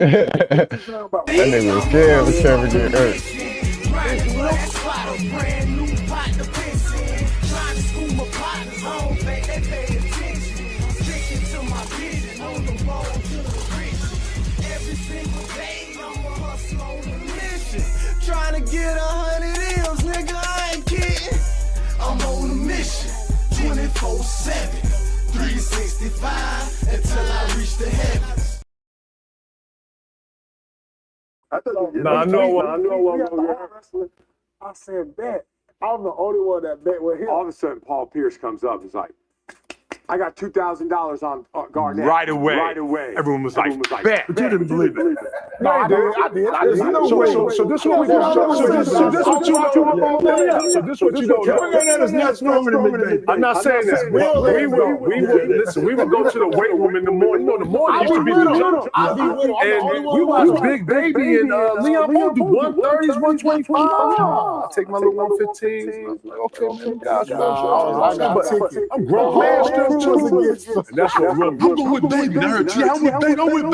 That nigga was scared of Kevin getting hurt. Trying to get 100 M's, nigga, I ain't kidding. I'm on a mission, 24/7, 365, until I reach the heavens. I know. I said bet. I'm the only one that bet with him. All of a sudden, Paul Pierce comes up. He's like, I got $2,000 on Garnett. Right away. Everyone was like, bet. But you didn't believe it. No, I did. There's no way. So this what you don't know. Kevin is not stronger than me. I'm not saying this. We would go to the weight room in the morning. You know, the morning used to be the jump. And we watch Big Baby and Leon Moore do 130s, 125. I take my little 115s. Okay, man, guys. I'm grown man still. That's what I'm going with Baby. I heard you. I'm with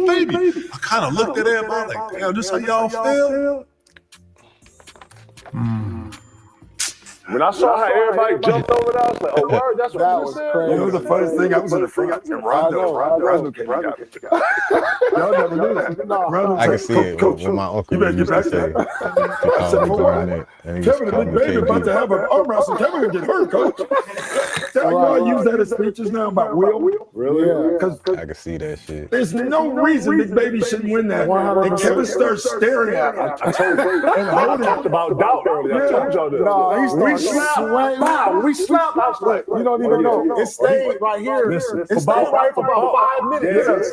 Baby. I kind of looked at everybody like, damn, this how y'all feel? When I saw how everybody jumped over that, I was like, oh, word, that's what that was crazy. You know the funniest thing? I was in the front, and Rondo came and got me. Y'all never knew that. I can see it with my uncle. You better get back there. Kevin and Big Baby about to have an arm wrestle. Kevin will get hurt, coach. I use that as speeches now about Will. Really? Because I can see that shit. there's no reason Big Baby shouldn't win that. And Kevin starts staring at him. I told you. And I talked about doubt earlier. I told y'all this. We slapped. I was like, you don't even know. It stayed right here. It stayed right for about 5 minutes.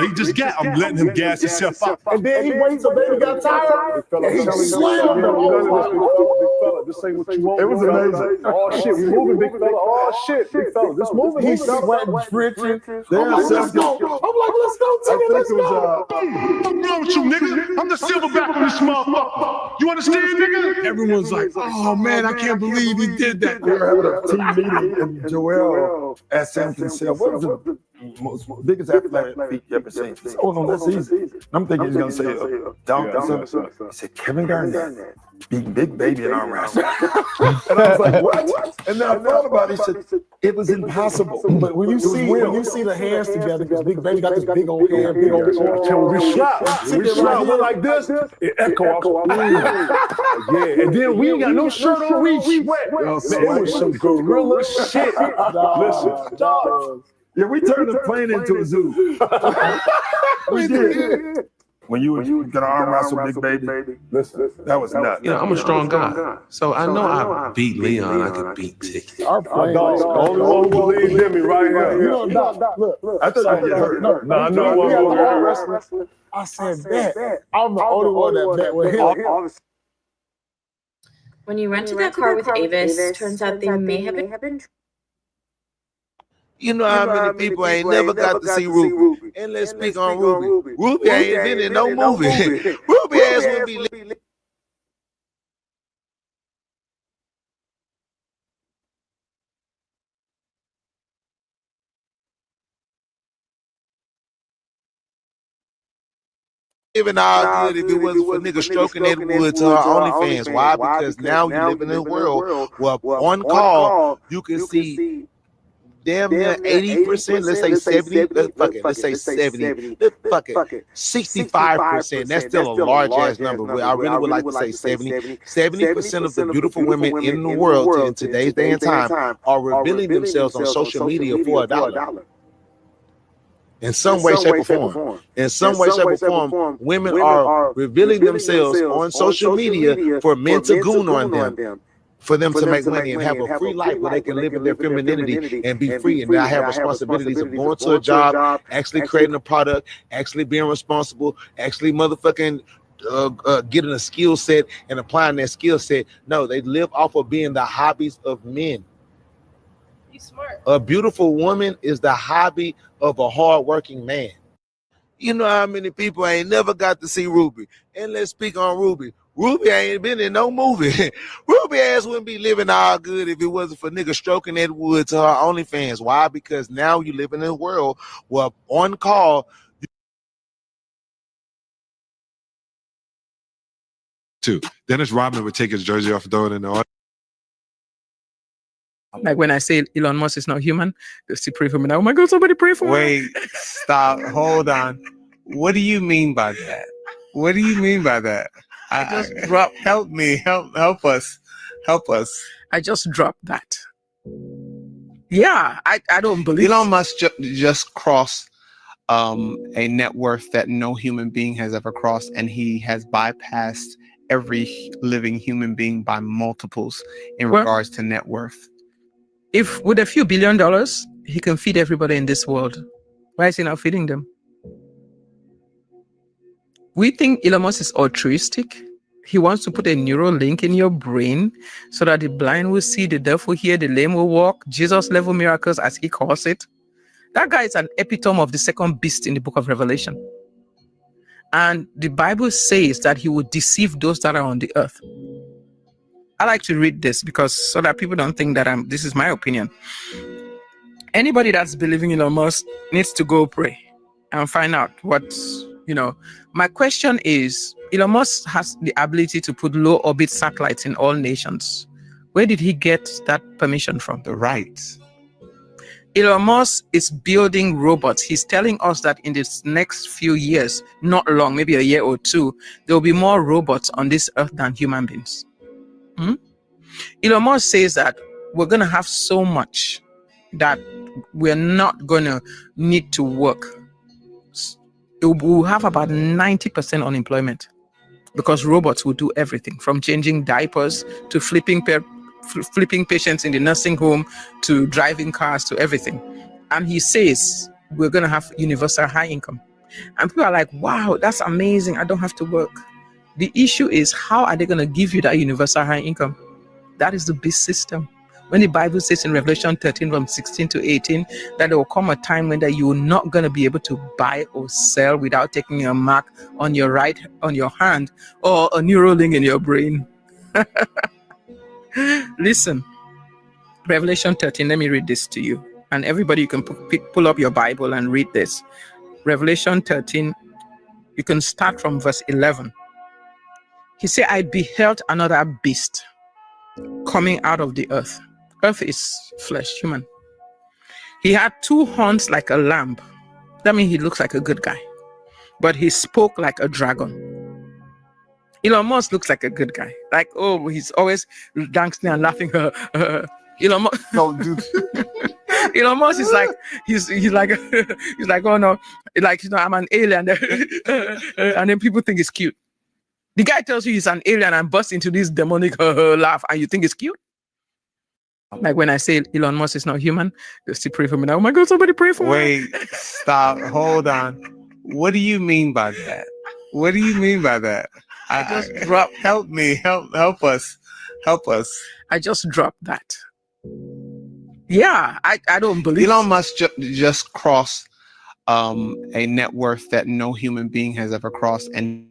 He just got. I'm letting him gas himself up. And then he waited till Baby got tired. And he slammed him. This ain't what you want. It was amazing. Oh shit, we moving, big fella. Oh shit, big fella. This moving. He's sweating, twitching. I'm like, let's go. Let's go. What's wrong with you, nigga? I'm the silverback on this motherfucker. You understand, nigga? Everyone's like, oh man, I can't believe he did that. We were having a team meeting, and Joel asked Samson himself, what was the biggest athletic feat you ever seen? He said, oh no, that's easy. I'm thinking he's gonna say dunk or something. He said, Kevin Garnett beat Big Baby in arm wrestling. And I was like, what? And then I thought about it. He said, it was impossible. But when you see the hands together, because Big Baby got this big old hand, big old arm. We slap like this. It echo. Yeah, and then we ain't got no shirt on. We sweat. Man, it was some gorilla shit. Listen, dog. Yeah, we turned the plane into a zoo. We did. When you gonna arm wrestle Big Baby, listen, that was nuts. You know, I'm a strong guy, so I know I beat Leon. I could beat Tiki. Our dog, the only one who believes in me right here. You know, look. I thought I get hurt. No, I know one wrestling. I said bet. I'm the only one that bet with him. When you rented that car with Avis, turns out they may have been. You know how many people ain't never got to see Ruby. And let's speak on Ruby. Ruby ain't been in no movie. Ruby ass would be living all good if it wasn't for niggas stroking that wood to her OnlyFans. Why? Because now you live in a world where on call you can see damn near 80%, let's say 70, let's say 70, fuck it, 65%, that's still a large ass number. I really would like to say 70% of the beautiful women in the world in today's day and time are revealing themselves on social media for $1. In some way, shape, or form. In some way, shape, or form, women are revealing themselves on social media for men to goon on them. For them to make money and have a free life where they can live in their femininity and be free and not have responsibilities of going to a job, actually creating a product, actually being responsible, actually motherfucking getting a skill set and applying that skill set. No, they live off of being the hobbies of men. You smart. A beautiful woman is the hobby of a hardworking man. You know how many people ain't never got to see Ruby. And let's speak on Ruby. Ruby ain't been in no movie. Ruby ass wouldn't be living all good if it wasn't for niggas stroking that wood to her OnlyFans. Why? Because now you live in a world where on call. Too. Dennis Rodman would take his jersey off and throw it in the audience. Like when I say Elon Musk is not human, they still pray for me now. Oh my God, somebody pray for me. Wait, stop. Hold on. What do you mean by that? What do you mean by that? I just dropped. Help me. Help us. Help us. I just dropped that. Yeah, I don't believe Elon Musk just crossed a net worth that no human being has ever crossed, and he has bypassed every living human being by multiples in regards to net worth. If with a few $1 billion, he can feed everybody in this world, why is he not feeding them? We think Elon Musk is altruistic. He wants to put a neural link in your brain so that the blind will see, the deaf will hear, the lame will walk, Jesus level miracles as he calls it. That guy is an epitome of the second beast in the book of Revelation. And the Bible says that he will deceive those that are on the earth. I like to read this because so that people don't think that this is my opinion. Anybody that's believing in Elon Musk needs to go pray and find out what's, my question is, Elon Musk has the ability to put low orbit satellites in all nations. Where did he get that permission from? The rights. Elon Musk is building robots. He's telling us that in this next few years, not long, maybe a year or two, there will be more robots on this earth than human beings. Elon Musk says that we're going to have so much that we're not going to need to work. We'll have about 90% unemployment because robots will do everything from changing diapers to flipping patients in the nursing home to driving cars to everything. And he says we're going to have universal high income. And people are like, wow, that's amazing. I don't have to work. The issue is, how are they going to give you that universal high income? That is the beast system. When the Bible says in Revelation 13 from 16 to 18 that there will come a time when that you're not going to be able to buy or sell without taking a mark on your hand or a neural link in your brain. Listen, Revelation 13, let me read this to you. And everybody, you can pull up your Bible and read this. Revelation 13, you can start from verse 11. He said, I beheld another beast coming out of the earth. Earth is flesh, human. He had 2 horns like a lamb. That means he looks like a good guy. But he spoke like a dragon. Elon Musk looks like a good guy. Like, oh, he's always dancing and laughing. Elon Musk. No, dude. Elon Musk is like, he's like, he's like, oh no, like, I'm an alien. And then people think it's cute. The guy tells you he's an alien and busts into this demonic laugh, and you think it's cute? Like when I say Elon Musk is not human, they still pray for me now. Oh my God, somebody pray for me. Wait, stop. Hold on. What do you mean by that? What do you mean by that? I just dropped. Help me. Help us. Help us. I just dropped that. Yeah, I don't believe Elon Musk just crossed a net worth that no human being has ever crossed, and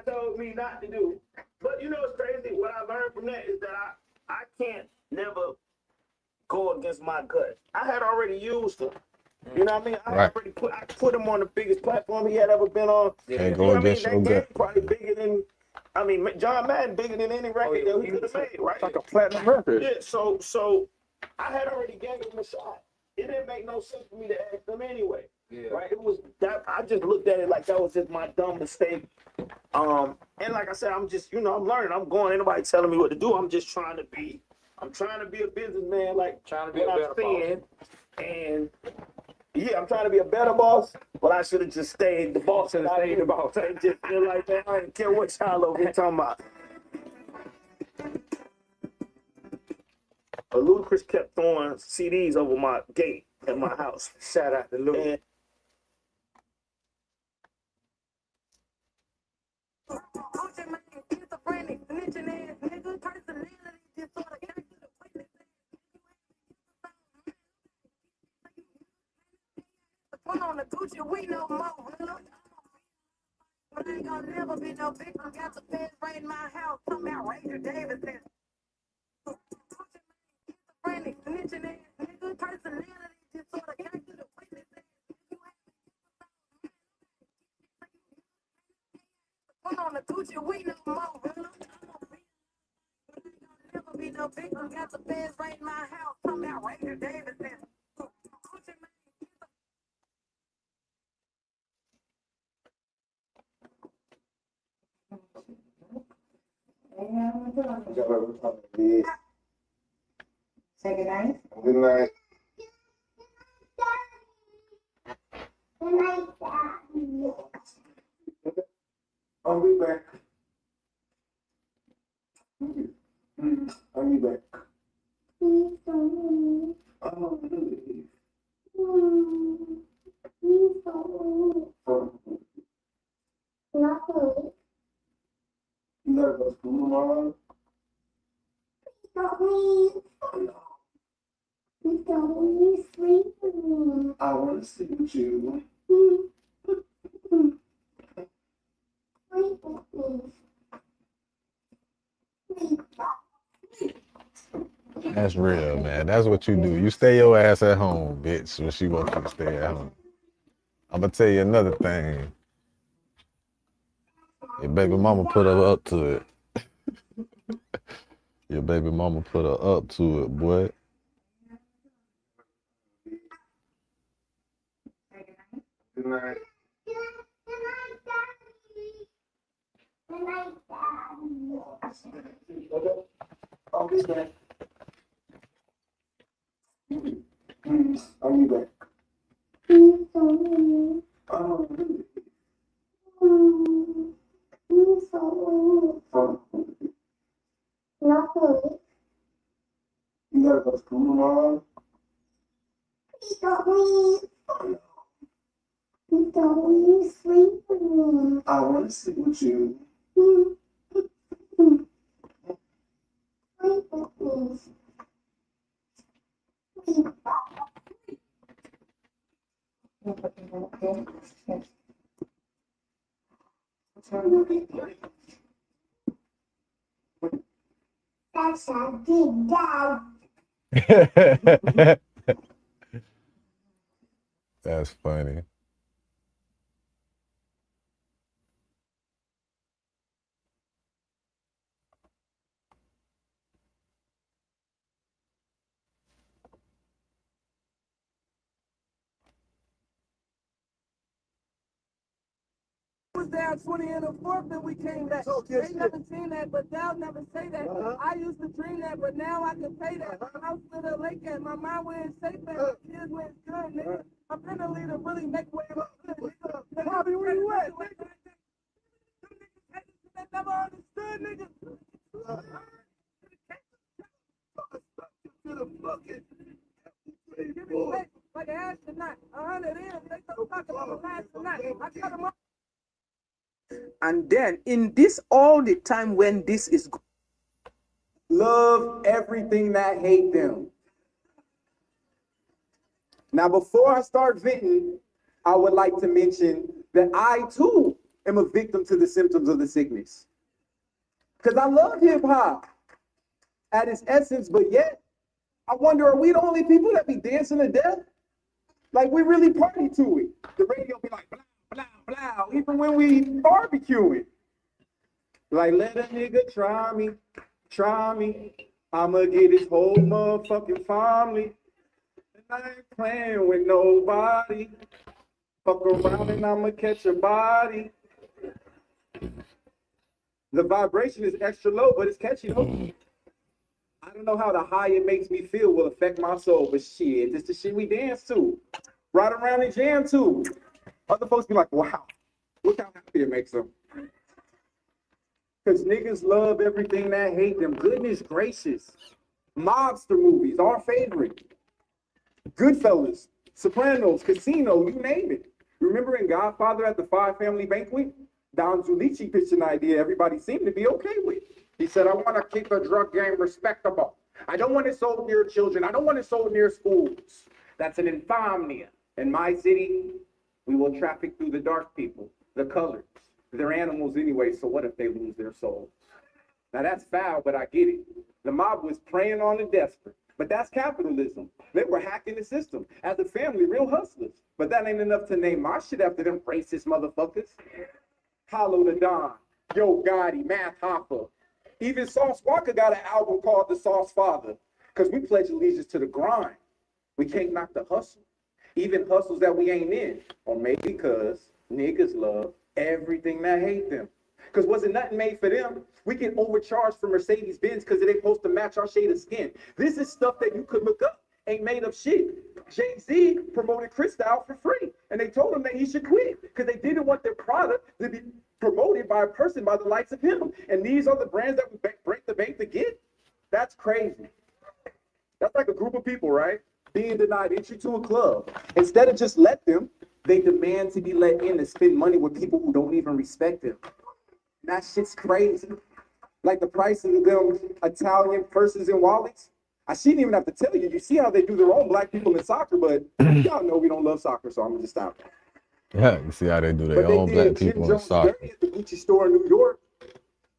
God told me not to do. But you know what's crazy? What I learned from that is that I can't never go against my gut. I had already used him. You know what I mean? I put him on the biggest platform he had ever been on. Can't go against your that game gut. probably bigger than, John Madden bigger than any record that he could have made, right? Like a platinum record. Yeah, so I had already gave him a shot. It didn't make no sense for me to ask them anyway. Yeah. Right? It was that I just looked at it like that was just my dumb mistake. And like I said, I'm just, I'm learning. I'm going, ain't nobody telling me what to do. I'm just trying to be a businessman, like trying to be what I'm saying. And yeah, I'm trying to be a better boss, but I should have just stayed the boss and stayed the boss. I just feel like that. I didn't care what y'all over here talking about. But Ludacris kept throwing CDs over my gate at my house. Shout out to Ludacris. On the Gucci, we know more. But I ain't gonna never be no victim. Got the feds raiding my house. Come out, Ranger Davidson. Schizophrenic, snitching ass, nigga, personality disorder. Got to the witness. On the Gucci, we know more. But I ain't gonna never be no victim. Got the feds raiding my house. Come out, Ranger Davidson. Say good night. Good night. Good night, Daddy. I'll be back. I'll be back. Please don't leave. I'll leave. Please don't leave. Not leave. You gotta go to school tomorrow? Please don't leave. Please don't leave. Sleep with me. I want to sleep with you. Sleep with me. Sleep. That's real, man. That's what you do. You stay your ass at home, bitch, when she wants you to stay at home. I'm gonna tell you another thing. Your baby mama put her up to it. Your baby mama put her up to it, boy. Good night. Good night, Daddy. Good night, Daddy. Okay. I'll be back. I'll be back. Please don't leave. I'll leave. Please don't leave. Not leave. You gotta go to school tomorrow? Please don't leave. Please don't leave. Sleep with me. I want to sleep with you. Sleep with me. Sleep. That's a big dog. That's funny. Was down 20 in the fourth, then we came back. They never seen that, but they'll never say that. I used to dream that, but now I can say that. House to the lake at my mind where it's safe at. My kids where it's good, nigga. I'm finna lead to really make way up good, nigga. Bobby, where you at, nigga? Them niggas that never understood, nigga. Give me back like an astronaut. 100 years, they talk about an astronaut. I cut them up. And then in this all the time when this is love everything that hate them. Now before I start venting, I would like to mention that I too am a victim to the symptoms of the sickness. Because I love hip hop at its essence, but yet I wonder, are we the only people that be dancing to death? Like we really party to it. The radio be like, blah, blah, blah, even when we barbecuing. Like, let a nigga try me. I'ma get his whole motherfucking family. And I ain't playing with nobody. Fuck around and I'ma catch a body. The vibration is extra low, but it's catchy though. I don't know how the high it makes me feel will affect my soul, but shit, it's the shit we dance to. Ride around and jam to. Other folks be like, wow, look how happy it makes them. Because niggas love everything that hate them. Goodness gracious. Mobster movies, our favorite. Goodfellas, Sopranos, Casino, you name it. Remember in Godfather at the Five Family Banquet? Don Zulici pitched an idea everybody seemed to be okay with. He said, I want to keep the drug game respectable. I don't want it sold near children. I don't want it sold near schools. That's an infamia. In my city, we will traffic through the dark people, the colors. They're animals anyway, so what if they lose their souls? Now that's foul, but I get it. The mob was preying on the desperate. But that's capitalism. They were hacking the system. As a family, real hustlers. But that ain't enough to name my shit after them racist motherfuckers. Hollow the Don, Yo Gotti, Math Hoffa. Even Sauce Walker got an album called The Sauce Father. Because we pledge allegiance to the grind. We can't knock the hustle. Even hustles that we ain't in. Or maybe because niggas love everything that hate them. Because wasn't nothing made for them. We get overcharged for Mercedes-Benz because it ain't supposed to match our shade of skin. This is stuff that you could look up. Ain't made up shit. Jay-Z promoted Cristal for free. And they told him that he should quit because they didn't want their product to be promoted by a person by the likes of him. And these are the brands that we break the bank to get? That's crazy. That's like a group of people, right? Being denied entry to a club. Instead of just let them, they demand to be let in and spend money with people who don't even respect them. That shit's crazy. Like the prices of them Italian purses and wallets. I shouldn't even have to tell you. You see how they do their own black people in soccer, but y'all know we don't love soccer, so I'm gonna just stop. Yeah, you see how they do their own black people in soccer. At the Gucci store in New York.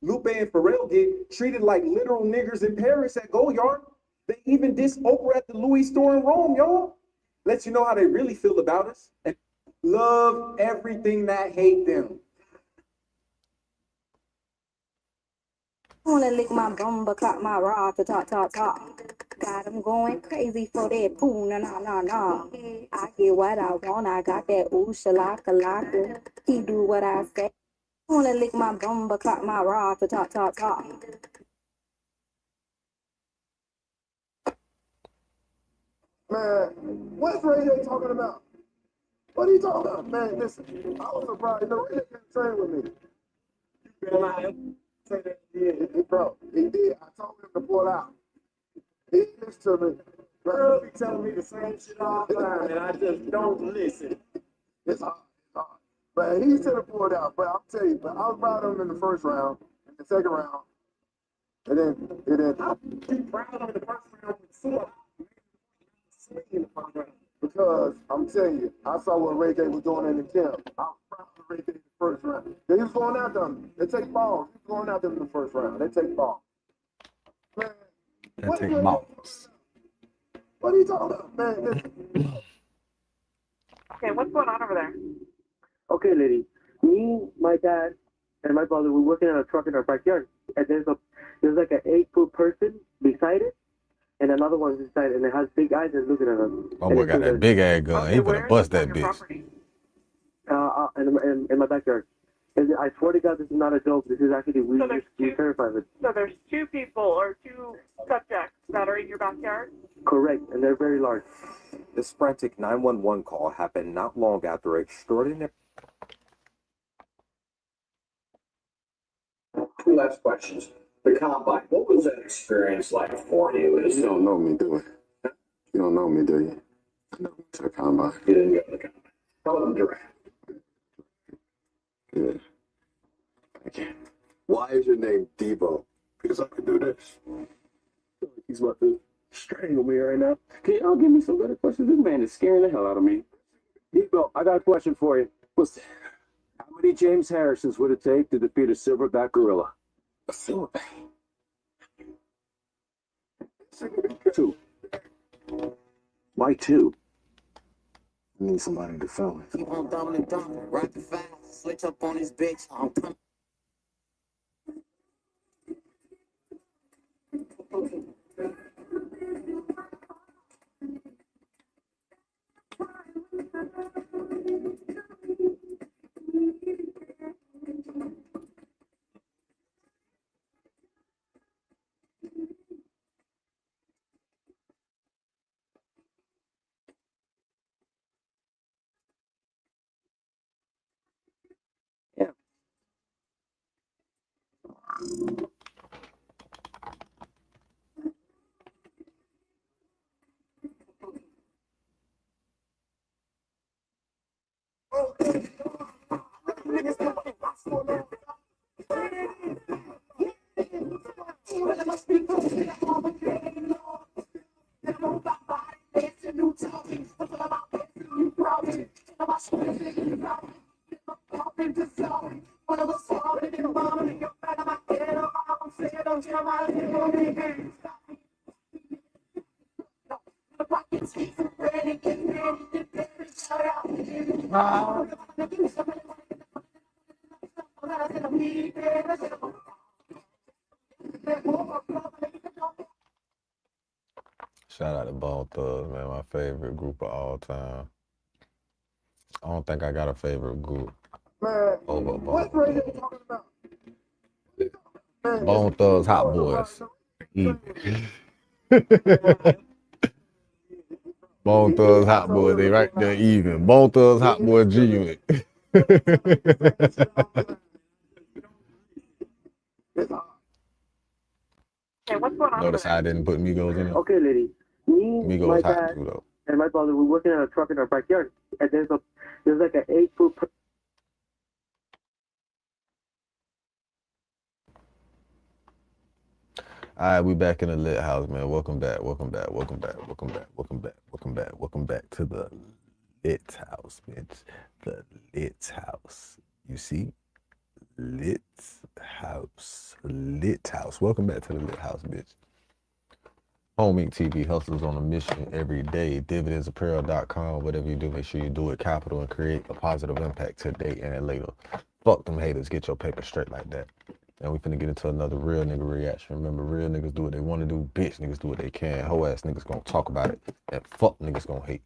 Lupe and Pharrell get treated like literal niggers in Paris at Goyard. They even diss Oprah at the Louis store in Rome, y'all. Lets you know how they really feel about us. And love everything that hate them. Wanna lick my bum, but clock my rod to talk. Got him going crazy for that poo, nah. I get what I want, I got that ooh, shalaka. He do what I say. Wanna lick my bum, but clock my rod to talk. Man, what's Ray J talking about? What are you talking about? Man, listen, I was surprised. No, Ray J can't train with me. You been lying. Say that he did. Bro, he did. I told him to pull out. He listened to me. Bro, he telling me the same shit all the time, and I just don't listen. It's hard. But he should have pulled out. But I'll tell you, but I was proud of him in the first round, in the second round, and then I'll be proud of him in the first round with Sula. Because I'm telling you, I saw what Ray J was doing in the camp. I was proud of Ray J in the first round. He was going after them. They take balls. He was going after them in the first round. They take balls. Man, They take balls. what are you talking about, man? Listen. Okay, what's going on over there? Okay, lady. Me, my dad, and my brother were working on a truck in our backyard, and there's like an 8-foot person beside it, and another one's inside, and it has big eyes and looking at us. My boy got that big ass gun. Okay, He better bust that bitch. In my backyard. And I swear to God, this is not a joke. This is actually we're terrified of it. So there's two people or two subjects that are in your backyard? Correct, and they're very large. This frantic 911 call happened not long after extraordinary. Two last questions. The combine, what was that experience like for you? You don't know me, do you? You don't know me, do you? I never went to the combine. You didn't go to the combine. Tell them direct. Yeah. Thank you. Why is your name Devo? Because I can do this. He's about to strangle me right now. Can y'all give me some better questions? This man is scaring the hell out of me. Devo, I got a question for you. What's that? How many James Harrisons would it take to defeat a silverback gorilla? A silverback? 2. Why 2? I need somebody to film it. Keep on doubling down, rapid fast, switch up on his bitch. I'm coming. Shout out to Bone Thugs, man, my favorite group of all time. I don't think I got a favorite group over Bone Thugs. Bone Thugs, Hot Boys. Bone Thugs, Hot Boys, they right there even. Bone Thugs, Hot Boys, G Unit. Okay, what's going on? Notice I didn't put Migos in there. Okay, lady. Me, Migos my hot dad, too though. and my brother were working on a truck in our backyard, and there's like an 8-foot. All right, we back in the lit house, man. Welcome back to the lit house, bitch. The lit house. You see? Lit house. Welcome back to the lit house, bitch. Home Inc. TV hustles on a mission every day. Dividendsapparel.com. Whatever you do, make sure you do it capital and create a positive impact today and later. Fuck them haters. Get your paper straight like that. And we finna get into another real nigga reaction. Remember, real niggas do what they want to do. Bitch niggas do what they can. Hoe ass niggas gonna talk about it. And fuck niggas gonna hate.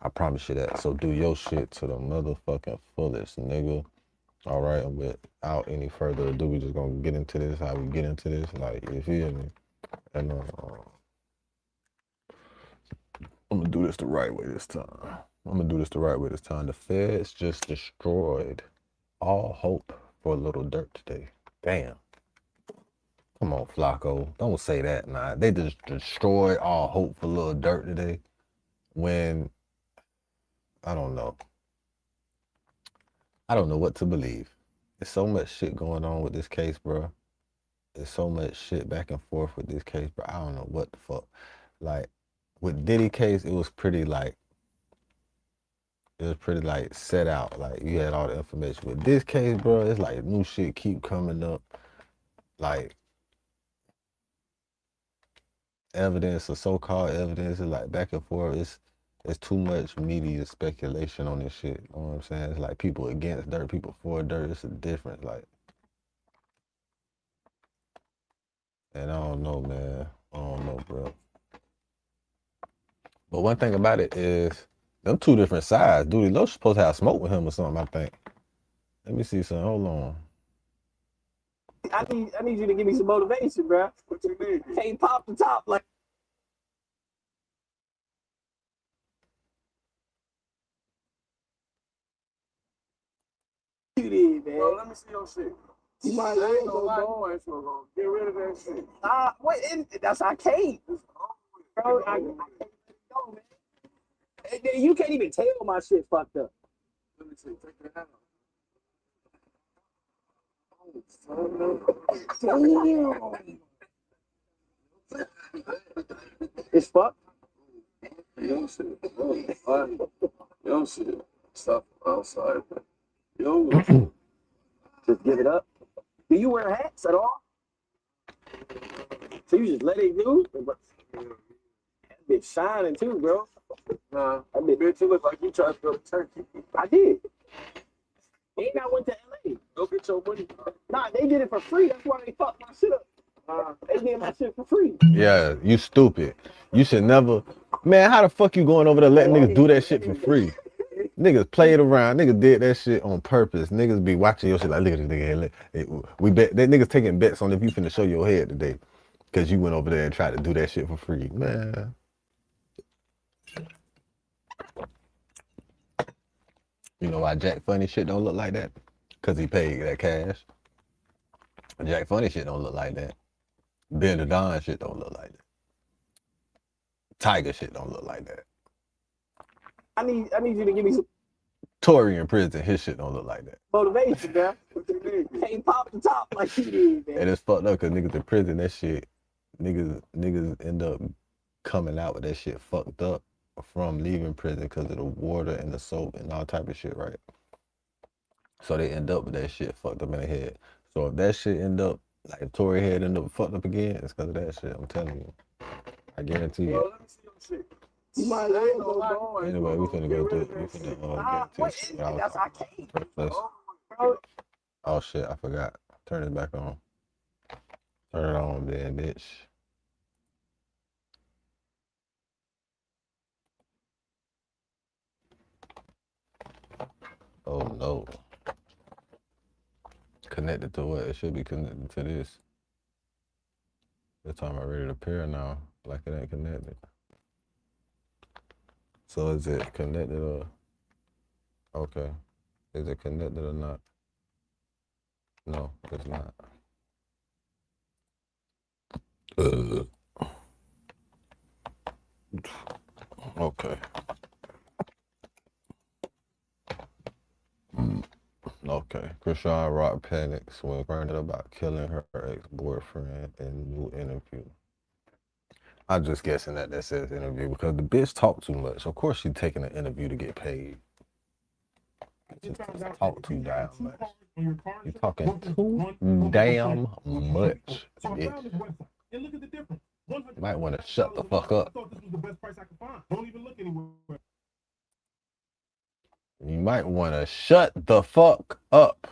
I promise you that. So do your shit to the motherfucking fullest, nigga. All right, and without any further ado, we just gonna get into this. How we get into this, like, you feel me? And I'm gonna do this the right way this time. The feds just destroyed all hope for a little dirt today. Damn. Come on, Flacco. Don't say that, nah. They just destroyed all hope for a little dirt today. When, I don't know. I don't know what to believe. There's so much shit going on with this case, bro. There's so much shit back and forth with this case, bro. I don't know what the fuck. Like, with Diddy case, it was pretty like set out. Like, you had all the information. With this case, bro, it's like new shit keep coming up. Like, evidence or so-called evidence is like back and forth. It's too much media speculation on this shit. You know what I'm saying? It's like people against dirt, people for dirt. It's a difference. Like, and I don't know, man. I don't know, bro. But one thing about it is, them two different sides. Dude, Lo's supposed to have smoke with him or something, I think. Let me see something. Hold on. I need you to give me some motivation, bro. What you mean? Can't pop the top like. You did, man. Bro, let me see your shit. You might I ain't as gonna lie, well you gonna get rid of that shit. That's I can't. Bro, I can't let it go, man. You can't even tell my shit fucked up. Let me see. Take that out. It's fucked. You don't see it. Stop outside. Yo. Just give it up. Do you wear hats at all? So you just let it do? That bitch shining too, bro. Nah, that bitch, you look like you tried to go to Turkey. I did. And I went to LA. Go get your money. Nah, they did it for free. That's why they fucked my shit up. They did my shit for free. Yeah, you stupid. You should never. Man, how the fuck you going over there letting niggas do that shit for free? Niggas played around. Niggas did that shit on purpose. Niggas be watching your shit like, look at this nigga. We bet that niggas taking bets on if you finna show your head today. Cause you went over there and tried to do that shit for free. Man. You know why Jack Funny shit don't look like that? Cause he paid that cash. Jack Funny shit don't look like that. Ben the Don shit don't look like that. Tiger shit don't look like that. I need you to give me some Tory in prison, his shit don't look like that. motivation, man. Can't pop the top like you did, man. And it's fucked up cause niggas in prison, that shit, niggas end up coming out with that shit fucked up from leaving prison because of the water and the soap and all type of shit, right? So they end up with that shit fucked up in their head. So if that shit end up, like if Tory head end up fucked up again, it's because of that shit, I'm telling you. I guarantee you. Let me see your shit. You might go Anyway, we finna go through, we finna get to shit. That's I can't. Oh shit, I forgot. Turn it back on. Turn it on, then, bitch. Oh no. Connected to what? It should be connected to this. This time I'm ready to pair now, like it ain't connected. So is it connected or? Okay. Is it connected or not? No, it's not. Okay. Okay. Krishan Rock panics when learning about killing her ex-boyfriend in new interview. I'm just guessing that says interview because the bitch talk too much. Of course she's taking an interview to get paid. Just talk too damn much. You're talking too damn much, bitch. You might want to shut the fuck up. You might want to shut the fuck up.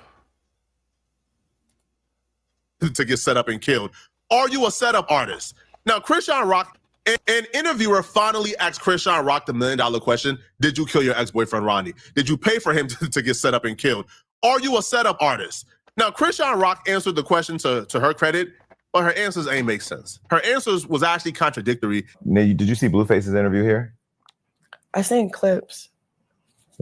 To get set up and killed. Are you a setup artist? Now, Krishan Rock, an interviewer finally asked Krishan Rock the $1 million question. Did you kill your ex-boyfriend, Ronnie? Did you pay for him to get set up and killed? Are you a setup artist? Now, Krishan Rock answered the question to her credit, but her answers ain't make sense. Her answers was actually contradictory. Now, did you see Blueface's interview here? I seen clips.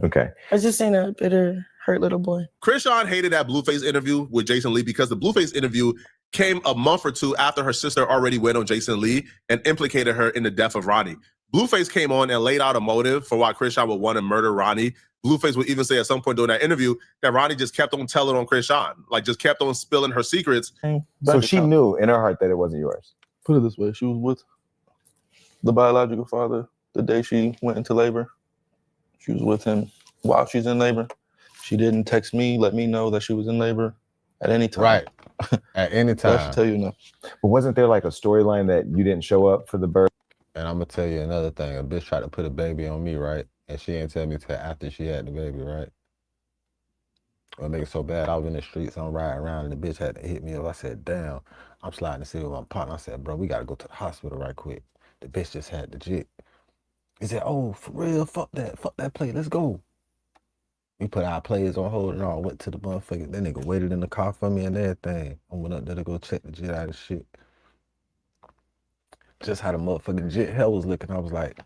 Okay. I just seen a bitter, hurt little boy. Krishan hated that Blueface interview with Jason Lee because the Blueface interview came a month or two after her sister already went on Jason Lee and implicated her in the death of Ronnie. Blueface came on and laid out a motive for why Krishan would want to murder Ronnie. Blueface would even say at some point during that interview that Ronnie just kept on telling on Krishan, like just kept on spilling her secrets. So she knew in her heart that it wasn't yours. Put it this way, she was with the biological father the day she went into labor. She was with him while she's in labor. She didn't text me, let me know that she was in labor at any time. Right. At any time. I should tell you no. But wasn't there like a storyline that you didn't show up for the birth? And I'm gonna tell you another thing. A bitch tried to put a baby on me, right? And she ain't tell me till after she had the baby, right? What make it so bad, I was in the streets, I'm riding around, and the bitch had to hit me up. I said, damn. I'm sliding to see with my partner. I said, bro, we gotta go to the hospital right quick. The bitch just had the jit. He said, oh, for real, fuck that play, let's go. We put our players on hold and all, went to the motherfucker. That nigga waited in the car for me and everything. I went up there to go check the jit out of shit. Just how the motherfucking jit hell was looking, I was like,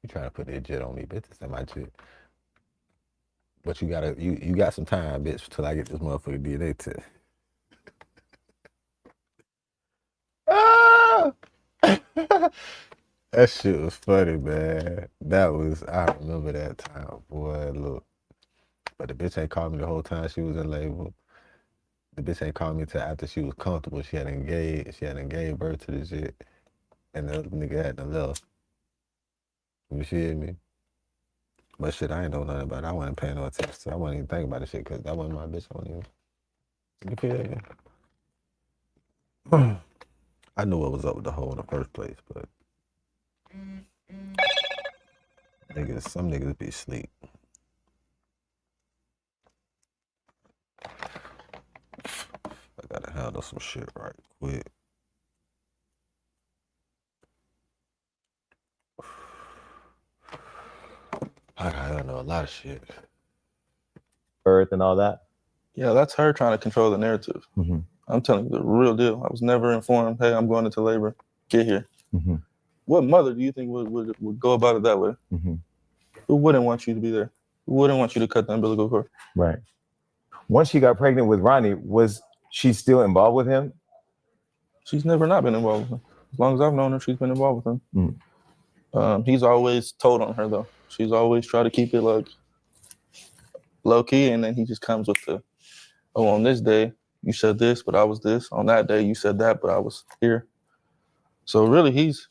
you trying to put that jit on me, bitch, this ain't my jit. But you got some time, bitch, till I get this motherfucking DNA test. That shit was funny, man. I remember that time, boy, look. But the bitch ain't called me the whole time she was in labor. The bitch ain't called me till after she was comfortable. She had gave birth to the shit. And the other nigga had to left. You hear me? But shit, I ain't know nothing about it. I wasn't paying no attention to it. I wasn't even thinking about the shit because that wasn't my bitch. I wasn't even. You feel that? I knew what was up with the hoe in the first place, but some niggas be asleep. I gotta handle some shit right quick. I gotta handle a lot of shit. Birth and all that. Yeah, that's her trying to control the narrative. Mm-hmm. I'm telling you the real deal. I was never informed, hey, I'm going into labor. Get here. Mm-hmm. What mother do you think would go about it that way? Mm-hmm. Who wouldn't want you to be there? Who wouldn't want you to cut the umbilical cord? Right. Once she got pregnant with Ronnie, was she still involved with him? She's never not been involved with him. As long as I've known her, she's been involved with him. Mm. He's always told on her, though. She's always tried to keep it like low-key, and then he just comes with the, oh, on this day, you said this, but I was this. On that day, you said that, but I was here. So really, he's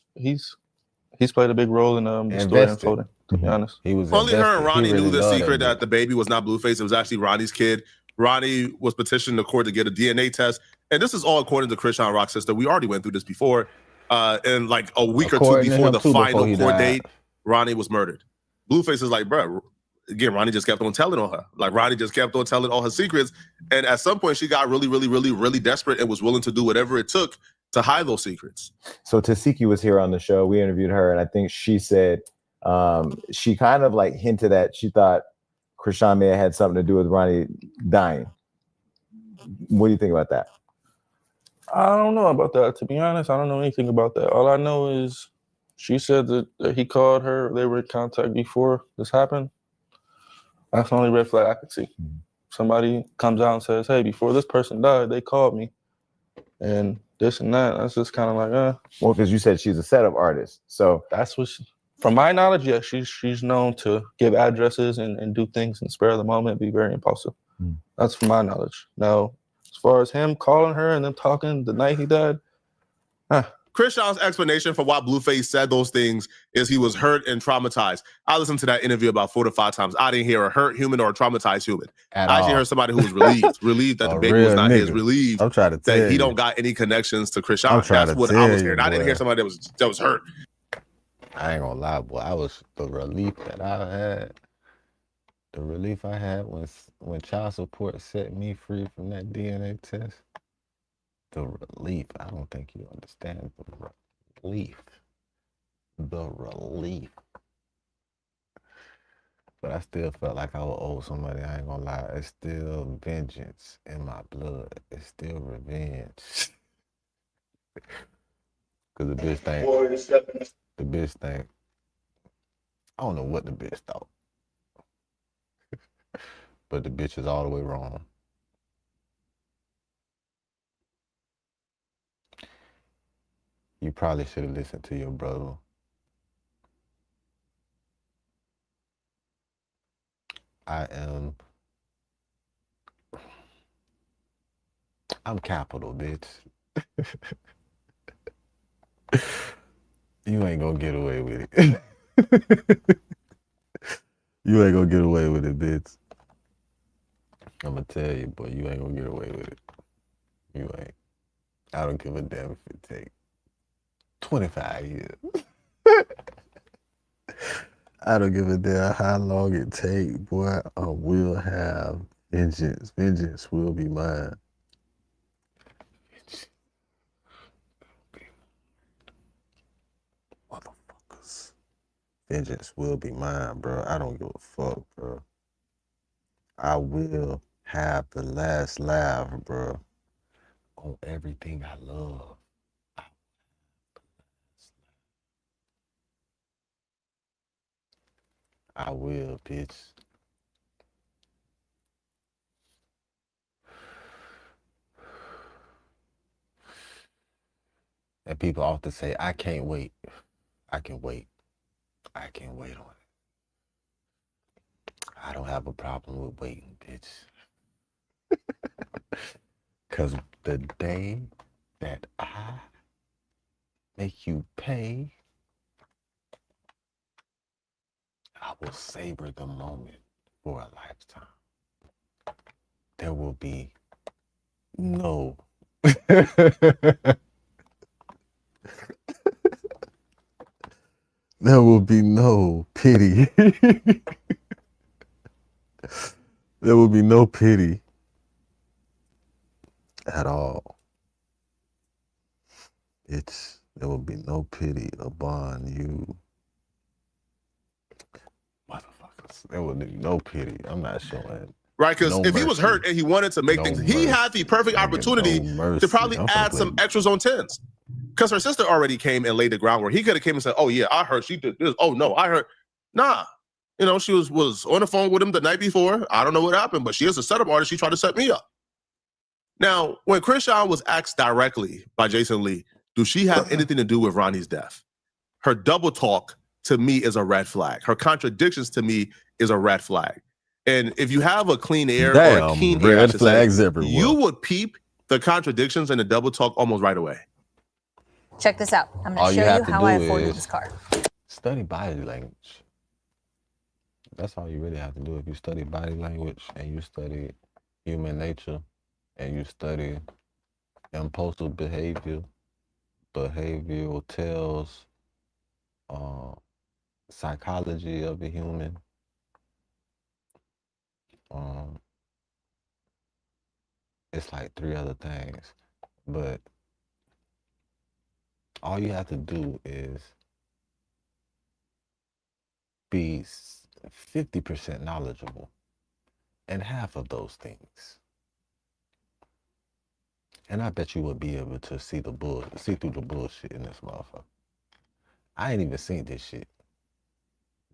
played a big role in the story unfolding, to be honest. He was Only her invested. and Ronnie He really knew the loved secret that that the baby was not Blueface. It was actually Ronnie's kid. Ronnie was petitioning the court to get a DNA test. And this is all according to Christian Rock's sister. We already went through this before. And like a week or two According to before him, the too, final before he court died. date, Ronnie was murdered. Blueface is like, bro, again, Ronnie just kept on telling on her. Like Ronnie just kept on telling all her secrets. And at some point she got really, really, really, really desperate and was willing to do whatever it took to hide those secrets. So Tasiki was here on the show. We interviewed her, and I think she said she kind of like hinted at she thought Krishan may have had something to do with Ronnie dying. What do you think about that? I don't know about that, to be honest. I don't know anything about that. All I know is she said that he called her. They were in contact before this happened. That's the only red flag I could see. Somebody comes out and says, hey, before this person died, they called me. And this and that. That's just kind of like, Well, because you said she's a setup artist. So that's what from my knowledge, yeah, she's known to give addresses and do things in the spur of the moment, be very impulsive. That's from my knowledge. Now, as far as him calling her and them talking the night he died, Krishan's explanation for why Blueface said those things is he was hurt and traumatized. I listened to that interview about 4 to 5 times. I didn't hear a hurt human or a traumatized human. I actually heard somebody who was relieved that the baby was not his, relieved I'm trying to tell that he you. don't got any connections to Krishan. I'm trying That's to what I tell was you, hearing. I didn't hear boy. somebody that was hurt. I ain't gonna lie, boy. I was the relief that I had. The relief I had when child support set me free from that DNA test. The relief. I don't think you understand the relief. The relief. But I still felt like I would owe somebody. I ain't gonna lie. It's still vengeance in my blood. It's still revenge. Cause the bitch think. I don't know what the bitch thought. But the bitch is all the way wrong. You probably should have listened to your brother. I'm capital, bitch. You ain't gonna get away with it. You ain't gonna get away with it, bitch. I'm gonna tell you, boy, you ain't gonna get away with it. You ain't. I don't give a damn if it take 25 years. I don't give a damn how long it take, boy. I will have vengeance. Vengeance will be mine. Motherfuckers. Vengeance will be mine, bro. I don't give a fuck, bro. I will have the last laugh, bro, on everything I love. I will, bitch. And people often say, I can't wait. I can wait. I can wait on it. I don't have a problem with waiting, bitch. Because the day that I make you pay, I will savor the moment for a lifetime. There will be no there will be no pity. There will be no pity at all. There will be no pity upon you. Motherfuckers. There will be no pity. I'm not showing. Right, because no if he was mercy. hurt and he wanted to make No things, he mercy. had the perfect Nigga, opportunity no mercy. to probably I'm finna add play- some extras on 10s. Because her sister already came and laid the groundwork. He could have came and said, "Oh yeah, I heard she did this. Oh no, I heard." Nah, you know, she was on the phone with him the night before. I don't know what happened, but she is a setup artist. She tried to set me up. Now, when Krishan was asked directly by Jason Lee, do she have anything to do with Ronnie's death? Her double talk to me is a red flag. Her contradictions to me is a red flag. And if you have a clean ear or a keen ear, I red should flags say, everywhere. you would peep the contradictions and the double talk almost right away. Check this out. I'm All going you to show have you to how I do afforded is- this car. Study body language. That's all you really have to do. If you study body language and you study human nature and you study impulsive behavior, behavioral tells, psychology of the human, it's like 3 other things. But all you have to do is be 50% knowledgeable in half of those things. And I bet you will be able to see through the bullshit in this motherfucker. I ain't even seen this shit.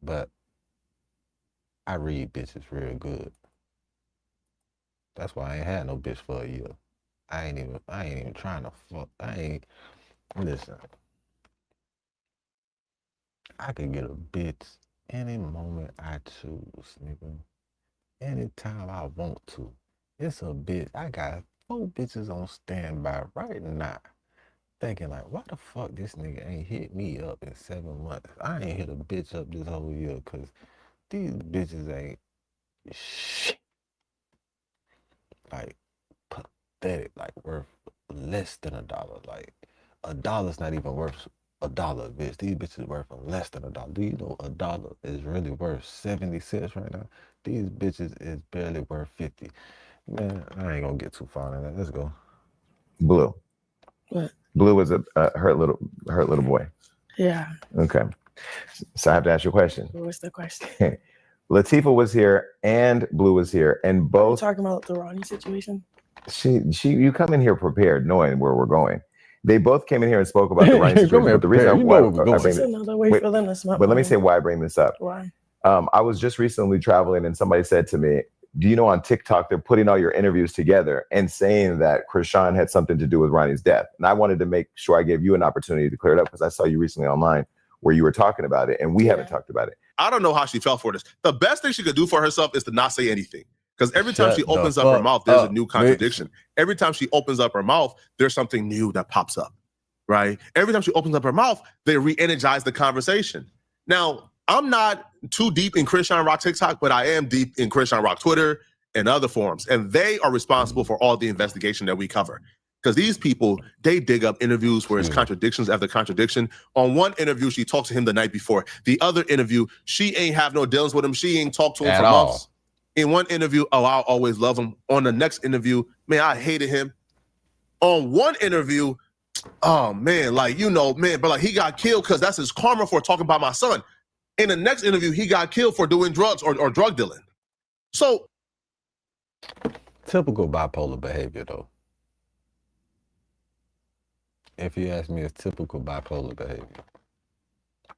But I read bitches real good. That's why I ain't had no bitch for a year. I ain't even trying to fuck. Listen. I could get a bitch any moment I choose, nigga. Anytime I want to. It's a bitch. I got 4 bitches on standby right now. Thinking like, why the fuck this nigga ain't hit me up in 7 months? I ain't hit a bitch up this whole year because these bitches ain't shit. Like, pathetic. Like, worth less than $1. Like, $1's not even worth $1, bitch. These bitches worth less than $1. Do you know $1 is really worth 70 cents right now? These bitches is barely worth 50. Man, I ain't gonna get too far in that. Let's go. Blue. What? Blue was a hurt little boy. Yeah. Okay. So I have to ask you a question. What's the question? Latifah was here and Blue was here, and Are you both. talking about the Ronnie situation? You come in here prepared, knowing where we're going. They both came in here and spoke about the Ronnie situation. But the reason That's another way for them to smell. But let me say why I bring this up. Why? I was just recently traveling, and somebody said to me, do you know on TikTok they're putting all your interviews together and saying that Krishan had something to do with Ronnie's death? And I wanted to make sure I gave you an opportunity to clear it up because I saw you recently online where you were talking about it, and we haven't talked about it. I don't know how she felt for this. The best thing she could do for herself is to not say anything. Because every time she opens up her mouth, there's a new contradiction. Every time she opens up her mouth, there's something new that pops up, right? Every time she opens up her mouth, they re-energize the conversation. Now, I'm not too deep in Krishan Rock TikTok, but I am deep in Krishan Rock Twitter and other forums. And they are responsible for all the investigation that we cover. Because these people, they dig up interviews where it's contradictions after contradiction. On one interview, she talked to him the night before. The other interview, she ain't have no dealings with him. She ain't talked to him for months. In one interview, oh, I'll always love him. On the next interview, man, I hated him. On one interview, oh man, like, you know, man, but like he got killed because that's his karma for talking about my son. In the next interview, he got killed for doing drugs or drug dealing. So typical bipolar behavior, though. If you ask me, it's typical bipolar behavior.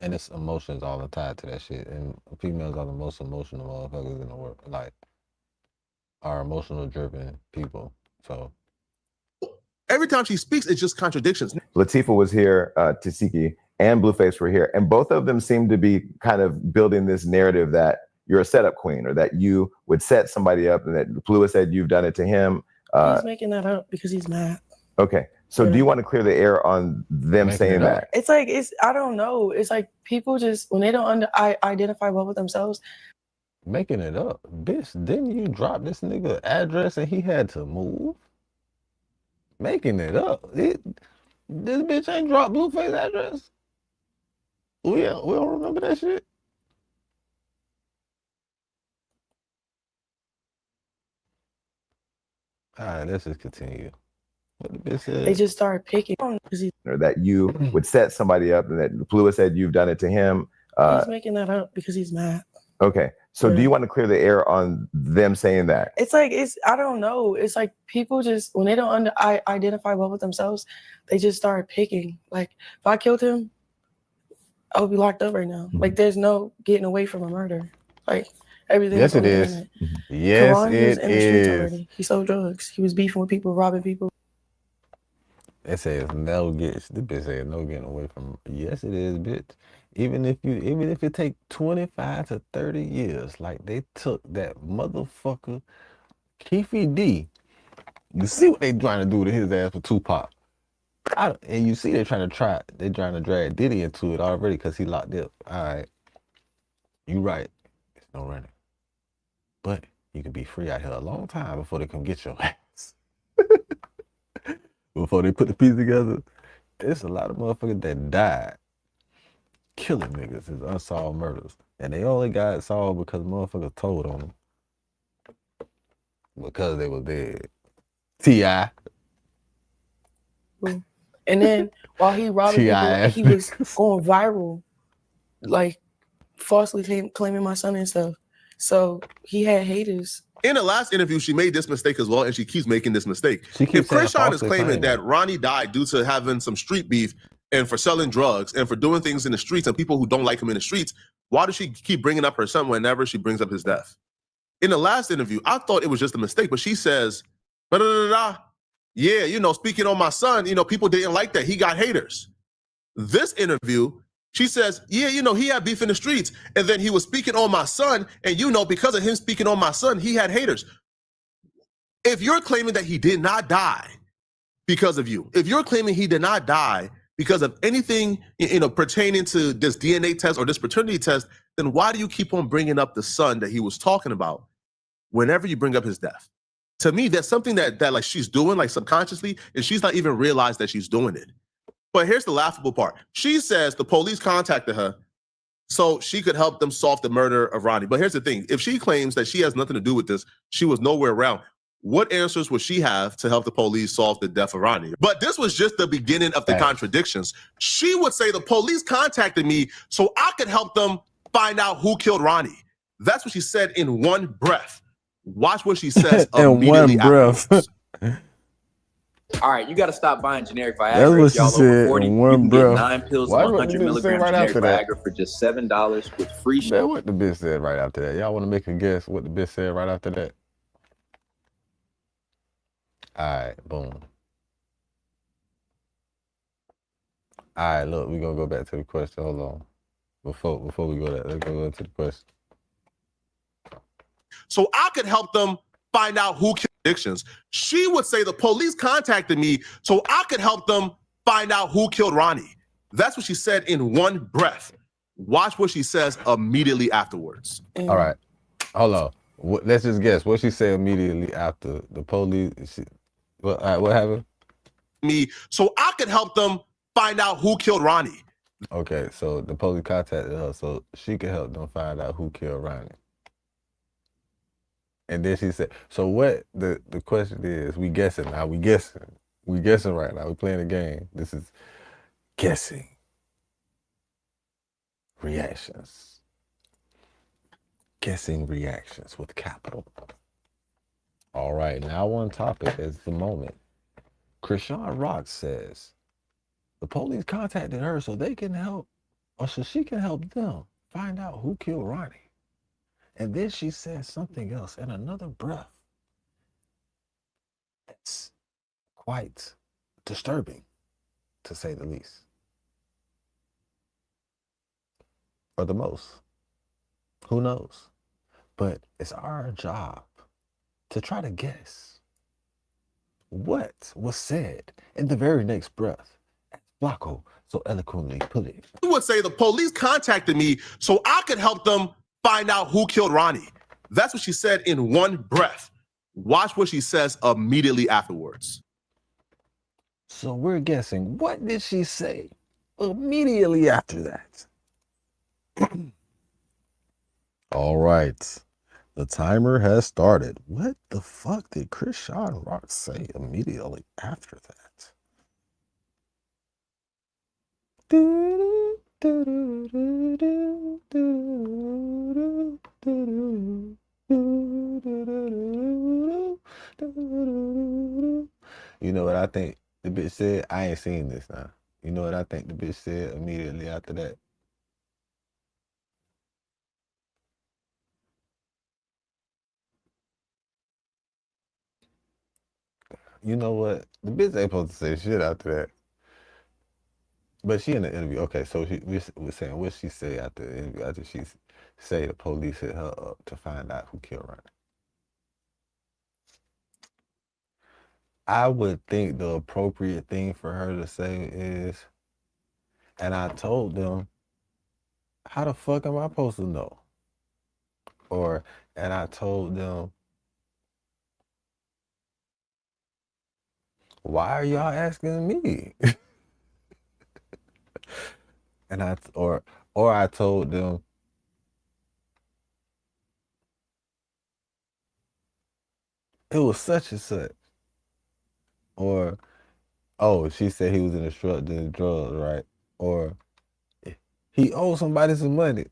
And it's emotions all tied to that shit. And females are the most emotional motherfuckers in the world. Like, are emotional driven people. So every time she speaks, it's just contradictions. Latifah was here, Tasiki and Blueface were here, and both of them seem to be kind of building this narrative that you're a setup queen or that you would set somebody up, and that Blue said you've done it to him. He's making that up because he's mad. Okay. So do you want to clear the air on them Making saying it up. that? It's like I don't know. It's like people just when they don't identify well with themselves. Making it up. Bitch, didn't you drop this nigga address and he had to move? Making it up. This bitch ain't dropped Blueface address. We don't remember that shit. All right, let's just continue. What the bitch said? They just start picking. Or that you would set somebody up and that Plua said you've done it to him. He's making that up because he's mad. Okay. So do Yeah. you want to clear the air on them saying that? It's like I don't know. It's like people just when they don't identify well with themselves, they just start picking. Like if I killed him, I would be locked up right now. Like there's no getting away from a murder. Like everything. Yes, on it the is. internet. Yes, Karan, he was it in the streets is. already. He sold drugs. He was beefing with people, robbing people. It says no gets. The bitch said no getting away from. Yes, it is, bitch. Even if it take 25 to 30 years, like they took that motherfucker Keefe D. You see what they trying to do to his ass for Tupac. And you see they trying to drag Diddy into it already because he locked up. All right, you right. It's no running, but you can be free out here a long time before they come get your ass. Before they put the piece together, there's a lot of motherfuckers that died killing niggas is unsolved murders, and they only got solved because motherfuckers told on them because they was dead. T.I. And then while he robbing people, he was going viral, like falsely claiming my son and stuff. So he had haters. In the last interview, she made this mistake as well, and she keeps making this mistake. She keeps If saying Krishan is falsely claiming claiming. that Ronnie died due to having some street beef and for selling drugs and for doing things in the streets and people who don't like him in the streets, why does she keep bringing up her son whenever she brings up his death? In the last interview, I thought it was just a mistake, but she says, yeah, speaking on my son, people didn't like that. He got haters. This interview, she says, yeah, he had beef in the streets, and then he was speaking on my son, and because of him speaking on my son, he had haters. If you're claiming that he did not die because of you, if you're claiming he did not die because of anything, pertaining to this DNA test or this paternity test, then why do you keep on bringing up the son that he was talking about whenever you bring up his death? To me, that's something that like she's doing like subconsciously, and she's not even realized that she's doing it. But here's the laughable part. She says the police contacted her so she could help them solve the murder of Ronnie. But here's the thing. If she claims that she has nothing to do with this, she was nowhere around, what answers would she have to help the police solve the death of Ronnie? But this was just the beginning of the contradictions. She would say the police contacted me so I could help them find out who killed Ronnie. That's what she said in one breath. Watch what she says immediately afterwards. All right, you got to stop buying generic That's Viagra. what If she y'all said over 40, in you one can breath. get 9 pills Why of what the 100 bitch say milligrams right generic after that? Viagra for just $7 with free shipping. Man, what the bitch said right after that? Y'all want to make a guess what the bitch said right after that? All right, boom. All right, look, we're going to go back to the question. Hold on. Before we go there, let's go to the question. So I could help them find out who killed addictions. She would say the police contacted me so I could help them find out who killed Ronnie. That's what she said in one breath. Watch what she says immediately afterwards. All right, hold on. Let's just guess what she said immediately after the police. All right, what happened? Me, so I could help them find out who killed Ronnie. Okay, so the police contacted her so she could help them find out who killed Ronnie. And then she said, so what the question is, we guessing now, we guessing right now, we playing a game. This is guessing. Reactions. Guessing reactions with capital. All right, now one topic is the moment. Krishan Rock says, the police contacted her so they can help, or so she can help them find out who killed Ronnie. And then she says something else in another breath. That's quite disturbing, to say the least. Or the most. Who knows? But it's our job to try to guess what was said in the very next breath, as Flacco so eloquently put it. You would say the police contacted me so I could help them find out who killed Ronnie. That's what she said in one breath. Watch what she says immediately afterwards. So we're guessing, what did she say immediately after that? All right. The timer has started. What the fuck did Krishan Rock say immediately after that? You know what I think the bitch said? I ain't seen this now. You know what I think the bitch said immediately after that? You know what? The bitch ain't supposed to say shit after that. But she in the interview. Okay, so we was saying what she say after the interview, after she say the police hit her up to find out who killed Ronnie. I would think the appropriate thing for her to say is, and I told them, how the fuck am I supposed to know? Or, and I told them, why are y'all asking me? And or I told them, it was such and such. Or, oh, she said he was in the drugs, right? Or he owed somebody some money.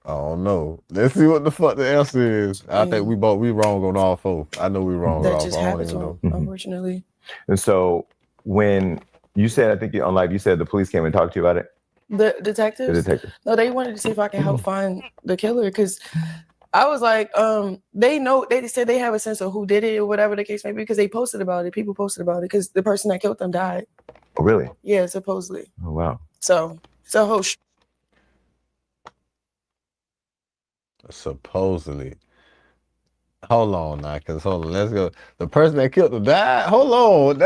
I don't know. Let's see what the fuck the answer is. I think we wrong on all four. I know we wrong on That all just four. happened to him, unfortunately. And so when you said, I think on live, you said the police came and talked to you about it? The detectives? The detectives. No, they wanted to see if I can help find the killer because I was like, they said they have a sense of who did it or whatever the case may be because they posted about it. People posted about it because the person that killed them died. Oh, really? Yeah, supposedly. Oh, wow. So whole Supposedly. Hold on now, hold on, let's go. The person that killed them died? Hold on,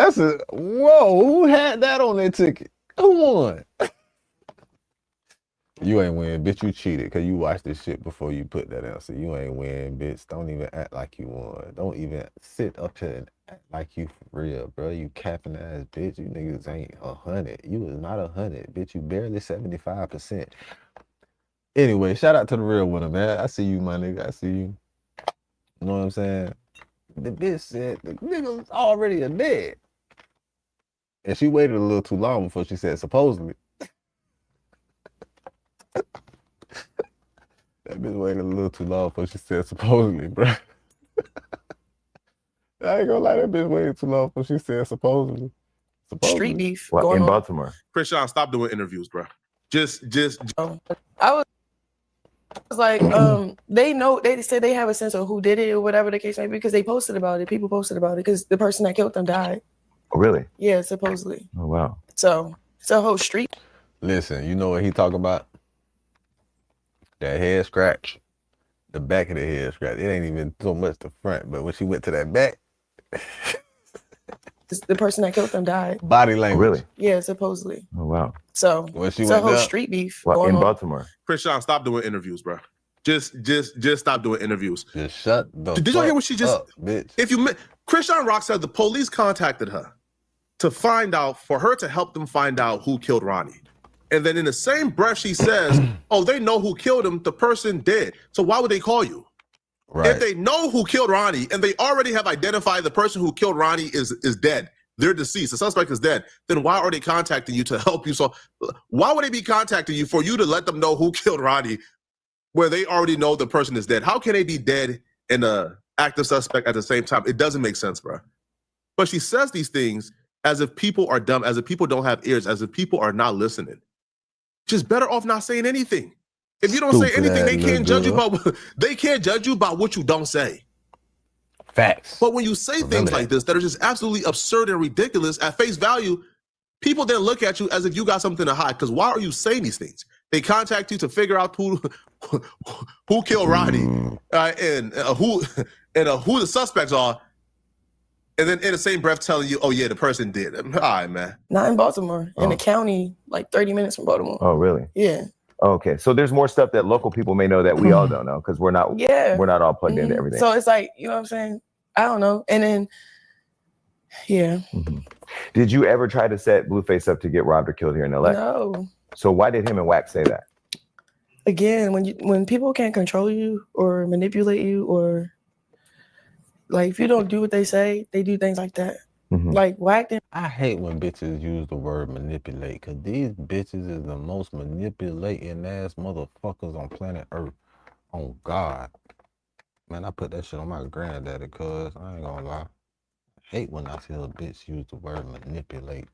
whoa, who had that on their ticket? Who won? You ain't win, bitch, you cheated because you watched this shit before you put that answer. You ain't win, bitch. Don't even act like you won. Don't even sit up here and act like you for real, bro. You capping ass bitch. You niggas ain't 100. You was not 100, bitch. You barely 75%. Anyway, shout out to the real winner, man. I see you, my nigga. I see you. You know what I'm saying? The bitch said the nigga was already dead. And she waited a little too long before she said supposedly. That bitch waited a little too long before she said supposedly, bro. I ain't gonna lie, that bitch waited too long before she said supposedly. street beef Well, going in on. Baltimore. Krishan, stop doing interviews, bro. Just. I was like, they said they have a sense of who did it or whatever the case may be because they posted about it. People posted about it because the person that killed them died. Oh, really? Yeah, supposedly. Oh, wow. So whole street. Listen, you know what he talking about? That head scratch. The back of the head scratch. It ain't even so much the front, but when she went to that back. The person that killed them died. Body language. Oh, really? Yeah, supposedly. Oh, wow. So whole street beef well, in on. Baltimore. Krishan, stop doing interviews, bro. Just stop doing interviews. Just shut the Did y'all hear what she just up, bitch? Krishan Rock said the police contacted her to find out, for her to help them find out who killed Ronnie. And then in the same breath, she says, oh, they know who killed him. The person dead. So why would they call you? Right. If they know who killed Ronnie and they already have identified the person who killed Ronnie is dead, they're deceased, the suspect is dead, then why are they contacting you to help you? So why would they be contacting you for you to let them know who killed Ronnie where they already know the person is dead? How can they be dead and an active suspect at the same time? It doesn't make sense, bro. But she says these things as if people are dumb, as if people don't have ears, as if people are not listening. Just better off not saying anything. If you don't say anything, they can't judge you about what you don't say. Facts. But when you say things like this that are just absolutely absurd and ridiculous at face value, people then look at you as if you got something to hide. Because why are you saying these things? They contact you to figure out who killed Ronnie and who the suspects are. And then in the same breath telling you, oh yeah, the person did. All right, man. Not in Baltimore, in the county, like 30 minutes from Baltimore. Oh, really? Yeah. Okay, so there's more stuff that local people may know that we all don't know because we're not all plugged into everything. So it's like, you know what I'm saying? I don't know. And then, yeah. Did you ever try to set Blueface up to get robbed or killed here in LA? No. So why did him and Wax say that? Again, when people can't control you or manipulate you, or like if you don't do what they say, they do things like that. Like Wack. I hate when bitches use the word manipulate, because these bitches is the most manipulating ass motherfuckers on planet Earth. Oh God. Man, I put that shit on my granddaddy, cuz I ain't gonna lie. I hate when I feel a bitch use the word manipulate.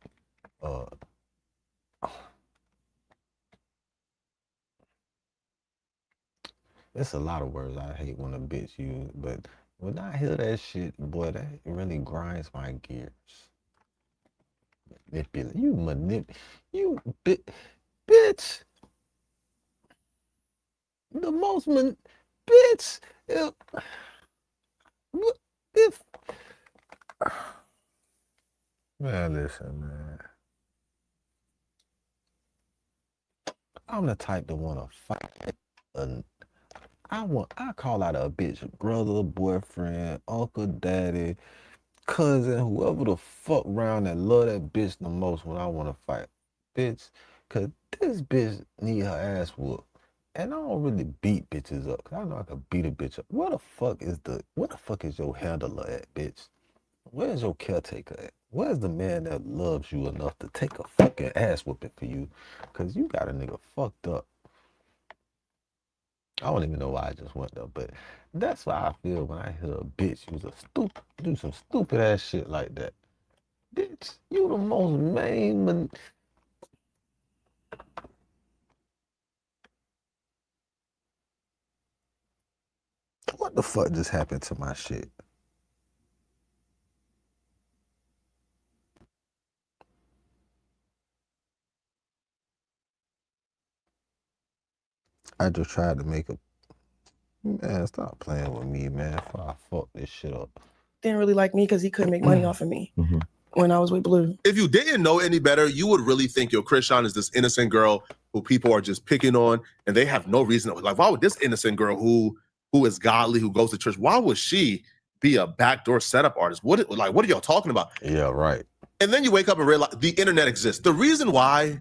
It's a lot of words I hate when a bitch use, but when I hear that shit, boy, that really grinds my gears. Manipulate. You bitch. The most bitch. If man, listen, man. I'm the type to want to fight. I call out a bitch brother, boyfriend, uncle, daddy, cousin, whoever the fuck around that love that bitch the most when I want to fight. Bitch, cause this bitch need her ass whooped. And I don't really beat bitches up, cause I know I can beat a bitch up. Where the fuck is your handler at, bitch? Where's your caretaker at? Where's the man that loves you enough to take a fucking ass whooping for you? Cause you got a nigga fucked up. I don't even know why I just went there, but that's why I feel when I hear a bitch do some stupid ass shit like that. Bitch, you the most main What the fuck just happened to my shit? I just tried to make a man, stop playing with me, man. Before I fuck this shit up. Didn't really like me because he couldn't make money off of me when I was with Blue. If you didn't know any better, you would really think your Krishan is this innocent girl who people are just picking on, and they have no reason. Like, why would this innocent girl who is godly, who goes to church, why would she be a backdoor setup artist? What are y'all talking about? Yeah, right. And then you wake up and realize the internet exists. The reason why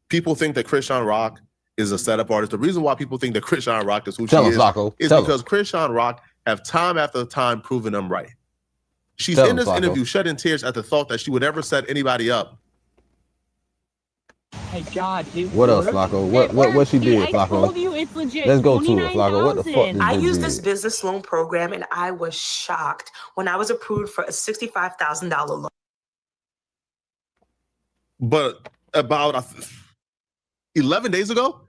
people think that Krishan Rock is a setup artist, the reason why people think that Krishan Rock is who she is, because Krishan Rock have time after time proven them right. She's in this interview shedding tears at the thought that she would ever set anybody up. Hey God, dude. What else, Flacco? What she did, Flacco? I told you it's legit. Let's go to it, Flacco. What the fuck this I bitch used did? this business loan program and I was shocked when I was approved for a $65,000 loan. But about 11 days ago,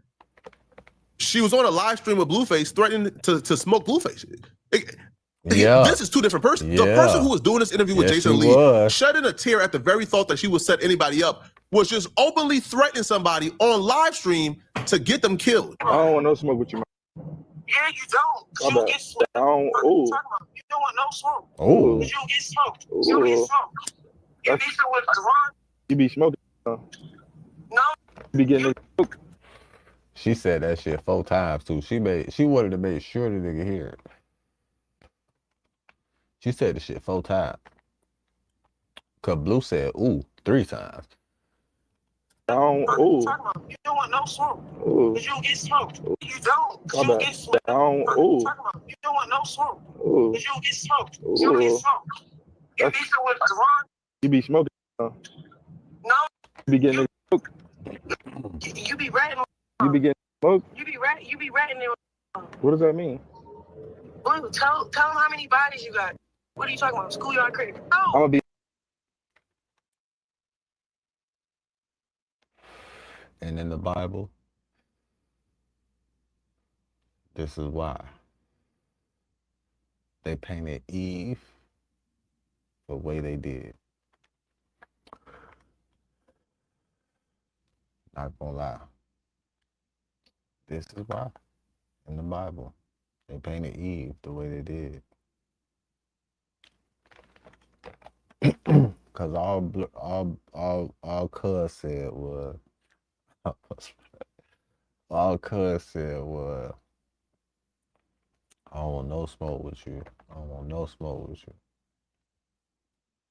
she was on a live stream with Blueface threatening to smoke Blueface. This is two different persons. The person who was doing this interview with Jason Lee, shedding a tear at the very thought that she would set anybody up, was just openly threatening somebody on live stream to get them killed. I don't want no smoke with you, man. Yeah, you don't. You don't get smoked. I don't. You don't want no smoke. Ooh. You don't get smoked. You don't get smoked. You beefing with Devon? You be smoking? No. You be getting smoked? She said that shit 4 times too. She wanted to make sure the nigga hear it. She said the shit 4 times. Cause Blue said ooh 3 times. I don't. Ooh. You don't want no smoke. Ooh. You don't get smoked. You don't. You don't get smoked. I don't. Ooh. You don't want no smoke. Ooh. You don't get smoked. You don't get smoked. You beefing with Devon? You be smoking? No. You be getting smoked? You be ratting. You be getting smoked? You be ratting there. What does that mean? Blue, tell them how many bodies you got. What are you talking about? Schoolyard critic? No. I'm gonna be. And in the Bible, this is why they painted Eve the way they did. Not gonna lie. This is why in the Bible they painted Eve the way they did. Cause all Cuz said was all Cuz said was I don't want no smoke with you. I don't want no smoke with you.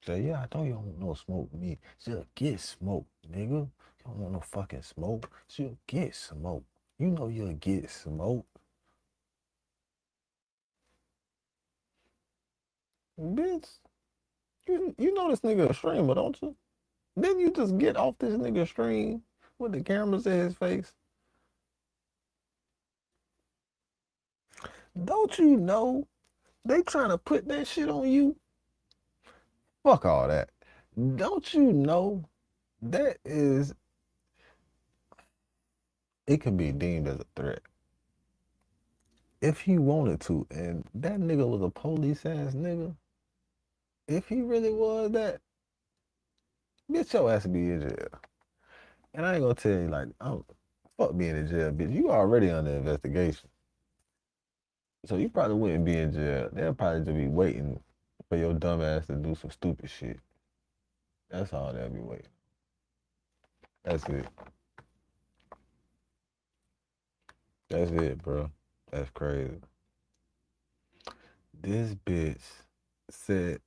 Say, yeah, I know you don't want no smoke with me. She'll get smoke, nigga. You don't want no fucking smoke. She'll get smoke. You know you'll get smoke. Bitch, you know this nigga a streamer, don't you? Then you just get off this nigga stream with the cameras in his face. Don't you know they trying to put that shit on you? Fuck all that. Don't you know that is, it can be deemed as a threat. If he wanted to, and that nigga was a police ass nigga, if he really was that, bitch, your ass be in jail. And I ain't gonna tell you, like, fuck being in jail, bitch. You already under investigation. So you probably wouldn't be in jail. They'll probably just be waiting for your dumb ass to do some stupid shit. That's all they'll be waiting. That's it. That's it, bro. That's crazy. This bitch said,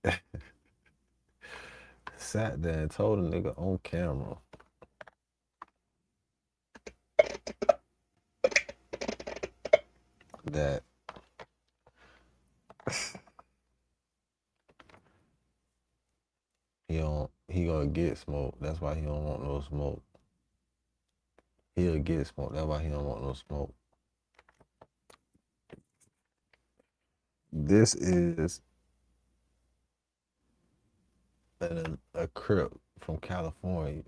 sat there and told a nigga on camera that he gonna get smoked. That's why he don't want no smoke. He'll get smoked. That's why he don't want no smoke. This is a Crip from California.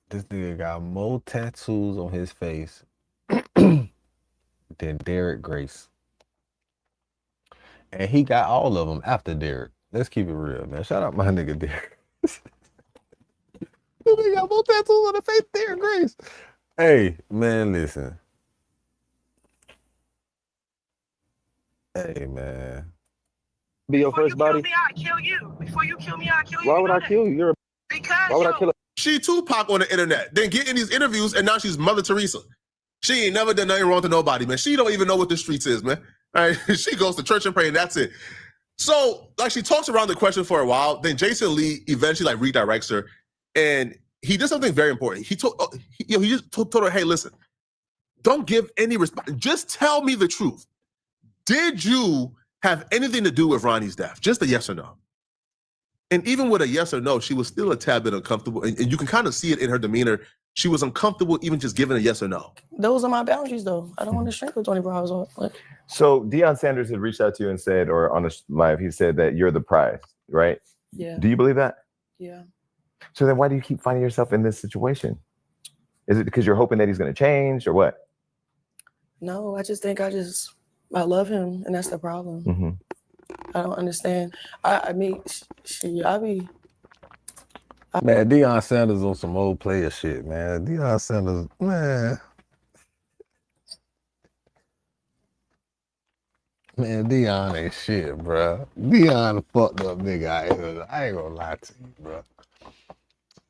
This nigga got more tattoos on his face than Derek Grace. And he got all of them after Derek. Let's keep it real, man. Shout out my nigga Derek. This nigga got more tattoos on the face than Derek Grace. Hey, man, listen. Hey, man. Be your first body. I kill you. Before you kill me, I kill you. Why would I kill you? You're a Because why would I kill She Tupac on the internet, then get in these interviews, and now she's Mother Teresa. She ain't never done nothing wrong to nobody, man. She don't even know what the streets is, man. All right? She goes to church and pray, and that's it. So, like, she talks around the question for a while. Then Jason Lee eventually, like, redirects her, and he did something very important. He just told her, hey, listen, don't give any response. Just tell me the truth. Did you have anything to do with Ronnie's death? Just a yes or no. And even with a yes or no, she was still a tad bit uncomfortable. And you can kind of see it in her demeanor. She was uncomfortable even just giving a yes or no. Those are my boundaries, though. I don't want to shrink for 24 hours. Like, So Deion Sanders had reached out to you and said, or on a live, he said that you're the prize, right? Yeah. Do you believe that? Yeah. So then why do you keep finding yourself in this situation? Is it because you're hoping that he's going to change or what? No, I just think I love him, and that's the problem. Mm-hmm. I don't understand. I mean, Man, Deion Sanders on some old player shit, man. Deion Sanders, man. Man, Deion ain't shit, bro. Deion a fucked up nigga out here. I ain't gonna lie to you, bro.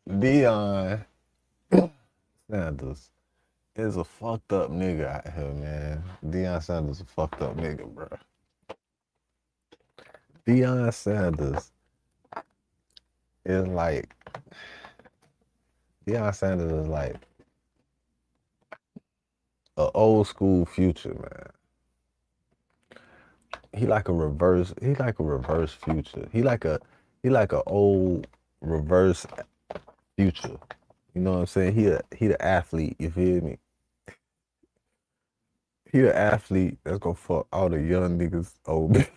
Deion Sanders is a fucked up nigga out here, man. Deion Sanders a fucked up nigga, bro. Deion Sanders is like, Deion Sanders is like an old school Future, man. He like a reverse Future. He like a old reverse Future. You know what I'm saying? He the athlete, you feel me? He the athlete that's gonna fuck all the young niggas old bitches.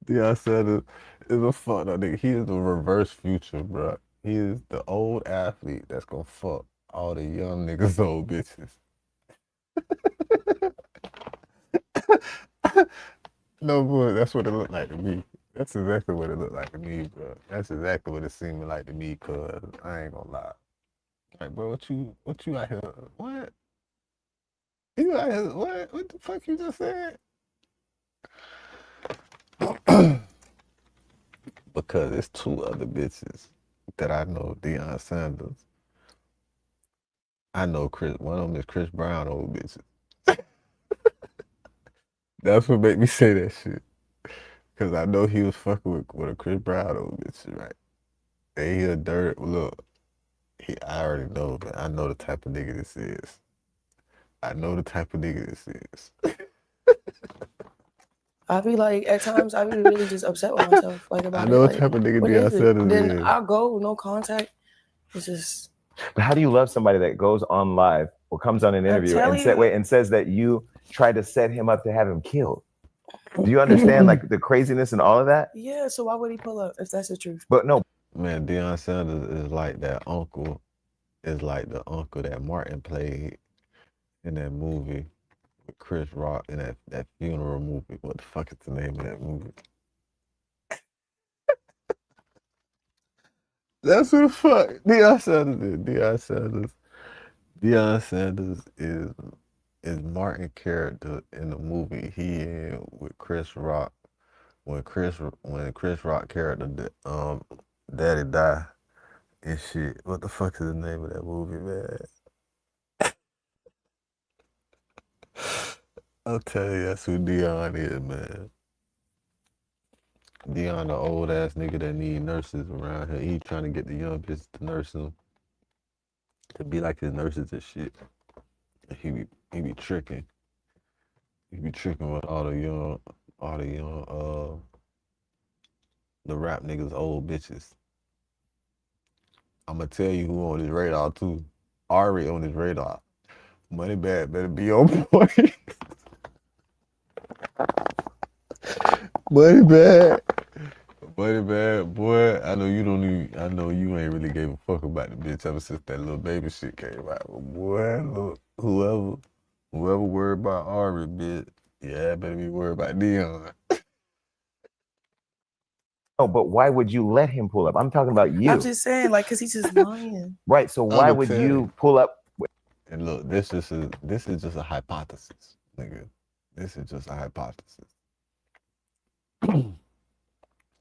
Deion Sanders is a fucked up nigga. He is the reverse Future, bro. He is the old athlete that's gonna fuck all the young niggas old bitches. No, boy, that's what it looked like to me. That's exactly what it looked like to me, bro. That's exactly what it seemed like to me, cuz I ain't gonna lie. Like, bro, what you out here? What? You out here? What? What the fuck you just said? Because it's two other bitches that I know, Deion Sanders. I know Chris. One of them is Chris Brown old bitches. That's what make me say that shit. Cause I know he was fucking with a Chris Brown old bitch, right? And he a dirt. Look, I already know, but I know the type of nigga this is. I know the type of nigga this is. I be like, at times, I be really just upset with myself, like about I it. know what Like, type of nigga what Deion is it? Sanders Then is. I'll go, no contact. It's just. But how do you love somebody that goes on live or comes on an interview and says that you tried to set him up to have him killed? Do you understand like the craziness and all of that? Yeah, so why would he pull up if that's the truth? But no. Man, Deion Sanders is like that uncle. Is like the uncle that Martin played in that movie with Chris Rock in that funeral movie. What the fuck is the name of that movie? That's who the fuck Deion Sanders is. Deion Sanders is Martin character in the movie he in with Chris Rock. When Chris Rock character daddy die and shit. What the fuck is the name of that movie, man? I'll tell you, that's who Deion is, man. Deion, the old ass nigga that need nurses around here. He trying to get the young bitches to nurse him, to be like his nurses and shit. He be tricking. He be tricking with all the young the rap niggas old bitches. I'ma tell you who on his radar too. Ari on his radar. Moneybag better be on point. Moneybag, boy. I know you ain't really gave a fuck about the bitch ever since that little baby shit came out. But boy, look, whoever worried about Ari, bitch, yeah, better be worried about Deion. Oh, but why would you let him pull up? I'm talking about you. I'm just saying, like, cause he's just lying. Right. So why would you pull up? And look, this is just a hypothesis, nigga. This is just a hypothesis.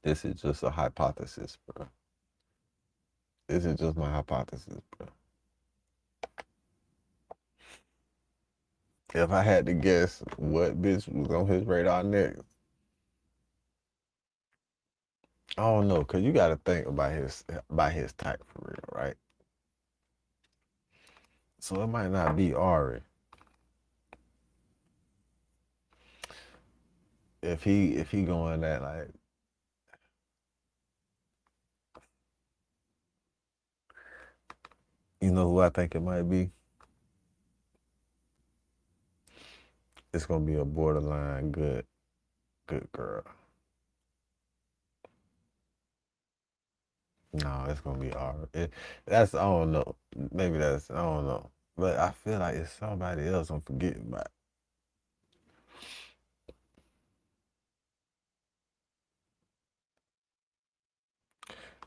This is just a hypothesis, bro. This is just my hypothesis, bro. If I had to guess what bitch was on his radar next, I don't know, cause you gotta think about his type for real, right? So it might not be Ari. If he going that like, you know who I think it might be? It's gonna be a borderline good girl. No, it's gonna be Ari. I don't know. Maybe I don't know. But I feel like it's somebody else I'm forgetting about.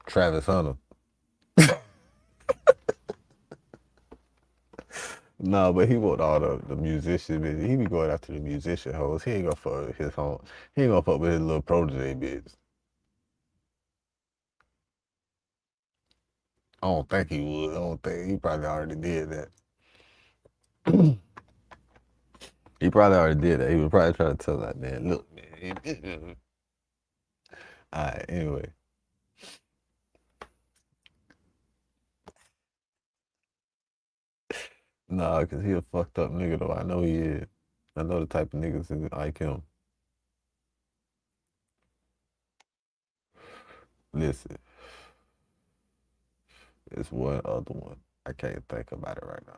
Travis Hunter. No, but he want all the musicians, bitch. He be going after the musician hoes. He ain't gonna fuck with his home. He ain't gonna fuck with his little protege, bitch. I don't think he would. I don't think he probably already did that. He probably already did that. He was probably trying to tell that man, look, man. All right, anyway. Nah, cause he a fucked up nigga though. I know he is. I know the type of niggas that like him. Listen. It's one other one. I can't think about it right now.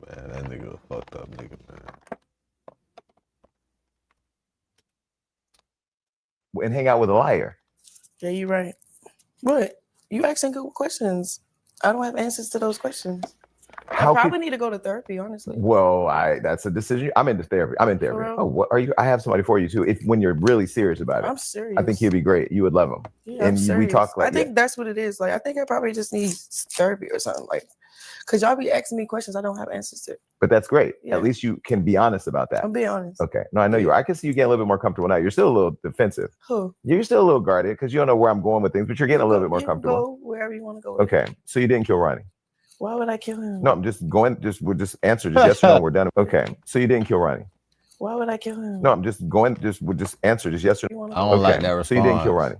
Man, that nigga a fucked up nigga, man. And hang out with a liar. Yeah, you're right. What? You asking good questions. I don't have answers to those questions. I probably need to go to therapy, honestly. Well, that's a decision. I'm into therapy. Oh, what are you? I have somebody for you too. When you're really serious about it. I'm serious. I think he'd be great. You would love him. Yeah, and I'm serious. we talk like I think that's what it is. Like, I think I probably just need therapy or something. Like, Because y'all be asking me questions I don't have answers to. But that's great. Yeah. At least you can be honest about that. I'm being honest. Okay. No, I know you are. I can see you getting a little bit more comfortable now. You're still a little defensive. Who? You're still a little guarded because you don't know where I'm going with things, but you're getting a little bit more comfortable. Go wherever you want to go with Okay. So you didn't kill Ronnie. Why would I kill him? No, I'm just going, we'll just answer just yes or no. We're done. Okay. So you didn't kill Ronnie. Why would I kill him? No, I'm just going, we'll just answer just yes or no. I don't like that response. So you didn't kill Ronnie.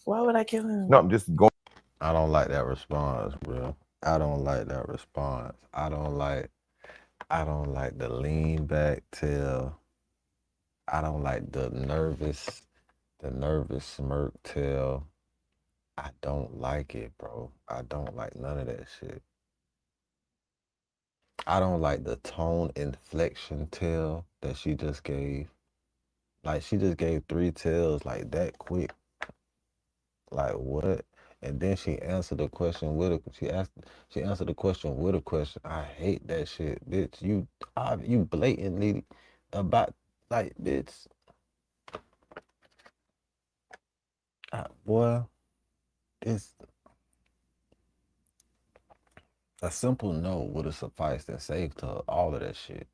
Why would I kill him? No, I'm just going. I don't like that response, bro. I don't like that response. I don't like the lean back tail. I don't like the nervous smirk tail. I don't like it, bro. I don't like none of that shit. I don't like the tone inflection tail that she just gave. Like, she just gave 3 tails like that quick. Like, what? And then she answered the question with a she answered the question with a question. I hate that shit, bitch. You blatantly about, like, bitch. Boy, it's a simple no would have sufficed and saved her all of that shit.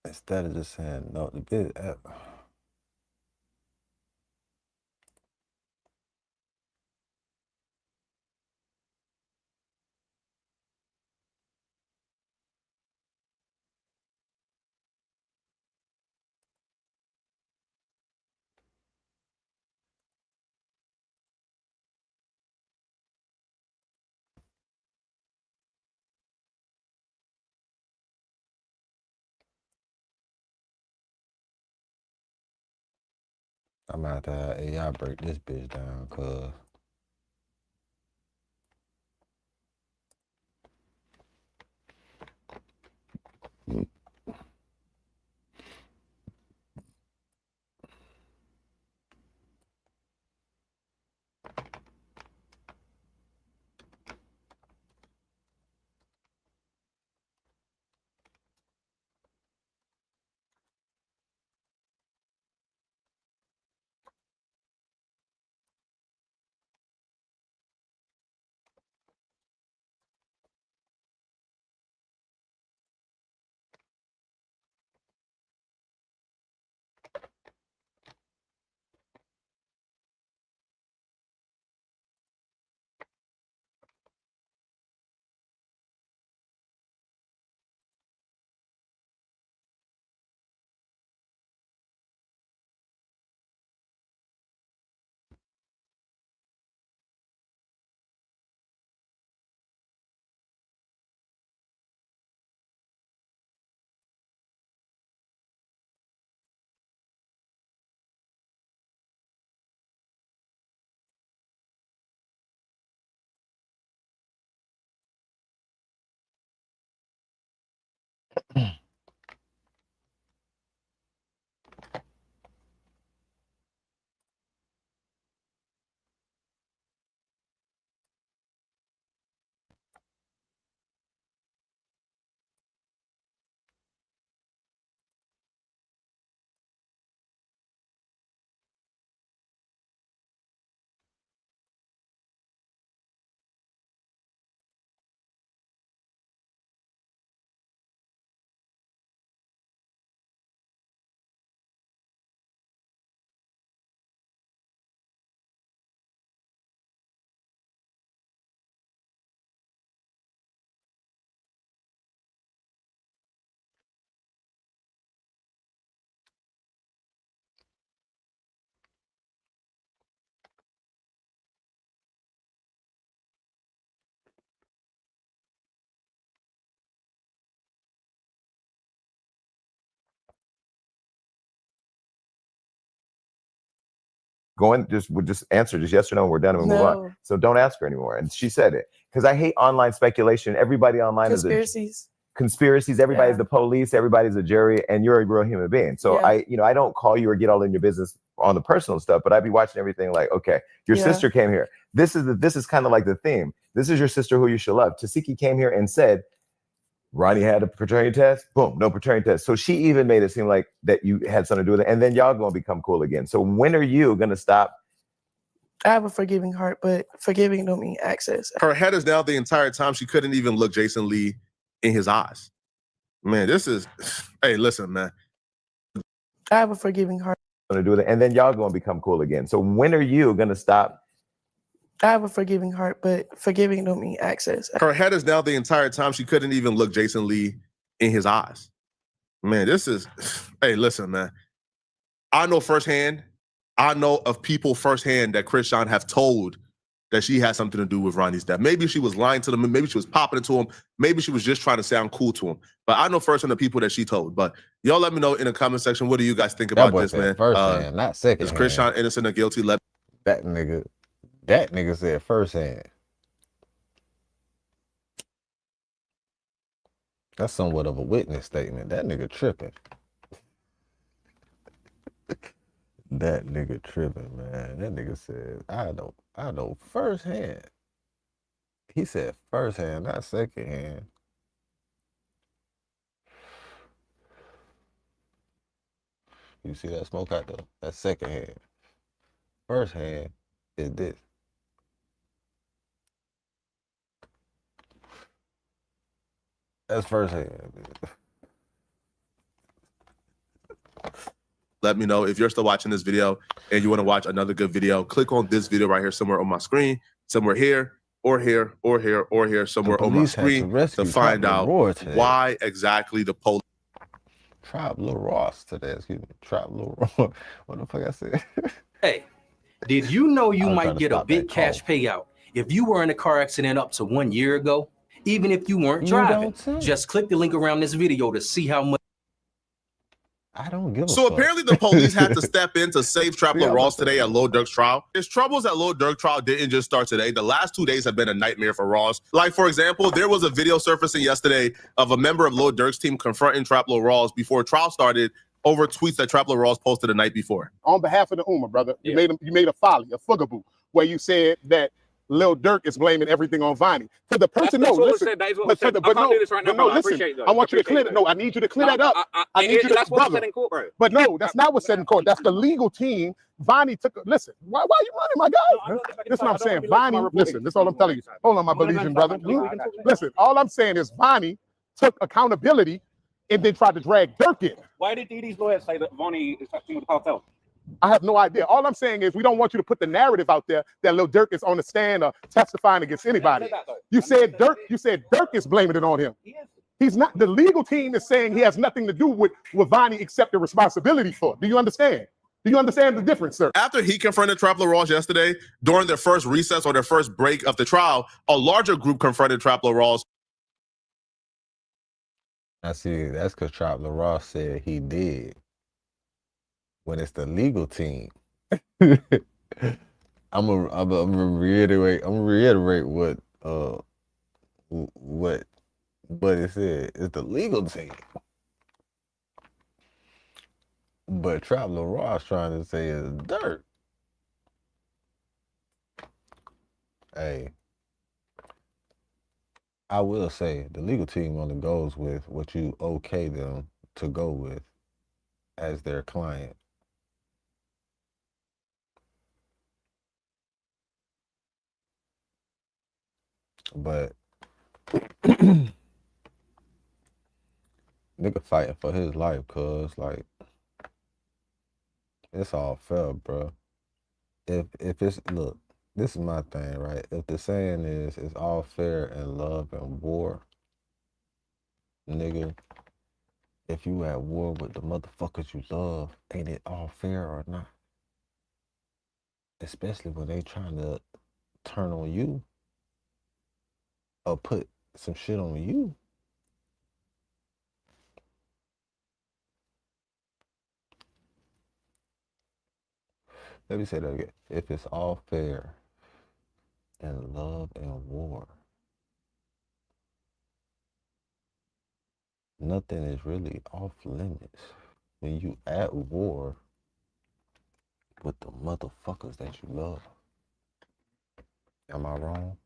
Instead of just saying no, the bitch. I'm out there. Hey, y'all break this bitch down, cuz. We'll just answer just yes or no, and we're done and we move on. So don't ask her anymore. And she said it. Because I hate online speculation. Everybody online is conspiracies. Everybody's the police, everybody's a jury, and you're a real human being. So I don't call you or get all in your business on the personal stuff, but I'd be watching everything like, okay, your sister came here. This is kind of like the theme. This is your sister who you should love. Tasiki came here and said, Ronnie had a paternity test. Boom, no paternity test. So she even made it seem like that you had something to do with it. And then y'all gonna become cool again. So when are you gonna stop I have a forgiving heart, but forgiving don't mean access. Her head is down the entire time. She couldn't even look Jason Lee in his eyes. Man, this is, hey, listen, man. I have a forgiving heart. Gonna do that, and then y'all gonna become cool again. So when are you gonna stop? I have a forgiving heart, but forgiving don't mean access. Her head is down the entire time. She couldn't even look Jason Lee in his eyes. Man, this is, hey, listen, man. I know firsthand, I know of people firsthand that Chrisean have told that she had something to do with Ronnie's death. Maybe she was lying to them. Maybe she was popping it to him. Maybe she was just trying to sound cool to him. But I know firsthand the people that she told. But y'all let me know in the comment section, what do you guys think about this, man? First hand, not second Is hand. Chrisean innocent or guilty? That nigga said first hand. That's somewhat of a witness statement. That nigga tripping. That nigga tripping, man. That nigga said, I know first hand. He said first hand, not second hand. You see that smoke out there? That's second hand. First hand is this. That's first hand. Let me know if you're still watching this video and you want to watch another good video. Click on this video right here somewhere on my screen, somewhere here, or here, or here, or here, somewhere on my screen to find out why exactly the police. Trap Lil Ross today, excuse me. Trap Lil Ross. What the fuck I said? Hey, did you know you might get a big cash payout if you were in a car accident up to 1 year ago? Even if you weren't driving, just click the link around this video to see how much. I don't give a So fuck. apparently the police had to step in to save Trap Lil Ross today at Lil Durk's trial. His troubles at Lil Durk trial didn't just start today. The last 2 days have been a nightmare for Ross. Like, for example, there was a video surfacing yesterday of a member of Lil Durk's team confronting Trap Lil Ross before trial started over tweets that Trap Lil Ross posted the night before. On behalf of the Ummah, brother, you made a folly, a fugaboo, where you said that Lil Durk is blaming everything on Vonnie. To the person, That's no, what listen, said. That is what but said. to the, I but can't no, do this right now, but no, bro. I listen, appreciate that. I want you to Appreciate clear that. it. No, I need you to clear that up. I need you to, that's what brother. said in court, bro. But no, that's not what's said in court. That's the legal team. Vonnie took. Listen, why are you running, my guy? This is what I'm saying. Vonnie, listen, this is all I'm telling you. Hold on, my Belizean brother. Listen, all I'm saying is Vonnie took accountability and then tried to drag Durk in. Why did Dee Dee's lawyers say that Vonnie is touching with the cartel? I have no idea. All I'm saying is we don't want you to put the narrative out there that Lil Durk is on the stand or testifying against anybody. You said Durk is blaming it on him. He's not. The legal team is saying he has nothing to do with Vonnie except the responsibility for it. Do you understand? Do you understand the difference, sir? After he confronted Trap Lil Ross yesterday, during their first recess or their first break of the trial, a larger group confronted Trap Lil Ross. I see, that's because Trap Lil Ross said he did. When it's the legal team. I'm gonna reiterate what it said. It's the legal team. But Trap Lil Ross trying to say it's dirt. Hey, I will say the legal team only goes with what you okay them to go with as their client. But nigga fighting for his life, cause like it's all fair, bro. If it's look, this is my thing, right? If the saying is it's all fair in love and war, nigga, if you at war with the motherfuckers you love, ain't it all fair or not? Especially when they trying to turn on you or put some shit on you. Let me say that again. If it's all fair in love and war, nothing is really off limits when you at war with the motherfuckers that you love. Am I wrong?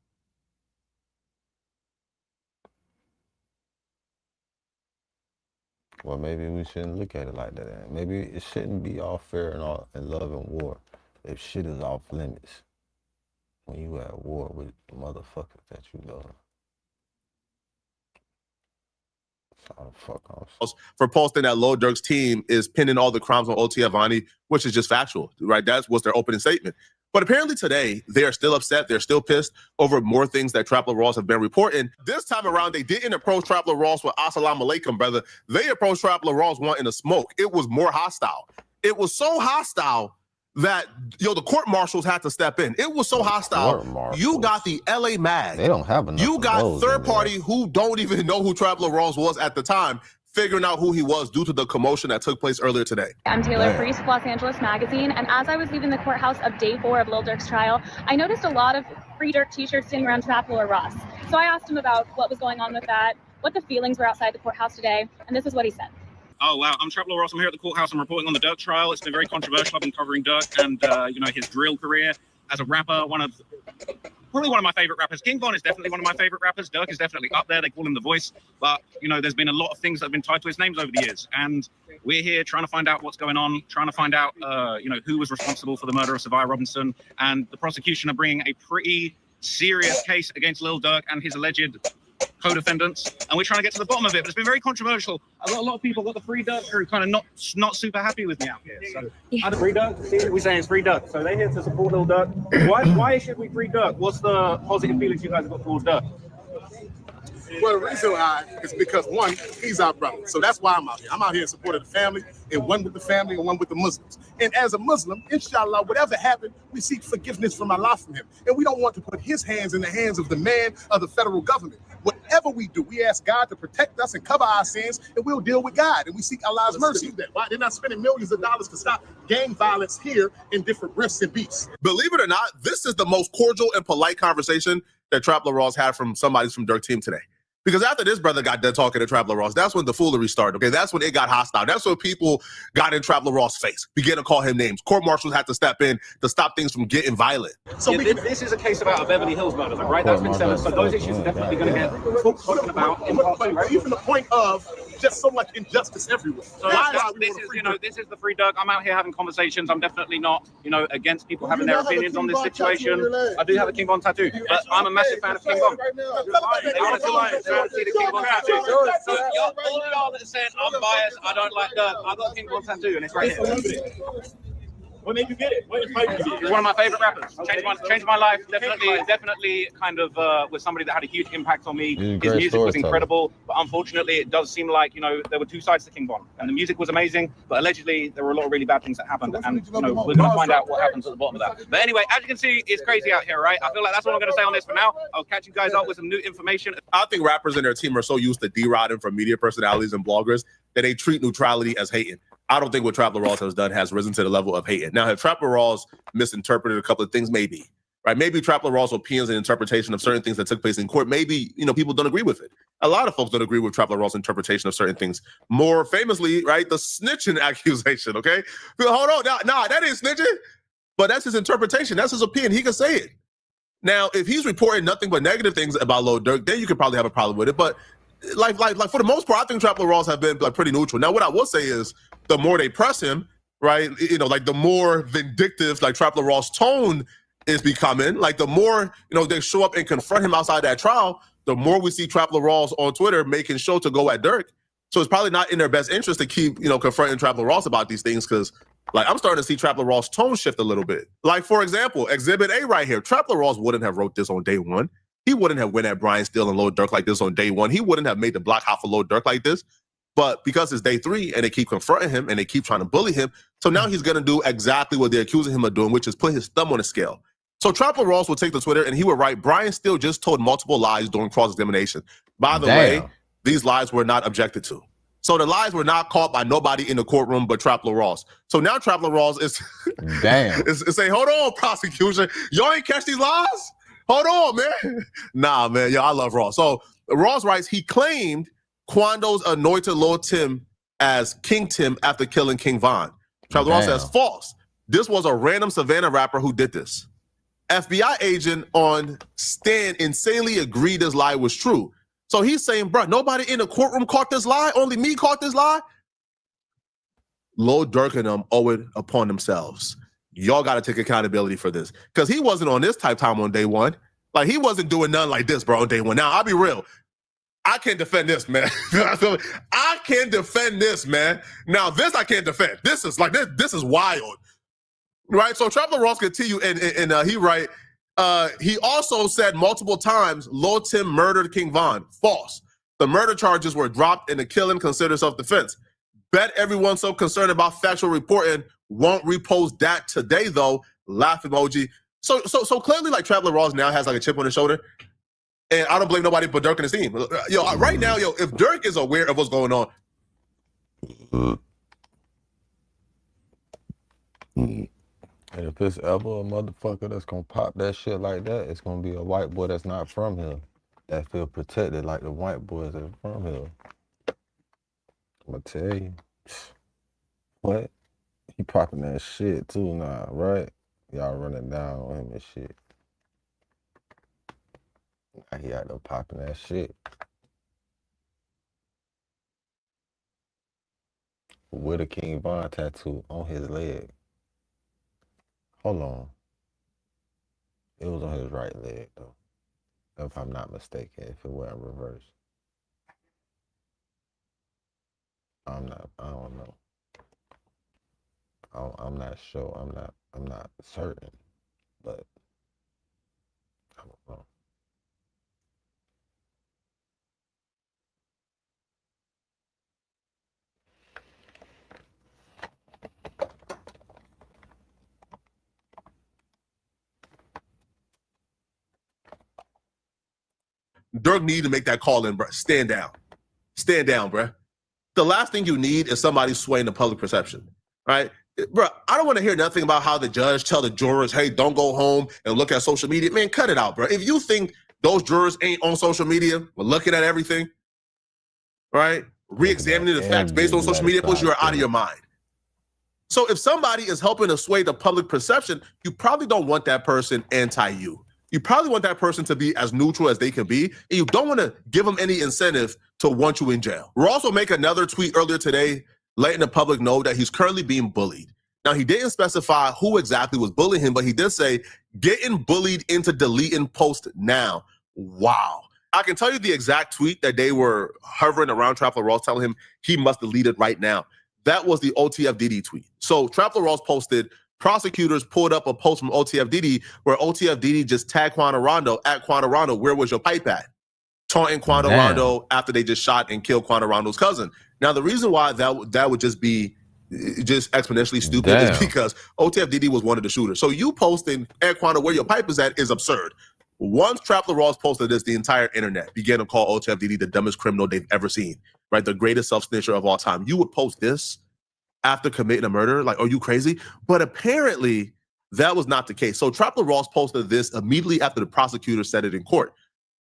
Well, maybe we shouldn't look at it like that. Maybe it shouldn't be all fair and all in love and war if shit is off limits. when you at war with the motherfuckers that you love. So fuck off. For posting that Lil Durk's team is pinning all the crimes on OT Avani, which is just factual, right? That was their opening statement. But apparently today, they are still upset. They're still pissed over more things that Trapper Ross have been reporting. This time around, they didn't approach Trapper Ross with Assalamu Alaikum, brother. They approached Trapper Ross wanting to smoke. It was more hostile. It was so hostile that, the court marshals had to step in. It was so hostile. You got the LA Mag. They don't have enough. You got third party who don't even know who Trapper Ross was at the time, figuring out who he was due to the commotion that took place earlier today. I'm Taylor Priest of Los Angeles Magazine, and as I was leaving the courthouse of day 4 of Lil Durk's trial, I noticed a lot of Free Durk t-shirts sitting around Trapper Ross. So I asked him about what was going on with that, what the feelings were outside the courthouse today, and this is what he said. Oh, wow. I'm Trapper Ross. I'm here at the courthouse. I'm reporting on the Durk trial. It's been very controversial. I've been covering Durk and, his drill career as a rapper. Probably one of my favorite rappers. King Von is definitely one of my favorite rappers. Durk is definitely up there. They call him the voice. But, there's been a lot of things that have been tied to his names over the years. And we're here trying to find out what's going on, trying to find out, who was responsible for the murder of Savia Robinson. And the prosecution are bringing a pretty serious case against Lil Durk and his alleged co-defendants, and we're trying to get to the bottom of it, but it's been very controversial. I've got a lot of people, got the Free Durk crew kind of not super happy with me out here. So, how the Free Durk? We're saying it's Free Durk. So they're here to support Lil Durk. Why should we free Durk? What's the positive feelings you guys have got towards Durk? Well, the reason why is because, one, he's our brother. So that's why I'm out here. I'm out here in support of the family, and one with the family and one with the Muslims. And as a Muslim, inshallah, whatever happened, we seek forgiveness from Allah from him. And we don't want to put his hands in the hands of the man of the federal government. Whatever we do, we ask God to protect us and cover our sins, and we'll deal with God. And we seek Allah's mercy. Why? They're not spending millions of dollars to stop gang violence here in different rifts and beefs. Believe it or not, this is the most cordial and polite conversation that Trapper Ross had from somebody from Durk team today. Because after this brother got done talking to Trapper Ross, that's when the foolery started, okay? That's when it got hostile. That's when people got in Trapper Ross' face, began to call him names. Court marshals had to step in to stop things from getting violent. So this is a case about a Beverly Hills murder, right? That's been settled. So those issues are definitely going to get spoken about. But even the point of just so much injustice everywhere. So this is the Free Durk. I'm out here having conversations. I'm definitely not, against people having their opinions on this situation. I do have a King Von tattoo, but I'm a massive fan of King Von. See the King Von tattoo. So all y'all that said I'm biased, I don't like Durk. I got a King Von tattoo, and it's right here. What made you get it? He's one of my favorite rappers. Changed my life. Definitely kind of was somebody that had a huge impact on me. His music was incredible, but unfortunately it does seem like, there were two sides to King Von. And the music was amazing, but allegedly there were a lot of really bad things that happened, and we're going to find out what happens at the bottom of that. But anyway, as you can see, it's crazy out here, right? I feel like that's what I'm going to say on this for now. I'll catch you guys up with some new information. I think rappers and their team are so used to D-Rodding from media personalities and bloggers that they treat neutrality as hating. I don't think what Trapper Ross has done has risen to the level of hating. Now, have Trapper Ross misinterpreted a couple of things? Maybe, right? Maybe Trapper Ross opinions and interpretation of certain things that took place in court. Maybe, people don't agree with it. A lot of folks don't agree with Trapper Ross' interpretation of certain things. More famously, right, the snitching accusation, okay? Hold on, nah, that ain't snitching, but that's his interpretation. That's his opinion. He can say it. Now, if he's reporting nothing but negative things about Lil Durk, then you could probably have a problem with it, but like for the most part, I think Trapper Ross have been pretty neutral. Now, what I will say is the more they press him, right, the more vindictive Trapper Ross' tone is becoming. The more, they show up and confront him outside that trial, the more we see Trapper Ross on Twitter making sure to go at Durk. So it's probably not in their best interest to keep, confronting Trapper Ross about these things, because I'm starting to see Trapper Ross' tone shift a little bit. For example, Exhibit A right here. Trapper Ross wouldn't have wrote this on day one. He wouldn't have went at Brian Steele and Lil Durk like this on day one. He wouldn't have made the block hot for Lil Durk like this. But because it's day 3 and they keep confronting him and they keep trying to bully him, so now he's going to do exactly what they're accusing him of doing, which is put his thumb on the scale. So Trapper Ross will take to Twitter and he would write, Brian Steele just told multiple lies during cross-examination. By the way, these lies were not objected to. So the lies were not caught by nobody in the courtroom but Trapper Ross. So now Trapper Ross is saying, hold on, prosecution. Y'all ain't catch these lies? Hold on, man. Nah, man. Yo, I love Ross. So Ross writes, he claimed Quando's anointed Lord Tim as King Tim after killing King Von. Trapper Ross says, false. This was a random Savannah rapper who did this. FBI agent on stand insanely agreed this lie was true. So he's saying, bro, nobody in the courtroom caught this lie? Only me caught this lie? Lil Durk and them owe it upon themselves. y'all got to take accountability for this. Because he wasn't on this type time on day one. Like, he wasn't doing nothing like this, bro, on day one. Now, I'll be real. I can't defend this, man. I can't defend this, man. Now, this I can't defend. This is wild. Right? So Trapler Ross continue, and he write, he also said multiple times, Lil Tim murdered King Von. False. The murder charges were dropped and the killing considered self-defense. Bet everyone's so concerned about factual reporting won't repost that today, though. Laugh emoji. So clearly, like, Trapler Ross now has like a chip on his shoulder. And I don't blame nobody but Dirk and his team. Yo, right now, if Dirk is aware of what's going on. And if it's ever a motherfucker that's gonna pop that shit like that, it's gonna be a white boy that's not from here, that feel protected like the white boys that are from here. I'm gonna tell you. What? He popping that shit too now, right? Y'all running down on him and shit. Now he out there popping that shit. With a King Von tattoo on his leg. Hold on. It was on his right leg, though. If I'm not mistaken, if it weren't reversed. I don't know. I'm not sure. I'm not certain, but I don't know. Dirk need to make that call in, bro. Stand down. Stand down, bro. The last thing you need is somebody swaying the public perception, right? Bro, I don't want to hear nothing about how the judge tell the jurors, hey, don't go home and look at social media. Man, cut it out, bro. If you think those jurors ain't on social media, we're looking at everything, right? Re-examining the facts based on social media posts, you're out of your mind. So if somebody is helping to sway the public perception, you probably don't want that person anti-you. You probably want that person to be as neutral as they can be, and you don't want to give them any incentive to want you in jail. We're also making another tweet earlier today, letting the public know that he's currently being bullied. Now, he didn't specify who exactly was bullying him, but he did say, getting bullied into deleting post now. Wow. I can tell you the exact tweet that they were hovering around Trapler Ross, telling him he must delete it right now. That was the OTFDD tweet. So Trapler Ross posted, prosecutors pulled up a post from OTFDD where OTFDD just tagged Quando Rondo at Quando Rondo, where was your pipe at? Taunting Quando Rondo after they just shot and killed Quando Rondo's cousin. Now, the reason why that would just be just exponentially stupid is because OTFDD was one of the shooters. So you posting at Quando where your pipe is at is absurd. Once Trapler Ross posted this, the entire internet began to call OTFDD the dumbest criminal they've ever seen, right? The greatest self-snitcher of all time. You would post this after committing a murder? Like, are you crazy? But apparently that was not the case. So Trapler Ross posted this immediately after the prosecutor said it in court.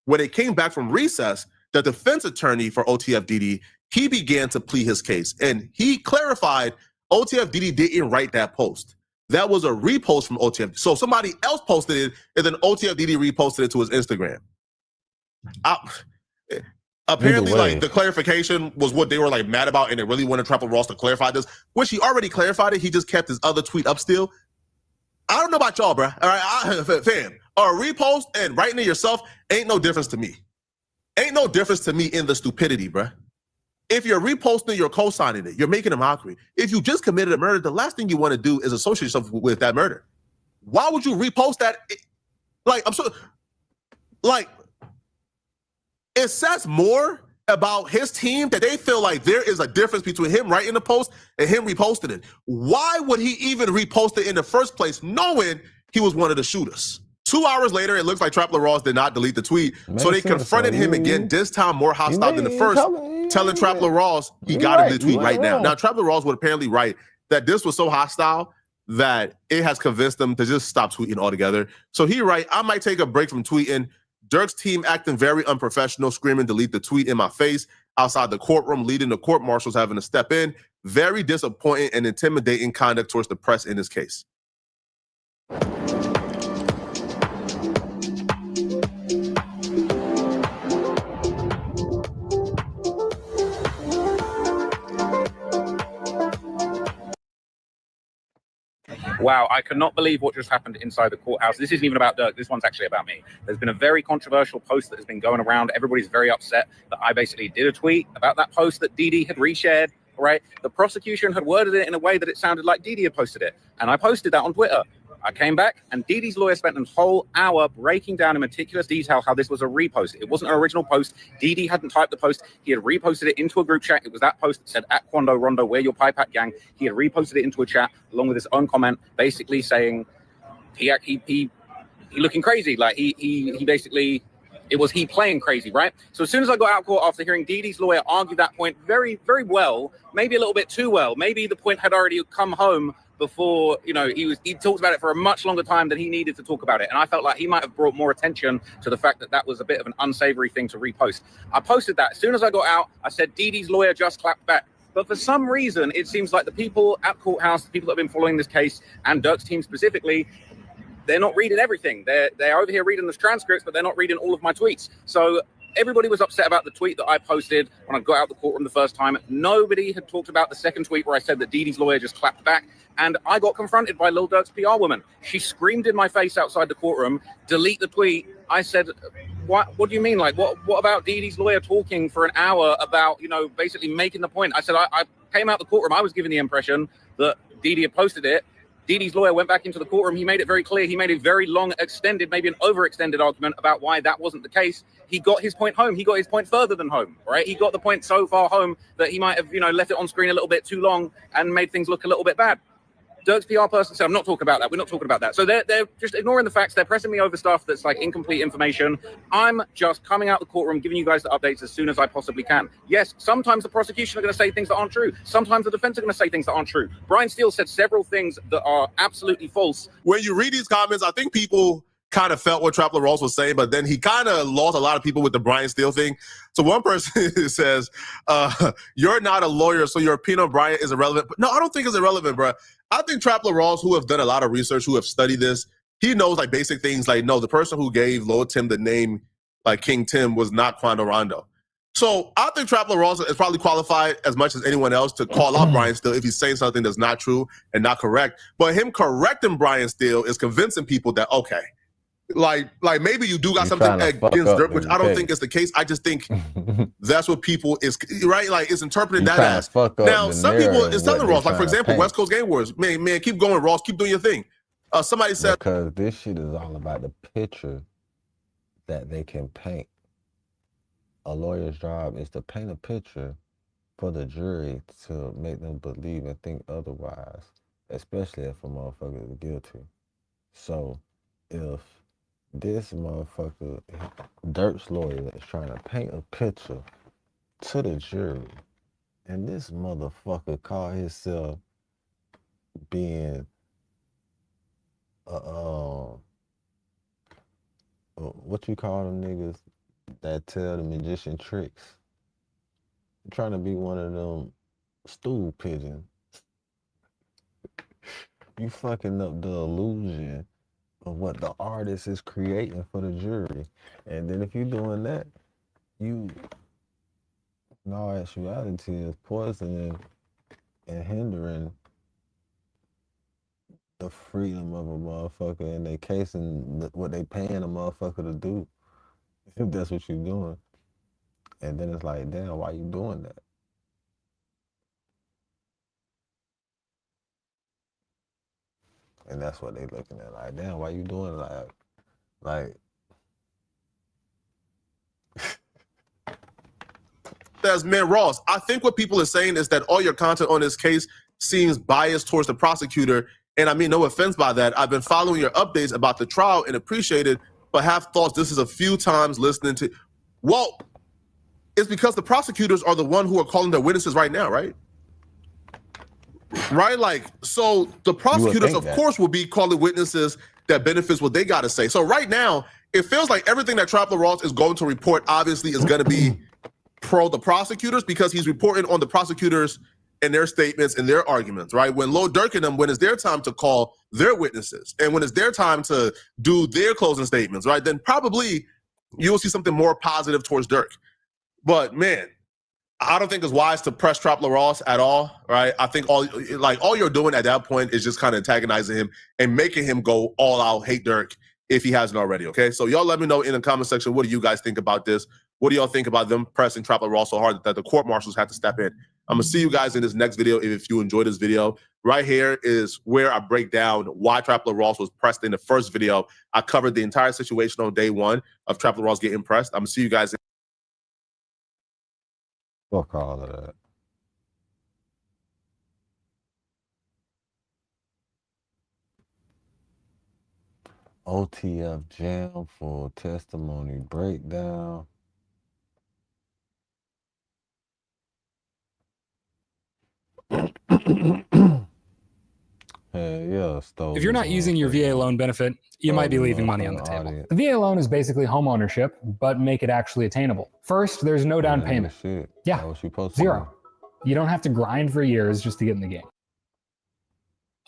When it came back from recess, the defense attorney for OTFDD, he began to plead his case. And he clarified OTFDD didn't write that post. That was a repost from OTFDD. So somebody else posted it, and then OTFDD reposted it to his Instagram. Apparently, like, the clarification was what they were like mad about, and they really wanted Trapler Ross to clarify this, which he already clarified it. He just kept his other tweet up still. I don't know about y'all, bro. All right, fam, a repost and writing it yourself ain't no difference to me. Ain't no difference to me in the stupidity, bro. If you're reposting, you're co-signing it. You're making a mockery. If you just committed a murder, the last thing you want to do is associate yourself with that murder. Why would you repost that? Like, I'm so, like, it says more about his team that they feel like there is a difference between him writing the post and him reposting it. Why would he even repost it in the first place, knowing he was one of the shooters? 2 hours later, it looks like Trapler Ross did not delete the tweet. So they confronted him again, this time more hostile than the first, telling Trapler Ross he got to delete the tweet right now. Now, Trapler Ross would apparently write that this was so hostile that it has convinced them to just stop tweeting altogether. So he write, I might take a break from tweeting. Dirk's team acting very unprofessional, screaming, delete the tweet in my face outside the courtroom, leading the court marshals having to step in. Very disappointing and intimidating conduct towards the press in this case. Wow, I cannot believe what just happened inside the courthouse. This isn't even about Dirk. This one's actually about me. There's been a very controversial post that has been going around. Everybody's very upset that I basically did a tweet about that post that Dee Dee had reshared, right? The prosecution had worded it in a way that it sounded like Dee Dee had posted it. And I posted that on Twitter. I came back and Dee Dee's lawyer spent a whole hour breaking down in meticulous detail how this was a repost. It wasn't an original post. Dee Dee hadn't typed the post. He had reposted it into a group chat. It was that post that said, at Quando Rondo, we're your pipe at gang. He had reposted it into a chat along with his own comment, basically saying he looking crazy. Like he basically, it was he playing crazy, right? So as soon as I got out of court after hearing Dee Dee's lawyer argue that point very, very well, maybe a little bit too well, maybe the point had already come home before, you know, he talked about it for a much longer time than he needed to talk about it. And I felt like he might have brought more attention to the fact that that was a bit of an unsavory thing to repost. I posted that. As soon as I got out, I said, Dee Dee's lawyer just clapped back. But for some reason, it seems like the people at courthouse, the people that have been following this case, and Dirk's team specifically, they're not reading everything. They're over here reading the transcripts, but they're not reading all of my tweets. So everybody was upset about the tweet that I posted when I got out of the courtroom the first time. Nobody had talked about the second tweet where I said that Dee Dee's lawyer just clapped back. And I got confronted by Lil Durk's PR woman. She screamed in my face outside the courtroom, delete the tweet. I said, what do you mean? Like, what about Dee Dee's lawyer talking for an hour about, you know, basically making the point? I said, I came out the courtroom. I was given the impression that Dee Dee had posted it. Dee Dee's lawyer went back into the courtroom. He made it very clear. He made a very long, extended, maybe an overextended argument about why that wasn't the case. He got his point home. He got his point further than home, right? He got the point so far home that he might have, you know, left it on screen a little bit too long and made things look a little bit bad. Dirk's PR person said, I'm not talking about that. We're not talking about that. So they're just ignoring the facts. They're pressing me over stuff that's like incomplete information. I'm just coming out the courtroom, giving you guys the updates as soon as I possibly can. Yes, sometimes the prosecution are going to say things that aren't true. Sometimes the defense are going to say things that aren't true. Brian Steele said several things that are absolutely false. When you read these comments, I think people kind of felt what Trapler Ross was saying, but then he kind of lost a lot of people with the Brian Steele thing. So one person says, you're not a lawyer, so your opinion on Brian is irrelevant. But no, I don't think it's irrelevant, bro. I think Trapler Ross, who have done a lot of research, who have studied this, he knows like basic things like, no, the person who gave Lil Tim the name like King Tim was not Quando Rondo. So I think Trapler Ross is probably qualified as much as anyone else to call out Brian Steele if he's saying something that's not true and not correct. But him correcting Brian Steele is convincing people that, okay, like maybe you do got something against Dirk, which I don't think is the case. I just think that's what people is, right? Like it's interpreting that as. Now, some people, it's telling Ross, like for example, West Coast Game Wars, man, keep going, Ross, keep doing your thing. Somebody said, because this shit is all about the picture that they can paint. A lawyer's job is to paint a picture for the jury to make them believe and think otherwise, especially if a motherfucker is guilty. So if this motherfucker, Dirk's lawyer, is trying to paint a picture to the jury, and this motherfucker call himself being what you call them niggas that tell the magician tricks? I'm trying to be one of them stool pigeons. You fucking up the illusion of what the artist is creating for the jury. And then if you're doing that, you, in all actuality, is poisoning and hindering the freedom of a motherfucker in their case and what they paying a motherfucker to do, if that's what you're doing. And then it's like, damn, why you doing that? And that's what they looking at, like, damn, why you doing that? Like that's man Ross. I think what people are saying is that all your content on this case seems biased towards the prosecutor. And I mean, no offense by that. I've been following your updates about the trial and appreciate it, but have thoughts this is a few times listening to, well, it's because the prosecutors are the one who are calling their witnesses right now, right? Right? Like, so the prosecutors, of course, will be calling witnesses that benefits what they got to say. So right now, it feels like everything that Trapler Ross is going to report obviously is going to be pro the prosecutors because he's reporting on the prosecutors and their statements and their arguments, right? When Lil Durk and them, when it's their time to call their witnesses and when it's their time to do their closing statements, right? Then probably you'll see something more positive towards Durk. But man, I don't think it's wise to press Trapler Ross at all, right? I think all you're doing at that point is just kind of antagonizing him and making him go all out hate Dirk if he hasn't already, okay? So y'all let me know in the comment section, what do you guys think about this? What do y'all think about them pressing Trapler Ross so hard that the court marshals had to step in? I'm gonna see you guys in this next video. If you enjoyed this video, right here is where I break down why Trapler Ross was pressed in the first video. I covered the entire situation on day one of Trapler Ross getting pressed. I'm gonna see you guys in Fuck all of that. OTF Jam for testimony breakdown. Hey, yeah, If you're not using your VA loan benefit, you might be leaving money on the table. The VA loan is basically home ownership, but make it actually attainable. First, there's no down payment. Yeah, zero. You don't have to grind for years just to get in the game.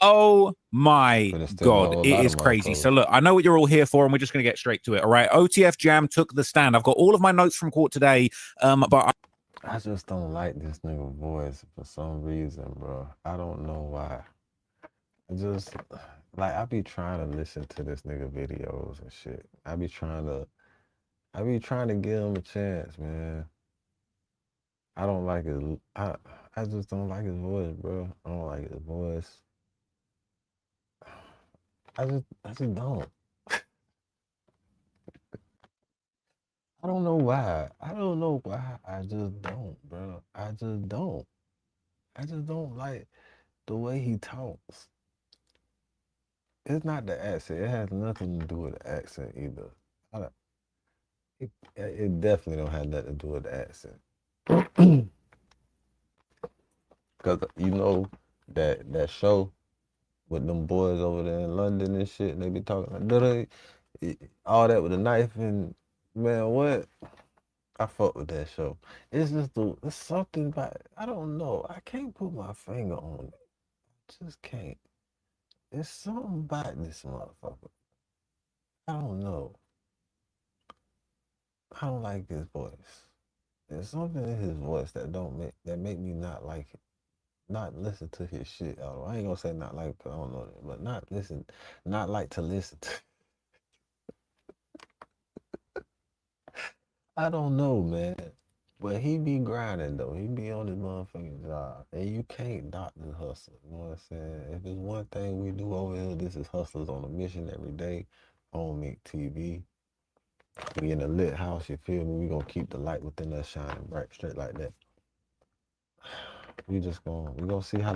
Oh my God, it is crazy. So look, I know what you're all here for, and we're just going to get straight to it. All right, OTF Jam took the stand. I've got all of my notes from court today, but I just don't like this nigga voice for some reason, bro. I don't know why. I just, like, I be trying to listen to this nigga videos and shit. I be trying to give him a chance, man. I don't like his, I just don't like his voice, bro. I don't like his voice. I just don't. I don't know why. I don't know why. I just don't, bro. I just don't. I just don't like the way he talks. It's not the accent. It has nothing to do with the accent either. It definitely don't have nothing to do with the accent. Because you know that show with them boys over there in London and shit, and they be talking like all that with a knife, and man, what? I fuck with that show. It's just it's something about, I don't know. I can't put my finger on it. I just can't. It's something about this motherfucker. I don't know. I don't like his voice. There's something in his voice that make me not like it. Not listen to his shit. I ain't gonna say not like, I don't know that, but not like to listen to. I don't know, man. But he be grinding though. He be on his motherfucking job. And you can't knock the hustle. You know what I'm saying? If there's one thing we do over here, this is hustlers on a mission every day on Make TV. We in a lit house, you feel me? We gonna keep the light within us shining bright straight like that. We gonna see how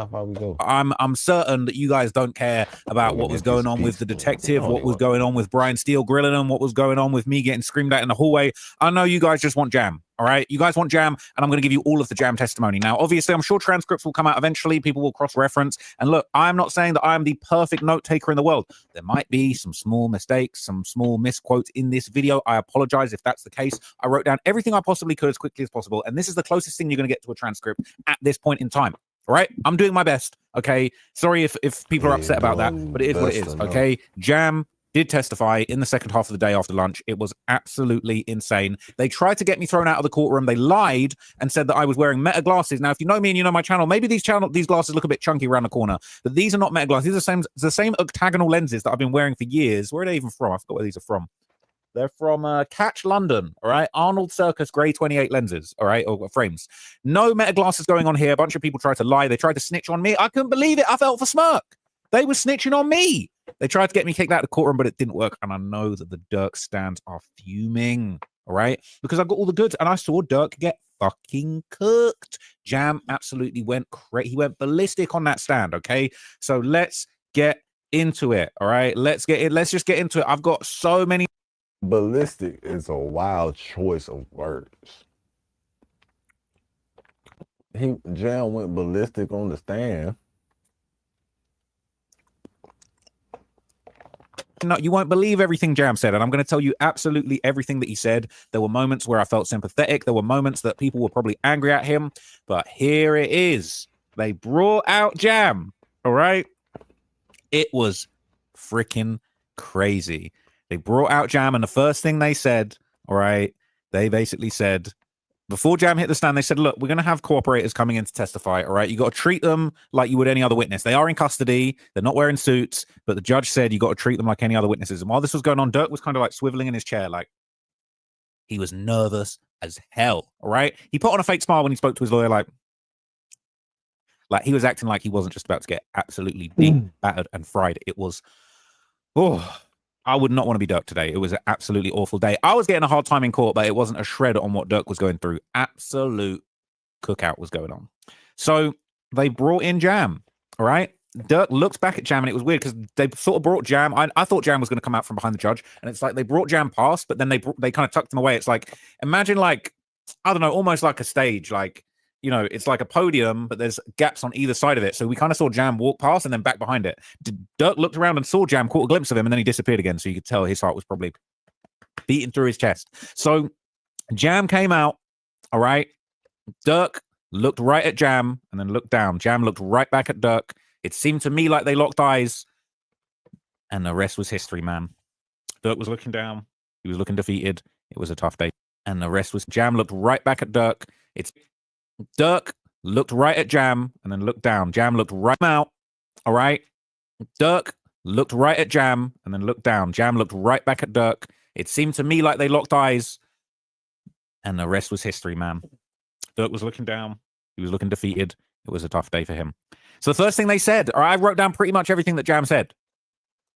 far we go. I'm certain that you guys don't care about what was going on with the detective, what was going on with Brian Steele grilling him, what was going on with me getting screamed at in the hallway. I know you guys just want jam. All right, you guys want jam, and I'm going to give you all of the jam testimony. Now, obviously, I'm sure transcripts will come out eventually. People will cross-reference. And look, I'm not saying that I'm the perfect note taker in the world. There might be some small mistakes, some small misquotes in this video. I apologize if that's the case. I wrote down everything I possibly could as quickly as possible, and this is the closest thing you're going to get to a transcript at this point in time. All right, I'm doing my best. Okay, sorry if people are upset about that, but it is what it is. Okay, jam did testify in the second half of the day after lunch. It was absolutely insane. They tried to get me thrown out of the courtroom. They lied and said that I was wearing Meta glasses. Now, if you know me and you know my channel, maybe these glasses look a bit chunky around the corner, but these are not Meta glasses. These are the same octagonal lenses that I've been wearing for years. Where are they even from? I forgot where these are from. They're from Catch London, all right? Arnold Circus Grey 28 lenses, all right, or frames. No Meta glasses going on here. A bunch of people tried to lie. They tried to snitch on me. I couldn't believe it. I felt for smirk. They were snitching on me. They tried to get me kicked out of the courtroom, but it didn't work. And I know that the Dirk stands are fuming, all right? Because I've got all the goods, and I saw Dirk get fucking cooked. Jam absolutely went crazy. He went ballistic on that stand, okay? So let's get into it, all right? Let's just get into it. I've got so many. Ballistic is a wild choice of words. Jam went ballistic on the stand. No, you won't believe everything Jam said, and I'm going to tell you absolutely everything that he said. There were moments where I felt sympathetic. There were moments that people were probably angry at him, but here it is. They brought out Jam, all right? It was freaking crazy. They brought out Jam, and the first thing they said, all right, they basically said, Before Jam hit the stand, they said, look, we're going to have cooperators coming in to testify, all right? You got to treat them like you would any other witness. They are in custody. They're not wearing suits, but the judge said you got to treat them like any other witnesses. And while this was going on, Dirk was kind of like swiveling in his chair, like he was nervous as hell, all right? He put on a fake smile when he spoke to his lawyer, like he was acting like he wasn't just about to get absolutely beat, battered, and fried. It was, I would not want to be Dirk today. It was an absolutely awful day. I was getting a hard time in court, but it wasn't a shred on what Dirk was going through. Absolute cookout was going on. So they brought in Jam, all right? Dirk looked back at Jam, and it was weird because they sort of brought Jam. I thought Jam was going to come out from behind the judge, and it's like they brought Jam past, but then they kind of tucked him away. It's like, imagine like, I don't know, almost like a stage, like, you know, it's like a podium, but there's gaps on either side of it. So we kind of saw Jam walk past and then back behind it. Dirk looked around and saw Jam, caught a glimpse of him, and then he disappeared again. So you could tell his heart was probably beating through his chest. So Jam came out, all right? Dirk looked right at Jam and then looked down. Jam looked right back at Dirk. It seemed to me like they locked eyes, and the rest was history, man. Dirk was looking down. He was looking defeated. It was a tough day. And the rest was Jam looked right back at Dirk. Dirk looked right at Jam and then looked down. Jam looked right out. All right. Dirk looked right at Jam and then looked down. Jam looked right back at Dirk. It seemed to me like they locked eyes, and the rest was history, man. Dirk was looking down. He was looking defeated. It was a tough day for him. So the first thing they said, all right, I wrote down pretty much everything that Jam said.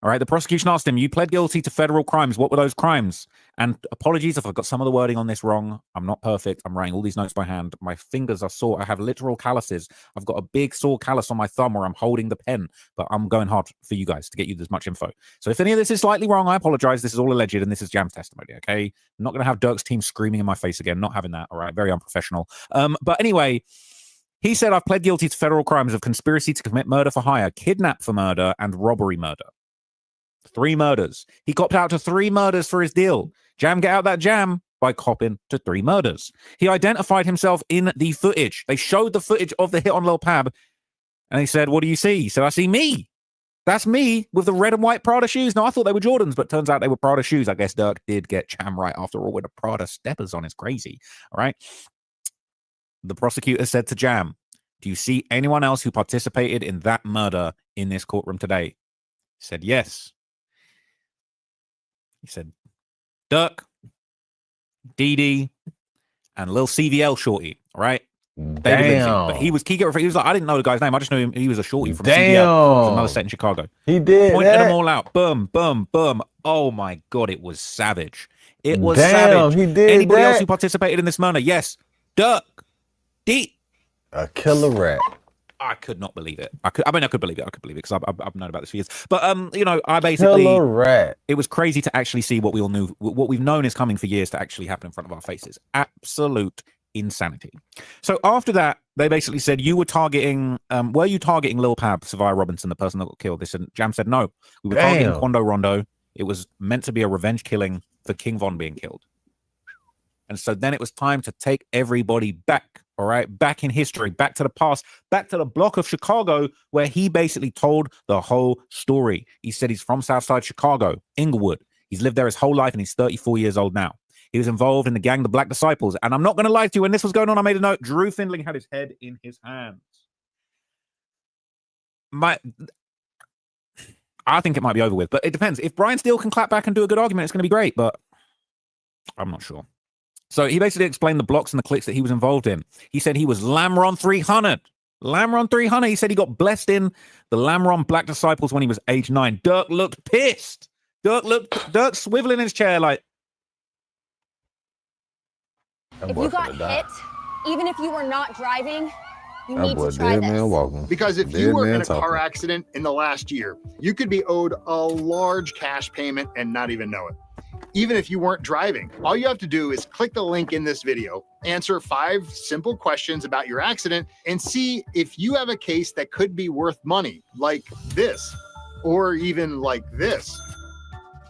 All right, the prosecution asked him, you pled guilty to federal crimes. What were those crimes? And apologies if I got some of the wording on this wrong. I'm not perfect. I'm writing all these notes by hand. My fingers are sore. I have literal calluses. I've got a big sore callus on my thumb where I'm holding the pen, but I'm going hard for you guys to get you as much info. So if any of this is slightly wrong, I apologize. This is all alleged, and this is Jam's testimony, okay? I'm not going to have Dirk's team screaming in my face again. Not having that, all right? Very unprofessional. But anyway, he said, I've pled guilty to federal crimes of conspiracy to commit murder for hire, kidnap for murder, and robbery murder. 3 murders. He copped out to 3 murders for his deal. Jam get out that jam by copping to 3 murders. He identified himself in the footage. They showed the footage of the hit on Lil Pab, and he said, what do you see? He said, I see me. That's me with the red and white Prada shoes. Now, I thought they were Jordans, but turns out they were Prada shoes. I guess Dirk did get Jam right after all with the Prada steppers on. It's crazy. All right. The prosecutor said to Jam, do you see anyone else who participated in that murder in this courtroom today? He said, yes. He said, Dirk, Dee and Lil CVL Shorty, all right? David Lindsay. But he was like, I didn't know the guy's name. I just knew him. He was a Shorty from CVL, from another set in Chicago. He did. Pointed them all out. Boom, boom, boom. Oh my God, it was savage. It was savage. He did. Anybody else who participated in this murder? Yes. Dirk, D. A killer rat. I could not believe it. I could believe it. I could believe it because I've known about this for years. But you know, I basically killer rat. It was crazy to actually see what we all knew, what we've known is coming for years to actually happen in front of our faces. Absolute insanity. So after that, they basically said, you were targeting, were you targeting Lil Pab, Savia Robinson, the person that got killed? They said, Jam said no. We were targeting Quando Rondo. It was meant to be a revenge killing for King Von being killed. And so then it was time to take everybody back, all right, back in history, back to the past, back to the block of Chicago where he basically told the whole story. He said he's from Southside Chicago, Inglewood. He's lived there his whole life and he's 34 years old now. He was involved in the gang, the Black Disciples. And I'm not going to lie to you, when this was going on, I made a note. Drew Findling had his head in his hands. I think it might be over with, but it depends. If Brian Steele can clap back and do a good argument, it's going to be great, but I'm not sure. So he basically explained the blocks and the clicks that he was involved in. He said he was Lamron 300. Lamron 300. He said he got blessed in the Lamron Black Disciples when he was age 9. Dirk looked pissed. Dirk swiveling in his chair like. If you got hit, even if you were not driving, you need to try this. Because if you were in a car accident in the last year, you could be owed a large cash payment and not even know it. Even if you weren't driving, all you have to do is click the link in this video, answer 5 simple questions about your accident, and see if you have a case that could be worth money, like this, or even like this.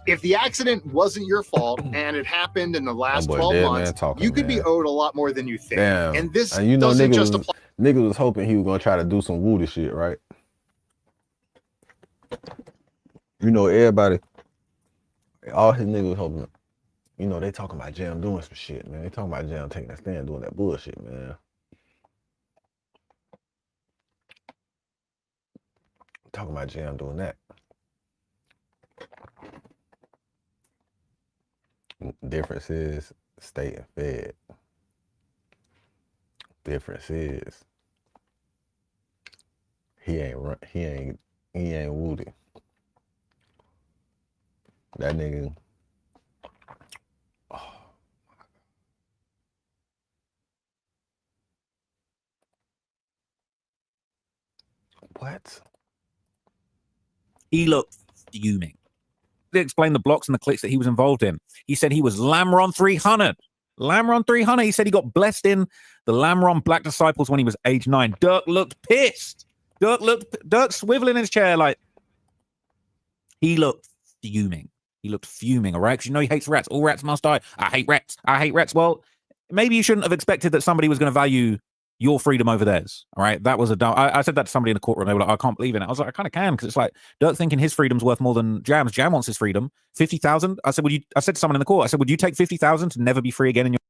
If the accident wasn't your fault and it happened in the last 12 months, you could be owed a lot more than you think. Damn. And this you know, doesn't just apply. Niggas was hoping he was gonna try to do some Woody shit, right? You know, everybody, all his niggas was hoping you know, they talking about Jam doing some shit, man. They talking about Jam taking that stand, doing that bullshit, man. Talking about Jam doing that. Difference is state and fed. Difference is he ain't Woody. That nigga. Oh. What? He looked fuming. He explained the blocks and the clicks that he was involved in. He said he was Lamron 300. Lamron 300. He said he got blessed in the Lamron Black Disciples when he was age 9. Dirk looked pissed. Dirk swiveling in his chair like he looked fuming. He looked fuming, all right? Because you know he hates rats. All rats must die. I hate rats. I hate rats. Well, maybe you shouldn't have expected that somebody was going to value your freedom over theirs, all right? That was a dumb... I said that to somebody in the courtroom. They were like, I can't believe it. I was like, I kind of can, because it's like Dirk thinking his freedom's worth more than Jam's. Jam wants his freedom. 50,000? I said, I said to someone in the court, I said, would you take 50,000 to never be free again in your...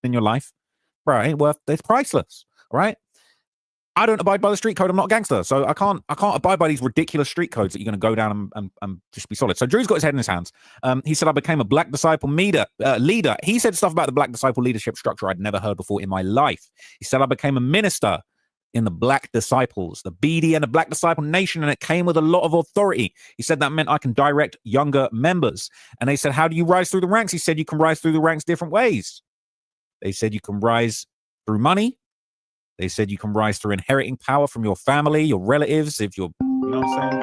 in your life, bro, it ain't worth... It's priceless, all right? I don't abide by the street code. I'm not a gangster, so I can't abide by these ridiculous street codes that you're going to go down and just be solid. So Drew's got his head in his hands. He said, I became a Black Disciple leader. He said stuff about the Black Disciple leadership structure I'd never heard before in my life. He said, I became a minister in the Black Disciples, the BD and the Black Disciple Nation, and it came with a lot of authority. He said that meant I can direct younger members. And they said, how do you rise through the ranks? He said, you can rise through the ranks different ways. They said you can rise through money. They said you can rise through inheriting power from your family, your relatives, if you're, you know what I'm saying?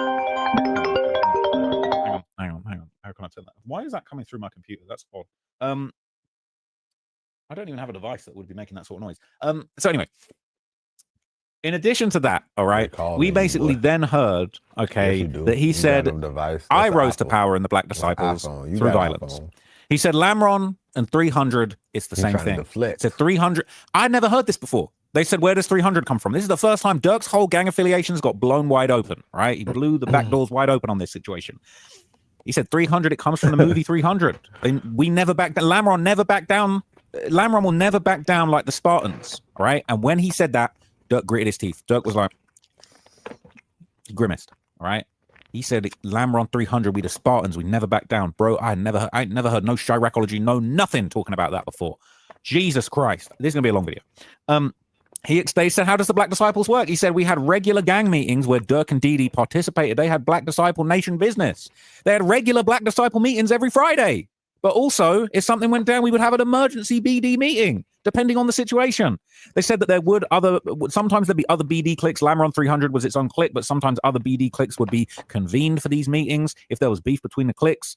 Hang on. How can I tell that? Why is that coming through my computer? That's odd. I don't even have a device that would be making that sort of noise. So anyway, in addition to that, all right, we basically then heard, okay, that he said, I rose to power in the Black Disciples through violence. He said Lamron and 300, it's the same thing. He said 300. I never heard this before. They said, where does 300 come from? This is the first time Dirk's whole gang affiliations got blown wide open, right? He blew the back doors wide open on this situation. He said 300, it comes from the movie 300. And we never back down. Lamron never back down. Lamron will never back down like the Spartans, right? And when he said that, Dirk gritted his teeth. Dirk was like, grimaced, all right? He said, Lamron 300, we the Spartans, we never back down. Bro, I never heard no chiracology, no nothing talking about that before. Jesus Christ. This is going to be a long video. They said, how does the Black Disciples work? He said, we had regular gang meetings where Dirk and Dee Dee participated. They had Black Disciple Nation business. They had regular Black Disciple meetings every Friday. But also, if something went down, we would have an emergency BD meeting, depending on the situation. They said that sometimes there'd be other BD cliques. Lamron 300 was its own clique, but sometimes other BD cliques would be convened for these meetings. If there was beef between the cliques,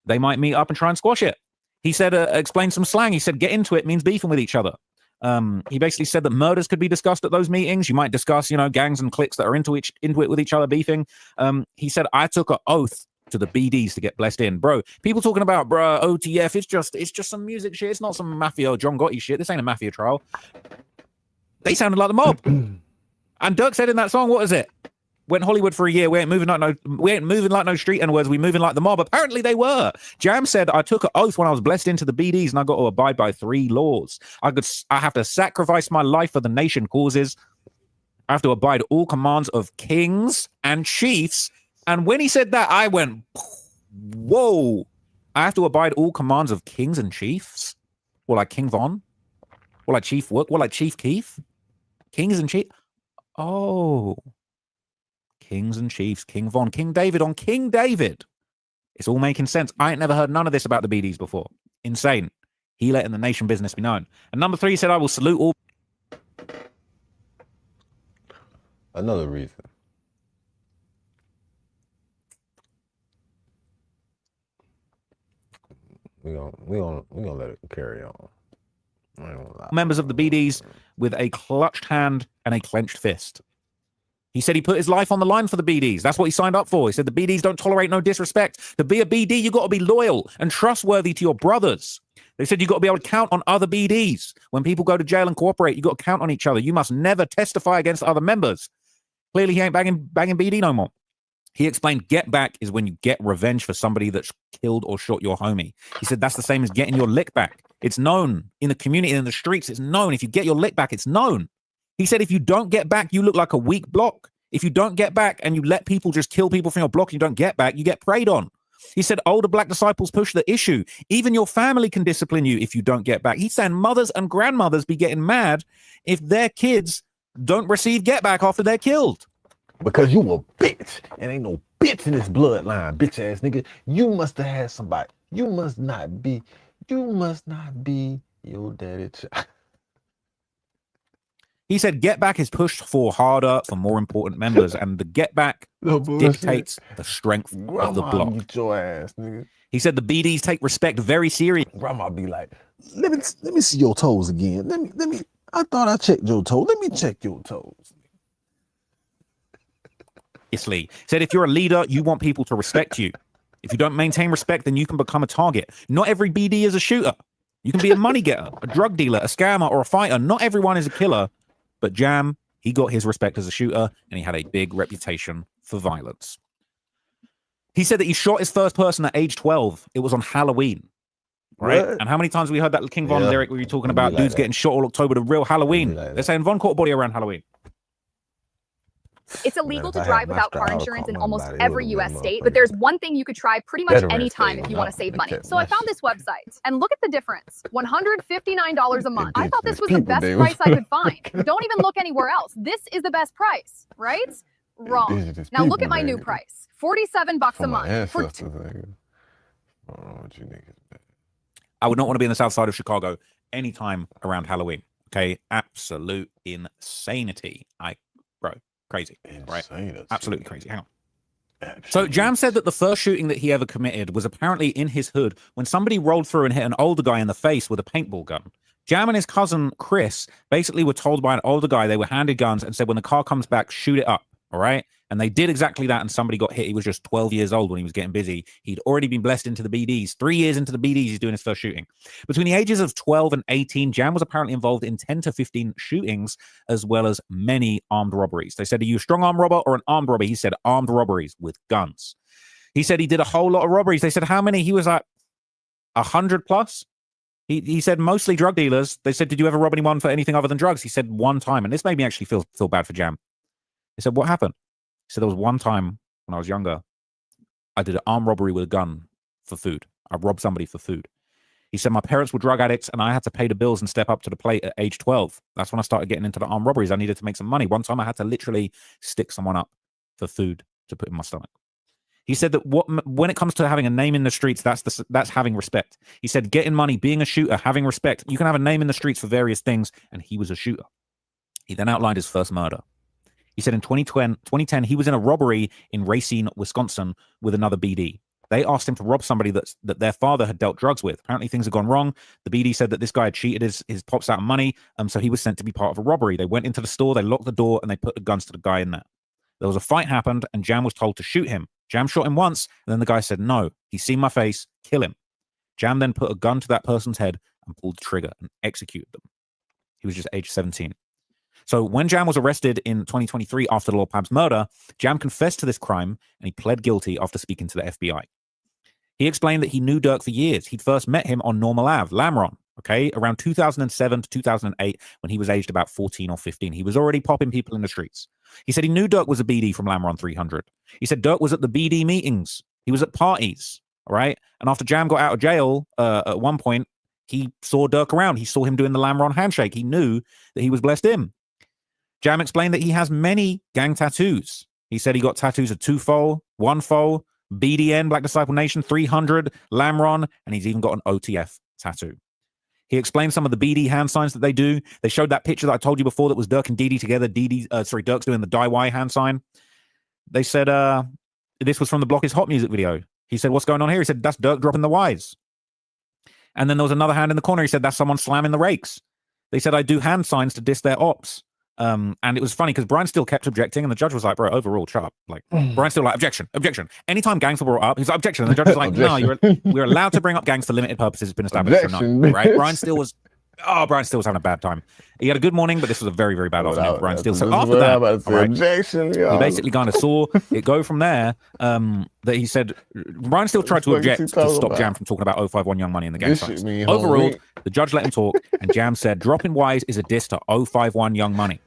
they might meet up and try and squash it. He said, explain some slang. He said, get into it means beefing with each other. He basically said that murders could be discussed at those meetings. You might discuss, gangs and cliques that are into it with each other beefing. He said, I took an oath to the BDs to get blessed in. Bro, people talking about, OTF, it's just some music shit. It's not some mafia or John Gotti shit. This ain't a mafia trial. They sounded like the mob. And Dirk said in that song, what is it? Went Hollywood for a year. We ain't moving like no street N-words. We moving like the mob. Apparently they were. Jam said, I took an oath when I was blessed into the BDs and I got to abide by 3 laws. I have to sacrifice my life for the nation causes. I have to abide all commands of kings and chiefs. And when he said that, I went, whoa. I have to abide all commands of kings and chiefs? Well, like King Von? Well, like Chief what? Well, like Chief Keef? Kings and chiefs? Oh. Kings and chiefs. King Von. King David on King David. It's all making sense. I ain't never heard none of this about the BDs before. Insane. He letting the nation business be known. And number 3 said, I will salute all. Another reason. We gonna let it carry on. Members of the BDs with a clutched hand and a clenched fist. He said he put his life on the line for the BDs. That's what he signed up for. He said the BDs don't tolerate no disrespect. To be a BD, you got to be loyal and trustworthy to your brothers. They said you got to be able to count on other BDs. When people go to jail and cooperate, you got to count on each other. You must never testify against other members. Clearly, he ain't banging BD no more. He explained get back is when you get revenge for somebody that's killed or shot your homie. He said that's the same as getting your lick back. It's known in the community, in the streets. It's known. If you get your lick back, it's known. He said if you don't get back, you look like a weak block. If you don't get back and you let people just kill people from your block and you don't get back, you get preyed on. He said older black disciples push the issue. Even your family can discipline you if you don't get back. He's saying mothers and grandmothers be getting mad if their kids don't receive get back after they're killed. Because you a bitch. And ain't no bitch in this bloodline, bitch ass nigga. You must have had somebody. You must not be your daddy child. He said get back is pushed for harder, for more important members, and the get back dictates the strength of the block. Beat your ass, nigga. He said the BDs take respect very seriously. Grandma be like, let me see your toes again. Let me. I thought I checked your toes. Let me check your toes. Said if you're a leader, you want people to respect you. If you don't maintain respect, then you can become a target. Not every BD is a shooter. You can be a money getter, a drug dealer, a scammer, or a fighter. Not everyone is a killer. But Jam, he got his respect as a shooter, and he had a big reputation for violence. He said that he shot his first person at age 12. It was on Halloween. Right? What? And how many times we heard that King Von lyric where you're talking about dudes getting shot all October, the real Halloween. They're saying Von caught a body around Halloween. It's illegal to drive without car insurance in almost every U.S. state, but there's one thing you could try pretty much any time if you want to save money. So I found this website, and look at the difference. $159 a month. I thought this was the best price I could find. Don't even look anywhere else. This is the best price, right? Wrong. Now look at my new price. $47 a month. For I would not want to be in the south side of Chicago anytime around Halloween. Okay? Absolute insanity. Bro. Crazy, right? Absolutely crazy. Hang on. So Jam said that the first shooting that he ever committed was apparently in his hood when somebody rolled through and hit an older guy in the face with a paintball gun. Jam and his cousin Chris basically were told by an older guy, they were handed guns and said, when the car comes back, shoot it up. All right. And they did exactly that. And somebody got hit. He was just 12 years old when he was getting busy. He'd already been blessed into the BDs. 3 years into the BDs, he's doing his first shooting. Between the ages of 12 and 18, Jam was apparently involved in 10 to 15 shootings, as well as many armed robberies. They said, are you a strong arm robber or an armed robber? He said armed robberies with guns. He said he did a whole lot of robberies. They said, how many? He was like 100 plus. He said mostly drug dealers. They said, did you ever rob anyone for anything other than drugs? He said one time. And this made me actually feel bad for Jam. He said, what happened? He said, there was one time when I was younger, I did an armed robbery with a gun for food. I robbed somebody for food. He said, my parents were drug addicts and I had to pay the bills and step up to the plate at age 12. That's when I started getting into the armed robberies. I needed to make some money. One time I had to literally stick someone up for food to put in my stomach. He said that when it comes to having a name in the streets, that's having respect. He said, getting money, being a shooter, having respect. You can have a name in the streets for various things, and he was a shooter. He then outlined his first murder. He said in 2010, he was in a robbery in Racine, Wisconsin with another BD. They asked him to rob somebody that their father had dealt drugs with. Apparently things had gone wrong. The BD said that this guy had cheated his pops out of money, so he was sent to be part of a robbery. They went into the store, they locked the door, and they put the guns to the guy in there. There was a fight happened, and Jam was told to shoot him. Jam shot him once, and then the guy said, no, he's seen my face, kill him. Jam then put a gun to that person's head and pulled the trigger and executed them. He was just age 17. So when Jam was arrested in 2023 after Lil Pab's murder, Jam confessed to this crime and he pled guilty after speaking to the FBI. He explained that he knew Dirk for years. He'd first met him on Normal Ave, Lamron, okay, around 2007 to 2008 when he was aged about 14 or 15. He was already popping people in the streets. He said he knew Dirk was a BD from Lamron 300. He said Dirk was at the BD meetings. He was at parties, all right? And after Jam got out of jail at one point, he saw Dirk around. He saw him doing the Lamron handshake. He knew that he was blessed him. Jam explained that he has many gang tattoos. He said he got tattoos of 2-Fo, 1-Fo, BDN, Black Disciple Nation, 300, Lamron, and he's even got an OTF tattoo. He explained some of the BD hand signs that they do. They showed that picture that I told you before that was Dirk and Didi together. Dirk's doing the Die Y hand sign. They said this was from the Block Is Hot music video. He said, what's going on here? He said, that's Dirk dropping the Ys. And then there was another hand in the corner. He said, that's someone slamming the rakes. They said, I do hand signs to diss their ops. And it was funny because Brian still kept objecting, and the judge was like, bro, overruled, shut up. Like, Brian still like, objection. Anytime gangster brought up, he's like, objection. And the judge was like, no, we're allowed to bring up gangs for limited purposes. It's been established. Right? Brian still was having a bad time. He had a good morning, but this was a very, very bad afternoon for Brian Steele. So after that, we basically kind of saw it go from there. That he said, Brian Steele tried to object to stop Jam from talking about 051 Young Money in the gang signs. Overruled, the judge let him talk, and Jam said, dropping Ys is a diss to 051 Young Money.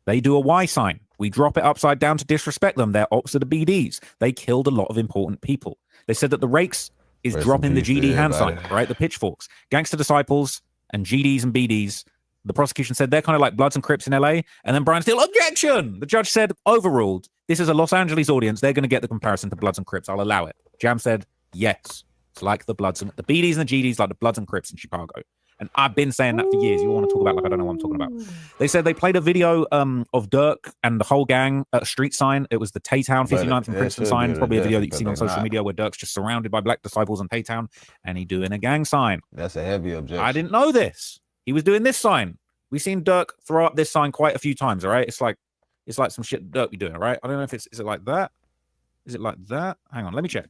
They do a Y sign. We drop it upside down to disrespect them. They're ops of the BDs. They killed a lot of important people. They said that the rakes is dropping the GD hand sign, right? The pitchforks. Gangster Disciples and GDs and BDs. The prosecution said they're kind of like Bloods and Crips in LA. And then Brian Steele, objection! The judge said, overruled. This is a Los Angeles audience. They're going to get the comparison to Bloods and Crips. I'll allow it. Jam said, yes. It's like the Bloods and the BDs and the GDs, like the Bloods and Crips in Chicago. And I've been saying that for years. You want to talk about like I don't know what I'm talking about. They said they played a video of Dirk and the whole gang at a street sign. It was the Taytown 59th and Princeton sign. It's probably a video that you've seen on social media where Dirk's just surrounded by Black Disciples in Taytown and he doing a gang sign. That's a heavy objection. I didn't know this. He was doing this sign. We've seen Dirk throw up this sign quite a few times, all right? It's like some shit Dirk be doing, all right? I don't know if is it like that? Is it like that? Hang on, let me check.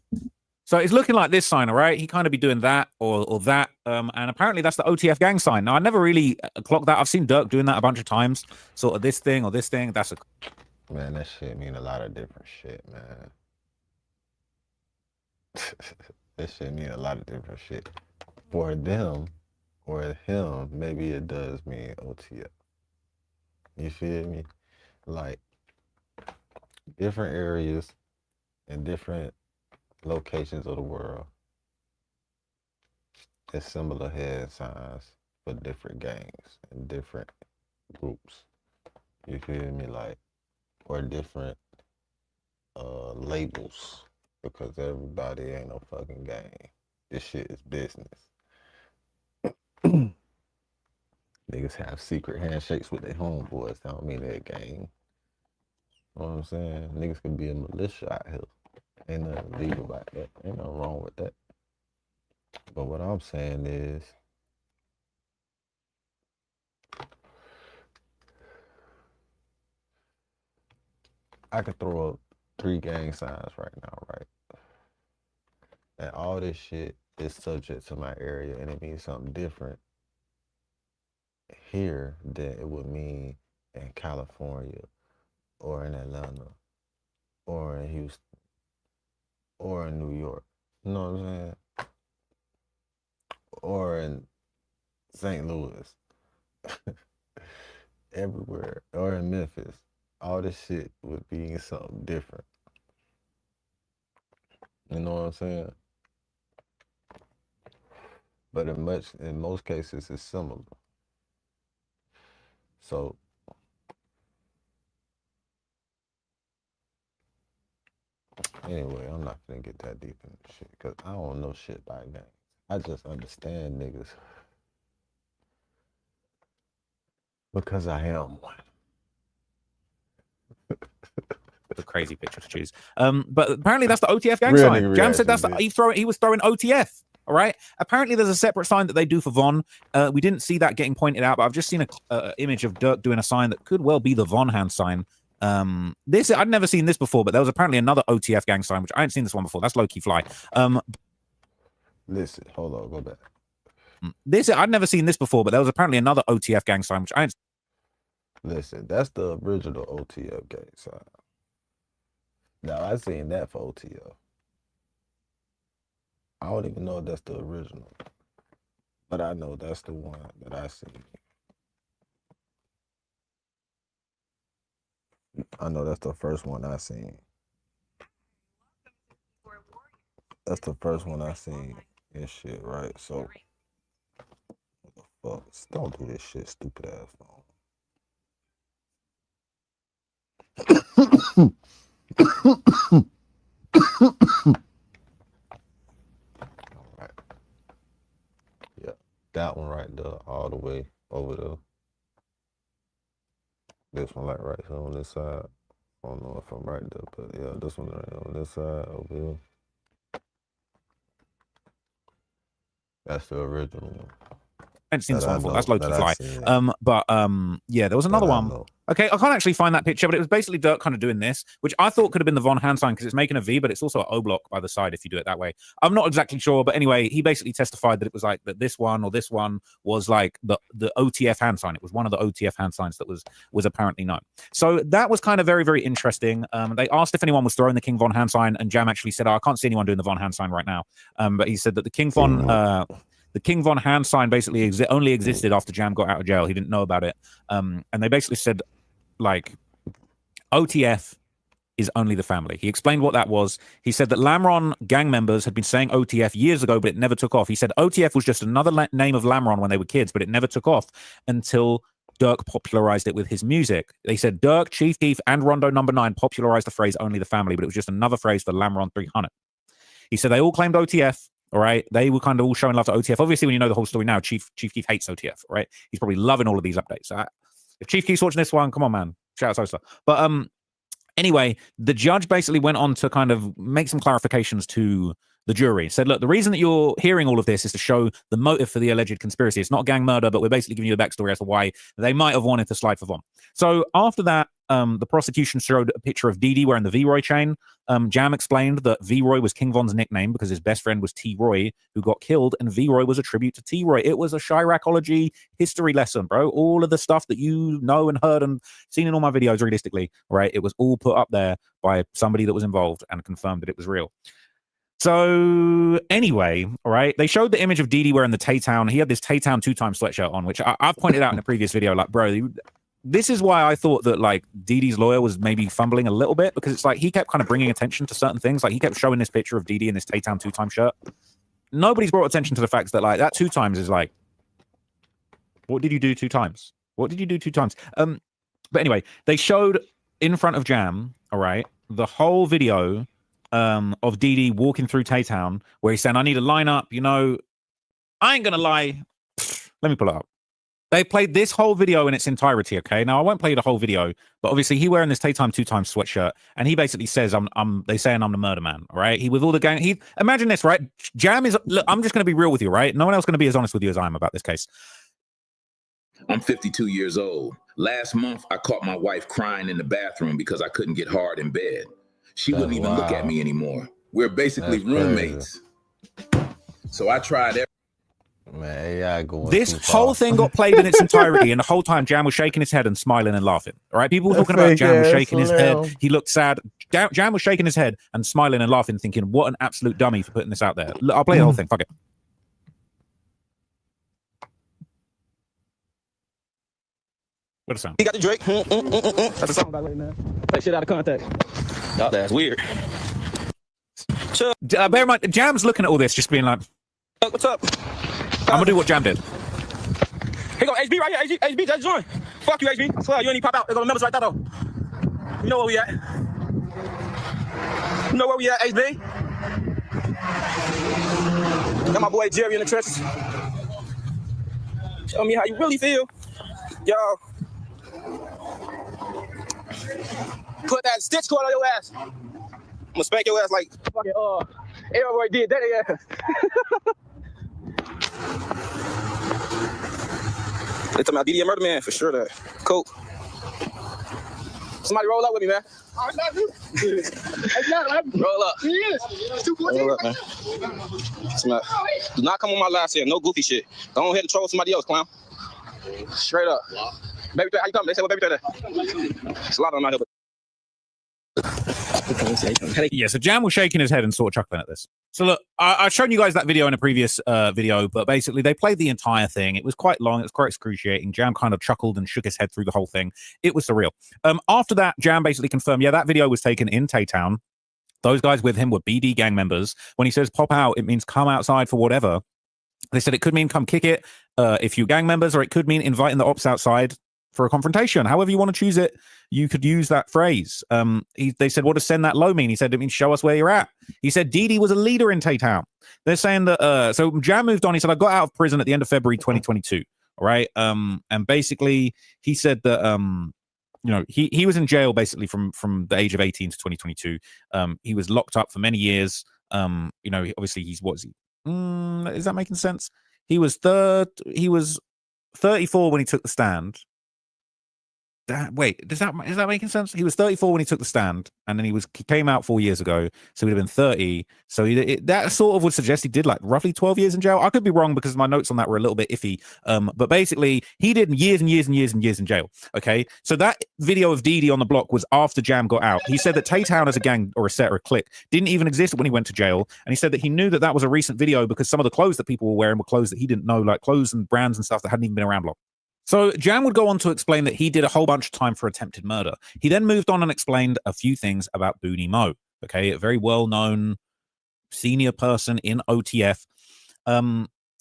So it's looking like this sign, all right? He kind of be doing that or that. And apparently that's the OTF gang sign. Now, I never really clocked that. I've seen Dirk doing that a bunch of times. Sort of this thing or this thing. That's a... Man, that shit mean a lot of different shit, man. That shit mean a lot of different shit. For them or him, maybe it does mean OTF. You feel me? Like, different areas and different locations of the world, there's similar head signs for different gangs and different groups. You feel me? Like, or different labels, because everybody ain't no fucking gang. This shit is business. Niggas have secret handshakes with their homeboys. That don't mean they're a gang. You know what I'm saying? Niggas can be a militia out here. Ain't nothing illegal about that. Ain't nothing wrong with that. But what I'm saying is, I could throw up 3 gang signs right now, right? And all this shit is subject to my area, and it means something different here than it would mean in California or in Atlanta or in Houston or in New York, you know what I'm saying? Or in St. Louis, everywhere, or in Memphis. All this shit would be something different. You know what I'm saying? But in most cases, it's similar. So, anyway, I'm not gonna get that deep in shit, because I don't know shit about gangs. I just understand niggas because I am one. The crazy picture to choose. But apparently that's the OTF gang sign. Jam said he was throwing OTF. All right. Apparently there's a separate sign that they do for Von. We didn't see that getting pointed out, but I've just seen a image of Dirk doing a sign that could well be the Von hand sign. I'd never seen this before, but there was apparently another OTF gang sign, which I hadn't seen this one before. That's low-key fly. Listen, hold on, go back. I'd never seen this before, but there was apparently another OTF gang sign, which I hadn't... Listen, that's the original OTF gang sign. Now I seen that for OTF. I don't even know if that's the original, but I know that's the one that I seen. I know that's the first one I seen. That's the first one I seen and shit, right? So, what the fuck? Don't do this shit, stupid ass phone. Alright. Yeah, that one right there, all the way over there. This one like right here on this side. I don't know if I'm right there, but yeah, this one right on this side over here. That's the original one. I haven't seen this one before. That's low-key fly. Yeah, there was another one. Okay, I can't actually find that picture, but it was basically Dirk kind of doing this, which I thought could have been the Von hand sign because it's making a V, but it's also an O block by the side if you do it that way. I'm not exactly sure, but anyway, he basically testified that it was like that this one or this one was like the OTF hand sign. It was one of the OTF hand signs that was apparently known. So that was kind of very, very interesting. They asked if anyone was throwing the King Von hand sign, and Jam actually said, "Oh, I can't see anyone doing the Von hand sign right now." But he said that the King Von hand sign basically only existed after Jam got out of jail. He didn't know about it. And they basically said, like, OTF is only the family. He explained what that was. He said that Lamron gang members had been saying OTF years ago, but it never took off. He said OTF was just another name of Lamron when they were kids, but it never took off until Dirk popularized it with his music. They said Dirk, Chief Keef, and Rondo No. 9 popularized the phrase only the family, but it was just another phrase for Lamron 300. He said they all claimed OTF. All right, they were kind of all showing love to OTF. Obviously, when you know the whole story now, Chief Keef hates OTF. Right, he's probably loving all of these updates. If Chief Keef's watching this one, come on, man, shout out Sosa. But anyway, the judge basically went on to kind of make some clarifications to the jury. Said, look, the reason that you're hearing all of this is to show the motive for the alleged conspiracy. It's not gang murder, but we're basically giving you the backstory as to why they might have wanted to slide for Von. So after that, the prosecution showed a picture of Dee Dee wearing the V-Roy chain. Jam explained that V-Roy was King Von's nickname because his best friend was T-Roy, who got killed, and V-Roy was a tribute to T-Roy. It was a Chiracology history lesson, bro. All of the stuff that you know and heard and seen in all my videos realistically, right? It was all put up there by somebody that was involved and confirmed that it was real. So anyway, all right, they showed the image of Dee Dee wearing the Tay-Town. He had this Tay-Town 2-time sweatshirt on, which I've pointed out in a previous video, like, bro, this is why I thought that, like, Dee Dee's lawyer was maybe fumbling a little bit, because it's like he kept kind of bringing attention to certain things. Like, he kept showing this picture of Dee Dee in this Tay-Town 2-time shirt. Nobody's brought attention to the fact that, like, that 2 times is like, what did you do 2 times? What did you do 2 times? But anyway, they showed in front of Jam, all right, the whole video of Dee Dee walking through Tay-Town, where he's saying, I need a lineup, you know, I ain't gonna lie. Let me pull it up. They played this whole video in its entirety, okay? Now, I won't play you the whole video, but obviously he wearing this Tay-Time 2-time sweatshirt, and he basically says, they saying I'm the murder man, all right? He, with all the gang, imagine this, right? Jam is, look, I'm just gonna be real with you, right? No one else gonna be as honest with you as I am about this case. I'm 52 years old. Last month, I caught my wife crying in the bathroom because I couldn't get hard in bed. She wouldn't even look at me anymore. We're basically roommates. So I tried Man, AI going this whole thing got played in its entirety, and the whole time Jam was shaking his head and smiling and laughing. All right, people were talking about Jam was shaking his head. He looked sad. Jam was shaking his head and smiling and laughing, thinking, "What an absolute dummy for putting this out there." I'll play the whole thing. Fuck it. What a sound. He got the Drake. That's a song by the way, man. Play shit out of context. Y'all, that's weird. Sure. Bear in mind, Jam's looking at all this, just being like, "What's up?" I'm gonna do what Jam did. Here go HB right here. HB, just join. Fuck you, HB. I swear you ain't even pop out. There's no members right there though. You know where we at? You know where we at, HB? Got my boy Jerry in the trenches. Show me how you really feel, y'all. Put that stitch cord on your ass. I'm gonna spank your ass like fucking Elroy did that ass. They talking about Dee Dee a murder man for sure. That cool. Somebody roll up with me, man. Oh, it's not you. It's not, man. Roll up. He is. It's 214. Roll up, man. Do not come on my last here. No goofy shit. Go ahead and troll somebody else, clown. Straight up. Baby Trainer, how you coming? They say what Baby Trainer? It's a lot on my head. Yeah, so Jam was shaking his head and sort of chuckling at this. So look, I've shown you guys that video in a previous video, but basically they played the entire thing. It was quite long. It was quite excruciating. Jam kind of chuckled and shook his head through the whole thing. It was surreal. After that, Jam basically confirmed, yeah, that video was taken in Taytown. Those guys with him were BD gang members. When he says pop out, it means come outside for whatever. They said it could mean come kick it if you're gang members, or it could mean inviting the ops outside for a confrontation. However you want to choose it, you could use that phrase. They said, what does send that low mean? He said, it means show us where you're at. He said, Dee was a leader in Taytown. They're saying that, so Jam moved on. He said, I got out of prison at the end of February 2022. All right. And basically he said that, you know, he was in jail basically from the age of 18 to 2022. He was locked up for many years. You know, obviously what is he? Is that making sense? He was 34 when he took the stand. Wait, is that making sense? He was 34 when he took the stand, and then he came out 4 years ago, so he'd have been 30. So that sort of would suggest he did like roughly 12 years in jail. I could be wrong because my notes on that were a little bit iffy. But basically, he did years and years and years and years in jail. Okay, so that video of Dee on the block was after Jam got out. He said that Taytown as a gang or a set or a clique didn't even exist when he went to jail, and he said that he knew that was a recent video because some of the clothes that people were wearing were clothes that he didn't know, like clothes and brands and stuff that hadn't even been around long. So Jam would go on to explain that he did a whole bunch of time for attempted murder. He then moved on and explained a few things about Booney Mo, okay, a very well-known senior person in OTF.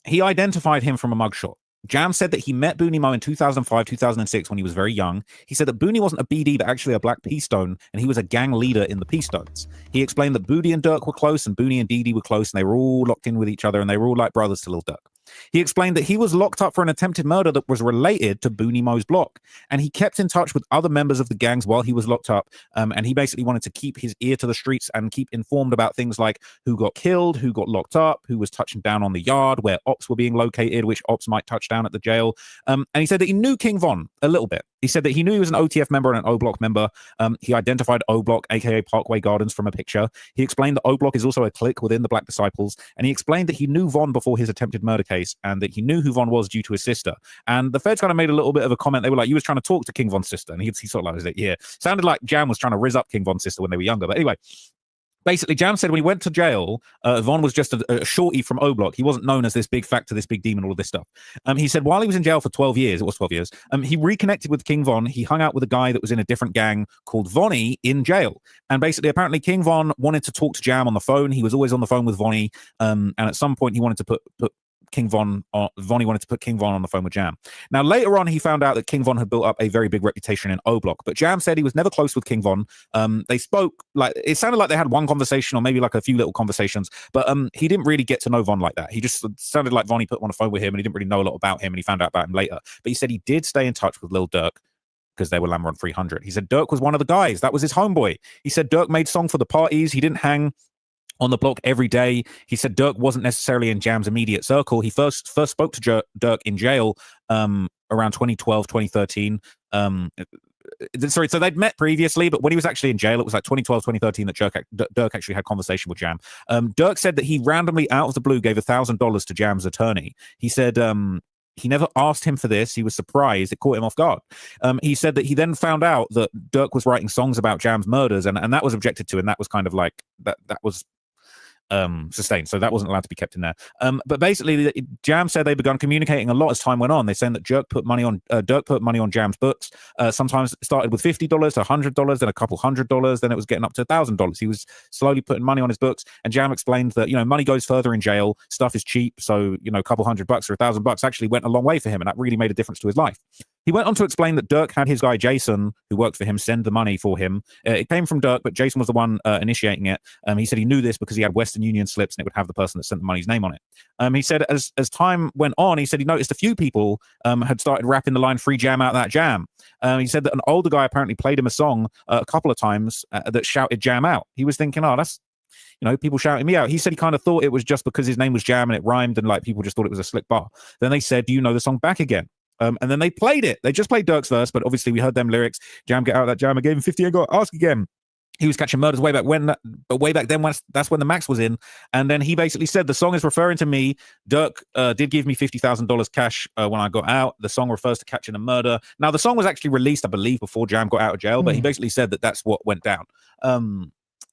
He identified him from a mugshot. Jam said that he met Booney Mo in 2005, 2006 when he was very young. He said that Booney wasn't a BD, but actually a Black P-Stone, and he was a gang leader in the P-Stones. He explained that Booney and Dirk were close, and Booney and Dee were close, and they were all locked in with each other, and they were all like brothers to Lil Durk. He explained that he was locked up for an attempted murder that was related to Booney Mo's block, and he kept in touch with other members of the gangs while he was locked up, and he basically wanted to keep his ear to the streets and keep informed about things like who got killed, who got locked up, who was touching down on the yard, where ops were being located, which ops might touch down at the jail. And he said that he knew King Von a little bit. He said that he knew he was an OTF member and an O Block member. He identified O Block, aka Parkway Gardens, from a picture. He explained that O Block is also a clique within the Black Disciples, and he explained that he knew Von before his attempted murder case, and that he knew who Von was due to his sister. And the feds kind of made a little bit of a comment. They were like, "You was trying to talk to King Von's sister," and he sort of like, "Yeah." Sounded like Jam was trying to rizz up King Von's sister when they were younger. But anyway. Basically, Jam said when he went to jail, Von was just a shorty from O Block. He wasn't known as this big factor, this big demon, all of this stuff. He said while he was in jail for 12 years, it was 12 years, he reconnected with King Von. He hung out with a guy that was in a different gang called Vonnie in jail. And basically, apparently, King Von wanted to talk to Jam on the phone. He was always on the phone with Vonnie. And at some point, he wanted to put King Von, Vonnie wanted to put King Von on the phone with Jam. Now, later on, he found out that King Von had built up a very big reputation in O Block, but Jam said he was never close with King Von. They spoke, like, it sounded like they had one conversation or maybe like a few little conversations, but he didn't really get to know Von like that. He just sounded like Vonnie put him on the phone with him and he didn't really know a lot about him, and he found out about him later. But he said he did stay in touch with Lil Durk because they were Lamron 300. He said Durk was one of the guys. That was his homeboy. He said Durk made song for the parties. He didn't hang on the block every day. He said Durk wasn't necessarily in Jam's immediate circle. He first spoke to Durk in jail around 2012, 2013. Sorry, so they'd met previously, but when he was actually in jail, it was like 2012, 2013 that Durk actually had conversation with Jam. Durk said that he randomly, out of the blue, gave $1,000 to Jam's attorney. He said he never asked him for this. He was surprised. It caught him off guard. He said that he then found out that Durk was writing songs about Jam's murders, and that was objected to, and that was kind of like, that was sustained, so that wasn't allowed to be kept in there. But basically, Jam said they began communicating a lot as time went on. They're saying that Durk put money on Jam's books. Sometimes it started with $50 to $100, then a couple $100, then it was getting up to $1,000. He was slowly putting money on his books, and Jam explained that, you know, money goes further in jail. Stuff is cheap, so, you know, a couple $100 or $1,000 actually went a long way for him, and that really made a difference to his life. He went on to explain that Durk had his guy Jason, who worked for him, send the money for him. It came from Durk, but Jason was the one initiating it. He said he knew this because he had Western Union slips, and it would have the person that sent the money's name on it. He said as time went on, he said he noticed a few people had started rapping the line "Free Jam out that jam." He said that an older guy apparently played him a song a couple of times that shouted "Jam out." He was thinking, oh, that's, you know, people shouting me out. He said he kind of thought it was just because his name was Jam and it rhymed, and like people just thought it was a slick bar. Then they said, "Do you know the song Back Again?" And then they played it. They just played Durk's verse, but obviously we heard them lyrics. Jam, get out of that jam. I gave him 50 and got ask again. he was catching murders way back when, but way back then, that's when the max was in. And then he basically said, the song is referring to me. Dirk did give me $50,000 cash when I got out. The song refers to catching a murder. Now, the song was actually released, I believe, before Jam got out of jail, but he basically said that that's what went down.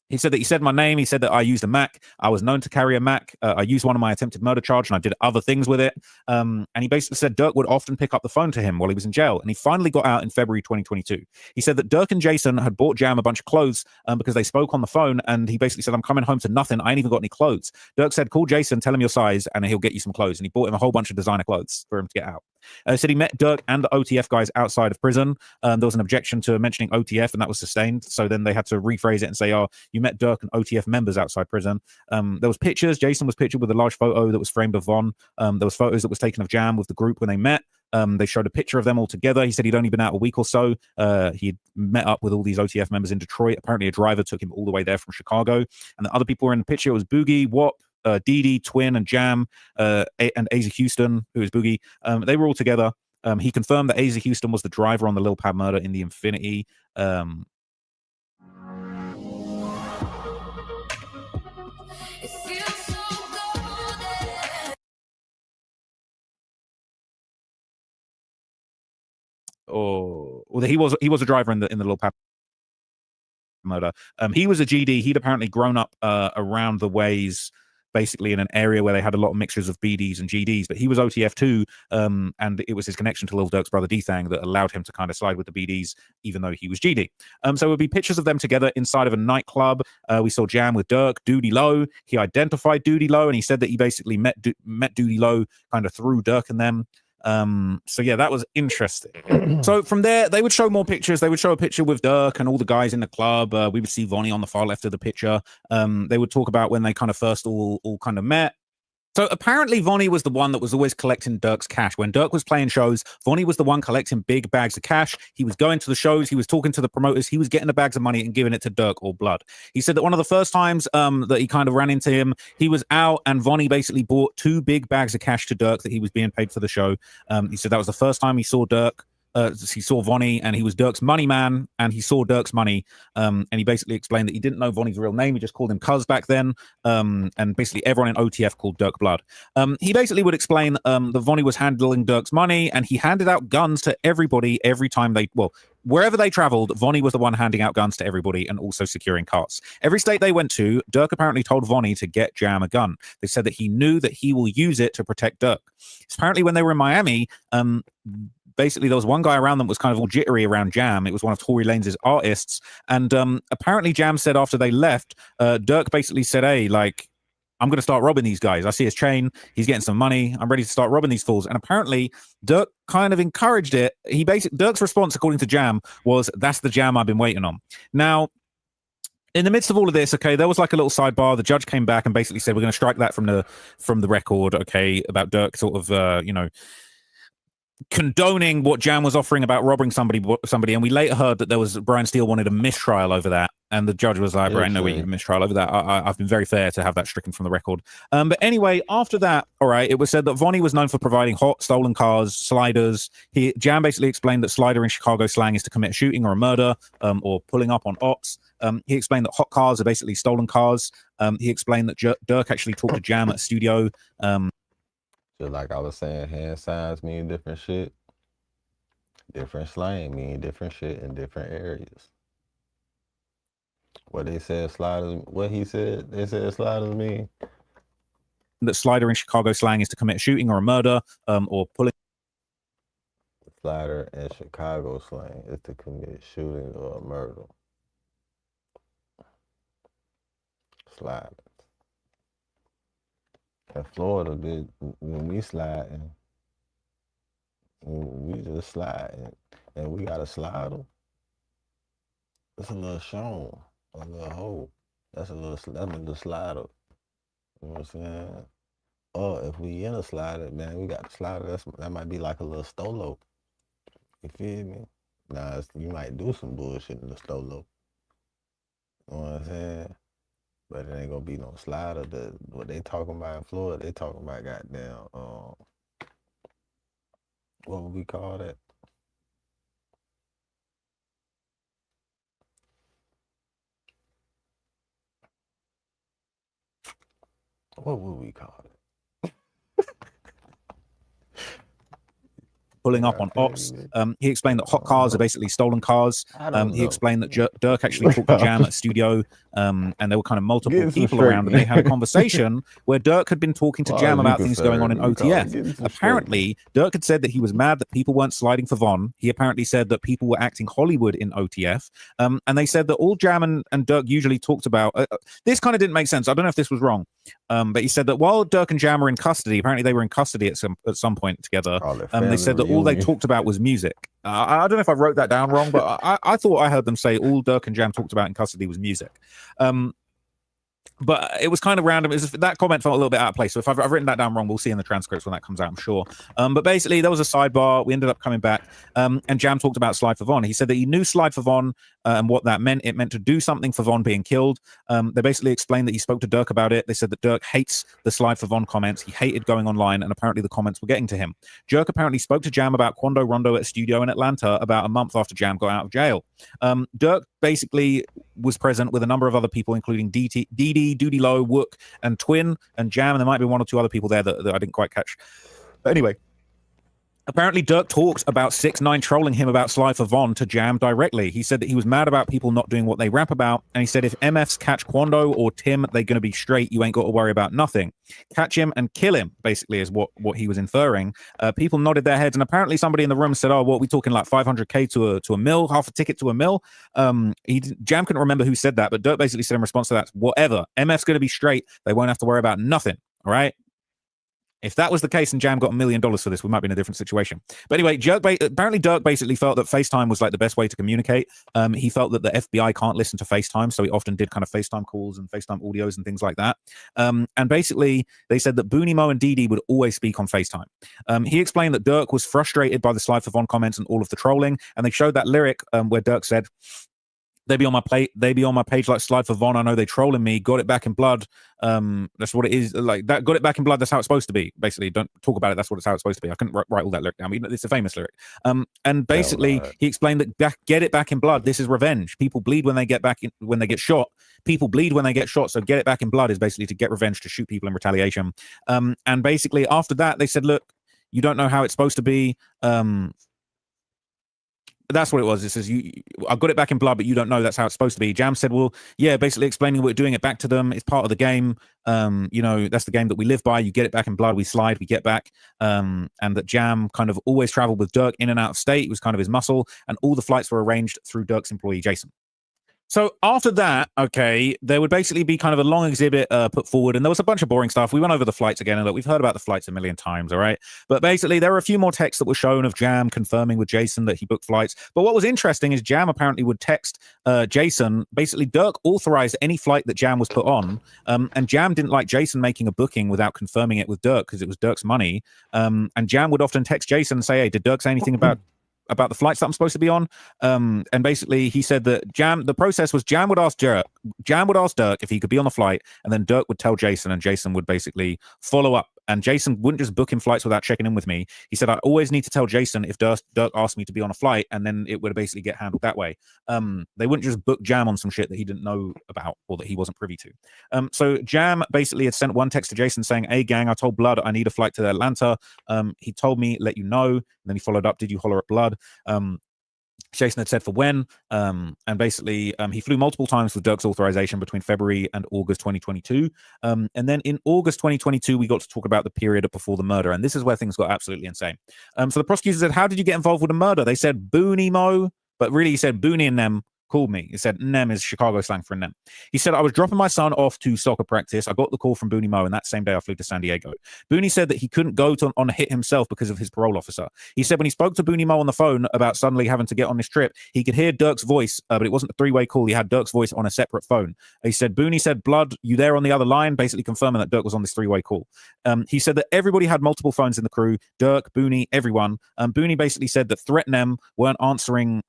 He said that he said my name. He said that I used a Mac. I was known to carry a Mac. I used one of my attempted murder charge, and I did other things with it. And he basically said Dirk would often pick up the phone to him while he was in jail. And he finally got out in February 2022. He said that Dirk and Jason had bought Jam a bunch of clothes because they spoke on the phone. And he basically said, I'm coming home to nothing. I ain't even got any clothes. Dirk said, call Jason, tell him your size, and he'll get you some clothes. And he bought him a whole bunch of designer clothes for him to get out. He said he met Dirk and the OTF guys outside of prison. There was an objection to mentioning OTF, and that was sustained. So then they had to rephrase it and say, oh, you met Dirk and OTF members outside prison. There was pictures. Jason was pictured with a large photo that was framed of Von. There was photos that was taken of Jam with the group when they met. They showed a picture of them all together. He said he'd only been out a week or so. He'd met up with all these OTF members in Detroit. Apparently a driver took him all the way there from Chicago. And the other people were in the picture. It was Boogie, Wop, Dee, Twin, and Jam, and Asa Houston, who is Boogie. They were all together. He confirmed that Asa Houston was the driver on the Lil Pab murder in the Infinity. Or he was a driver in the Lil Pab murder. He was a GD. He'd apparently grown up around the ways, basically in an area where they had a lot of mixtures of BDs and GDs, but he was OTF too, and it was his connection to Lil Durk's brother D-Thang that allowed him to kind of slide with the BDs, even though he was GD. So it would be pictures of them together inside of a nightclub. We saw Jam with Dirk, Doody Low. He identified Doody Low, and he said that he basically met Doody Low kind of through Dirk and them. So yeah, that was interesting. So from there, they would show more pictures. They would show a picture with Dirk and all the guys in the club. We would see Vonnie on the far left of the picture. They would talk about when they kind of first all kind of met. So apparently Vonnie was the one that was always collecting Dirk's cash. When Dirk was playing shows, Vonnie was the one collecting big bags of cash. He was going to the shows. He was talking to the promoters. He was getting the bags of money and giving it to Dirk or Blood. He said that one of the first times that he kind of ran into him, he was out and Vonnie basically bought 2 big bags of cash to Dirk that he was being paid for the show. He said that was the first time he saw Dirk. He saw Vonnie, and he was Dirk's money man, and he saw Dirk's money. And he basically explained that he didn't know Vonnie's real name. He just called him Cuz back then. And basically everyone in OTF called Dirk Blood. He basically would explain that Vonnie was handling Dirk's money, and he handed out guns to everybody every time wherever they traveled, Vonnie was the one handing out guns to everybody and also securing cars. Every state they went to, Dirk apparently told Vonnie to get Jam a gun. They said that he knew that he will use it to protect Dirk. Apparently when they were in Miami, basically there was one guy around them was kind of all jittery around Jam. It was one of Tory Lanez's artists. And apparently Jam said after they left, Dirk basically said, hey, like, I'm going to start robbing these guys. I see his chain. He's getting some money. I'm ready to start robbing these fools. And apparently Dirk kind of encouraged it. Dirk's response, according to Jam, was, that's the Jam I've been waiting on. Now, in the midst of all of this, okay, there was like a little sidebar. The judge came back and basically said, we're going to strike that from the record, okay, about Dirk sort of, condoning what Jam was offering about robbing somebody, and we later heard that there was Brian Steele wanted a mistrial over that, and the judge was like, "Brian, no, we need a mistrial over that." I've been very fair to have that stricken from the record. But anyway, after that, all right, it was said that Vonnie was known for providing hot stolen cars, sliders. Jam basically explained that slider in Chicago slang is to commit a shooting or a murder, or pulling up on ops. He explained that hot cars are basically stolen cars. He explained that Dirk actually talked to Jam at a studio. Just like I was saying, hand signs mean different shit. Different slang mean different shit in different areas. What they said sliders, what he said, they said sliders mean. That slider in Chicago slang is to commit a shooting or a murder, or pulling. Slider in Chicago slang is to commit shooting or a murder. Sliders. In Florida, when we sliding, we just sliding, and we got a slider. It's a little shown, a little hole. That's a little slider. You know what I'm saying? Or if we in a slider, man, we got a slider. That might be like a little stolo. You feel me? Nah, you might do some bullshit in the stolo. You know what I'm saying? But it ain't gonna be no slider. What they talking about in Florida, they talking about goddamn, what would we call that? What would we call it? Pulling up on ops. He explained that hot cars are basically stolen cars. He explained that Dirk actually talked to Jam at a studio, and there were kind of multiple people around, and they had a conversation where Dirk had been talking to Jam about things going on in OTF. Apparently, Dirk had said that he was mad that people weren't sliding for Von. He apparently said that people were acting Hollywood in OTF, and they said that all Jam and Dirk usually talked about. This kind of didn't make sense. I don't know if this was wrong, but he said that while Dirk and Jam were in custody, apparently they were in custody at some point together. They said that all they talked about was music. I don't know if I wrote that down wrong, but I thought I heard them say all Dirk and Jam talked about in custody was music. But it was kind of random. That comment felt a little bit out of place. So if I've written that down wrong, we'll see in the transcripts when that comes out, I'm sure. But basically, there was a sidebar. We ended up coming back, and Jam talked about Slide for Von. He said that he knew Slide for Von and what that meant. It meant to do something for Von being killed. They basically explained that he spoke to Dirk about it. They said that Dirk hates the Slide for Von comments. He hated going online, and apparently the comments were getting to him. Dirk apparently spoke to Jam about Quando Rondo at a studio in Atlanta about a month after Jam got out of jail. Dirk basically was present with a number of other people, including Dee, Doody Low, Wook, and Twin, and Jam, and there might be one or two other people there that I didn't quite catch. But anyway, apparently Dirk talked about 6ix9ine trolling him about Sly for Von to Jam directly. He said that he was mad about people not doing what they rap about, and he said if MFs catch Quando or Tim, they're going to be straight. You ain't got to worry about nothing. Catch him and kill him, basically, is what he was inferring. People nodded their heads, and apparently somebody in the room said, oh, what, we talking like 500K to a mil, half a ticket to a mil? Jam couldn't remember who said that, but Dirk basically said in response to that, whatever. MF's going to be straight. They won't have to worry about nothing, all right? If that was the case and Jam got $1 million for this, we might be in a different situation. But anyway, apparently Dirk basically felt that FaceTime was like the best way to communicate. He felt that the FBI can't listen to FaceTime, so he often did kind of FaceTime calls and FaceTime audios and things like that. And basically, they said that Booney Mo and Dee would always speak on FaceTime. He explained that Dirk was frustrated by the Slide for Von comments and all of the trolling, and they showed that lyric where Dirk said, they be on my page like Slide for Von. I know they trolling me. Got it back in blood. That's what it is. Like that. Got it back in blood. That's how it's supposed to be. Basically, don't talk about it. That's how it's supposed to be. I couldn't write all that lyric down. I mean, it's a famous lyric. And basically, he explained that get it back in blood. This is revenge. People bleed when they get when they get shot. People bleed when they get shot. So get it back in blood is basically to get revenge, to shoot people in retaliation. And basically after that, they said, look, you don't know how it's supposed to be. That's what it was. It says, I got it back in blood, but you don't know that's how it's supposed to be. Jam said, well, yeah, basically explaining we're doing it back to them. It's part of the game. That's the game that we live by. You get it back in blood, we slide, we get back. And that Jam kind of always traveled with Dirk in and out of state. It was kind of his muscle. And all the flights were arranged through Dirk's employee, Jason. So after that, okay, there would basically be kind of a long exhibit put forward, and there was a bunch of boring stuff. We went over the flights again, and look, we've heard about the flights a million times, all right? But basically, there were a few more texts that were shown of Jam confirming with Jason that he booked flights. But what was interesting is Jam apparently would text Jason. Basically, Dirk authorized any flight that Jam was put on, and Jam didn't like Jason making a booking without confirming it with Dirk because it was Dirk's money. And Jam would often text Jason and say, hey, did Dirk say anything about the flights that I'm supposed to be on? And basically he said that the process was Jam would ask Dirk if he could be on the flight, and then Dirk would tell Jason, and Jason would basically follow up. And Jason wouldn't just book him flights without checking in with me. He said, I always need to tell Jason if Dirk asked me to be on a flight, and then it would basically get handled that way. They wouldn't just book Jam on some shit that he didn't know about or that he wasn't privy to. So Jam basically had sent one text to Jason saying, hey, gang, I told Blood I need a flight to Atlanta. He told me, let you know. And then he followed up, did you holler at Blood? Jason had said for when, and basically he flew multiple times with Dirk's authorization between February and August 2022. And then in August 2022, we got to talk about the period before the murder. And this is where things got absolutely insane. So the prosecutor said, how did you get involved with the murder? They said, Booney Mo, but really he said Booney and them called me. He said, Nem is Chicago slang for Nem. He said, I was dropping my son off to soccer practice. I got the call from Booney Mo, and that same day I flew to San Diego. Booney said that he couldn't go on a hit himself because of his parole officer. He said when he spoke to Booney Mo on the phone about suddenly having to get on this trip, he could hear Dirk's voice, but it wasn't a three-way call. He had Dirk's voice on a separate phone. He said, Booney said, Blood, you there on the other line? Basically confirming that Dirk was on this three-way call. He said that everybody had multiple phones in the crew, Dirk, Booney, everyone. Booney basically said that Threat Nem weren't answering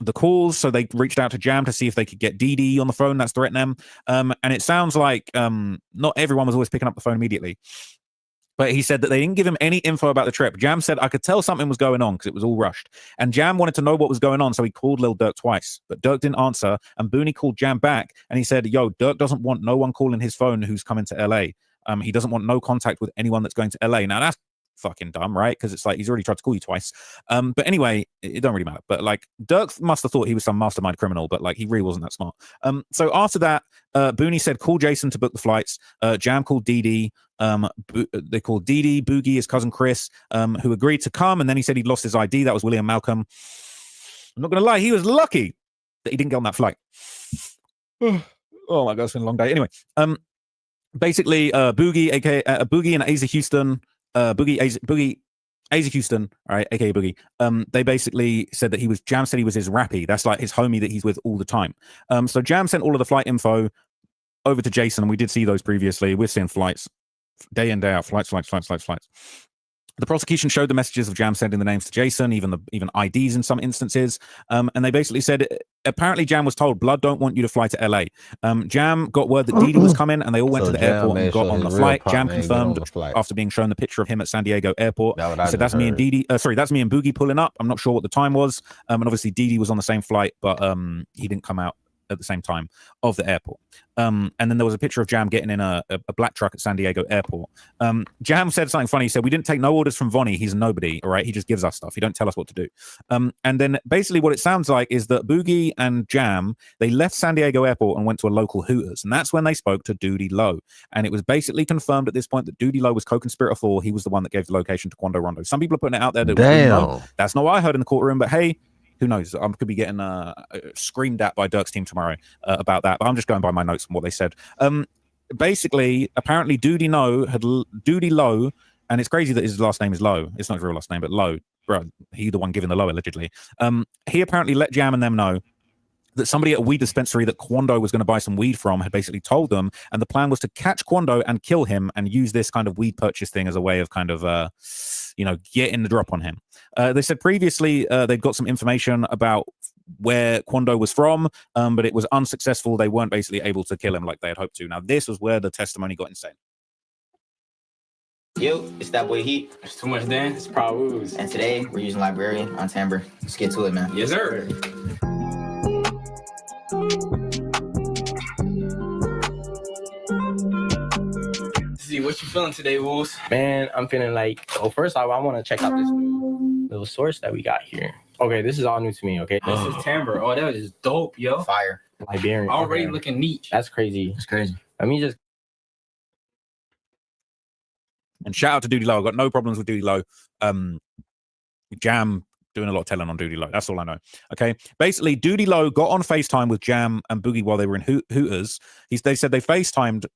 the calls, so they reached out to Jam to see if they could get Dee on the phone. That's Threat Nem. And it sounds like not everyone was always picking up the phone immediately. But he said that they didn't give him any info about the trip. Jam said, I could tell something was going on because it was all rushed. And Jam wanted to know what was going on, so he called Lil Durk twice. But Durk didn't answer, and Booney called Jam back, and he said, yo, Durk doesn't want no one calling his phone who's coming to LA. He doesn't want no contact with anyone that's going to LA. Now, that's fucking dumb, right? Because it's like he's already tried to call you twice. But anyway, it don't really matter. But like Dirk must have thought he was some mastermind criminal, but like he really wasn't that smart. So after that, Booney said call Jason to book the flights. Jam called Dee. They called Dee, Boogie, his cousin Chris, who agreed to come, and then he said he'd lost his ID. That was William Malcolm. I'm not gonna lie, he was lucky that he didn't get on that flight. Oh my god, it's been a long day. Anyway, basically Boogie, aka Boogie and Asa Houston. Boogie, Asa Houston, all right, aka Boogie. They basically said that Jam said he was his rappy. That's like his homie that he's with all the time. So Jam sent all of the flight info over to Jason, and we did see those previously. We're seeing flights day in, day out, flights. The prosecution showed the messages of Jam sending the names to Jason, even IDs in some instances. And they basically said, apparently Jam was told, Blood don't want you to fly to LA. Jam got word that Dee was coming, and they all went to the airport and got on the flight. Jam confirmed after being shown the picture of him at San Diego airport. He said, that's me and that's me and Boogie pulling up. I'm not sure what the time was. And obviously Dee was on the same flight, but he didn't come out at the same time of the airport. And then there was a picture of Jam getting in a black truck at San Diego airport. Jam said something funny. He said, we didn't take no orders from Vonnie. He's a nobody, all right? He just gives us stuff. He don't tell us what to do. And then basically what it sounds like is that Boogie and Jam, they left San Diego airport and went to a local Hooters. And that's when they spoke to Doody Lowe. And it was basically confirmed at this point that Doody Lowe was co-conspirator 4. He was the one that gave the location to Quando Rondo. Some people are putting it out there that Damn. That's not what I heard in the courtroom, but hey, who knows? I could be getting screamed at by Dirk's team tomorrow about that. But I'm just going by my notes and what they said. Basically, apparently Doody Lowe, and it's crazy that his last name is Lowe. It's not his real last name, but Lowe. Bro, he the one giving the Lowe, allegedly. He apparently let Jam and them know that somebody at a weed dispensary that Quando was going to buy some weed from had basically told them, and the plan was to catch Quando and kill him and use this kind of weed purchase thing as a way of kind of, getting the drop on him. They said previously they'd got some information about where Quando was from, but it was unsuccessful. They weren't basically able to kill him like they had hoped to. Now, this was where the testimony got insane. Yo, it's that boy Heat. It's too much dance. It's Prawooz. And today we're using Librarian on Timbre. Let's get to it, man. Yes, sir. See, what you feeling today, Wolves? Man, I'm feeling like, first off, I want to check out this new little source that we got here. Okay, this is all new to me, okay? This is Timbre. Oh, that was just dope, yo. Fire. Liberian. Already looking neat. That's crazy. It's crazy. Let me just... And shout out to Doody Lowe. I've got no problems with Doody Lowe. Jam doing a lot of telling on Doody Lowe. That's all I know. Okay. Basically, Doody Lowe got on FaceTime with Jam and Boogie while they were in Hooters. They said they FaceTimed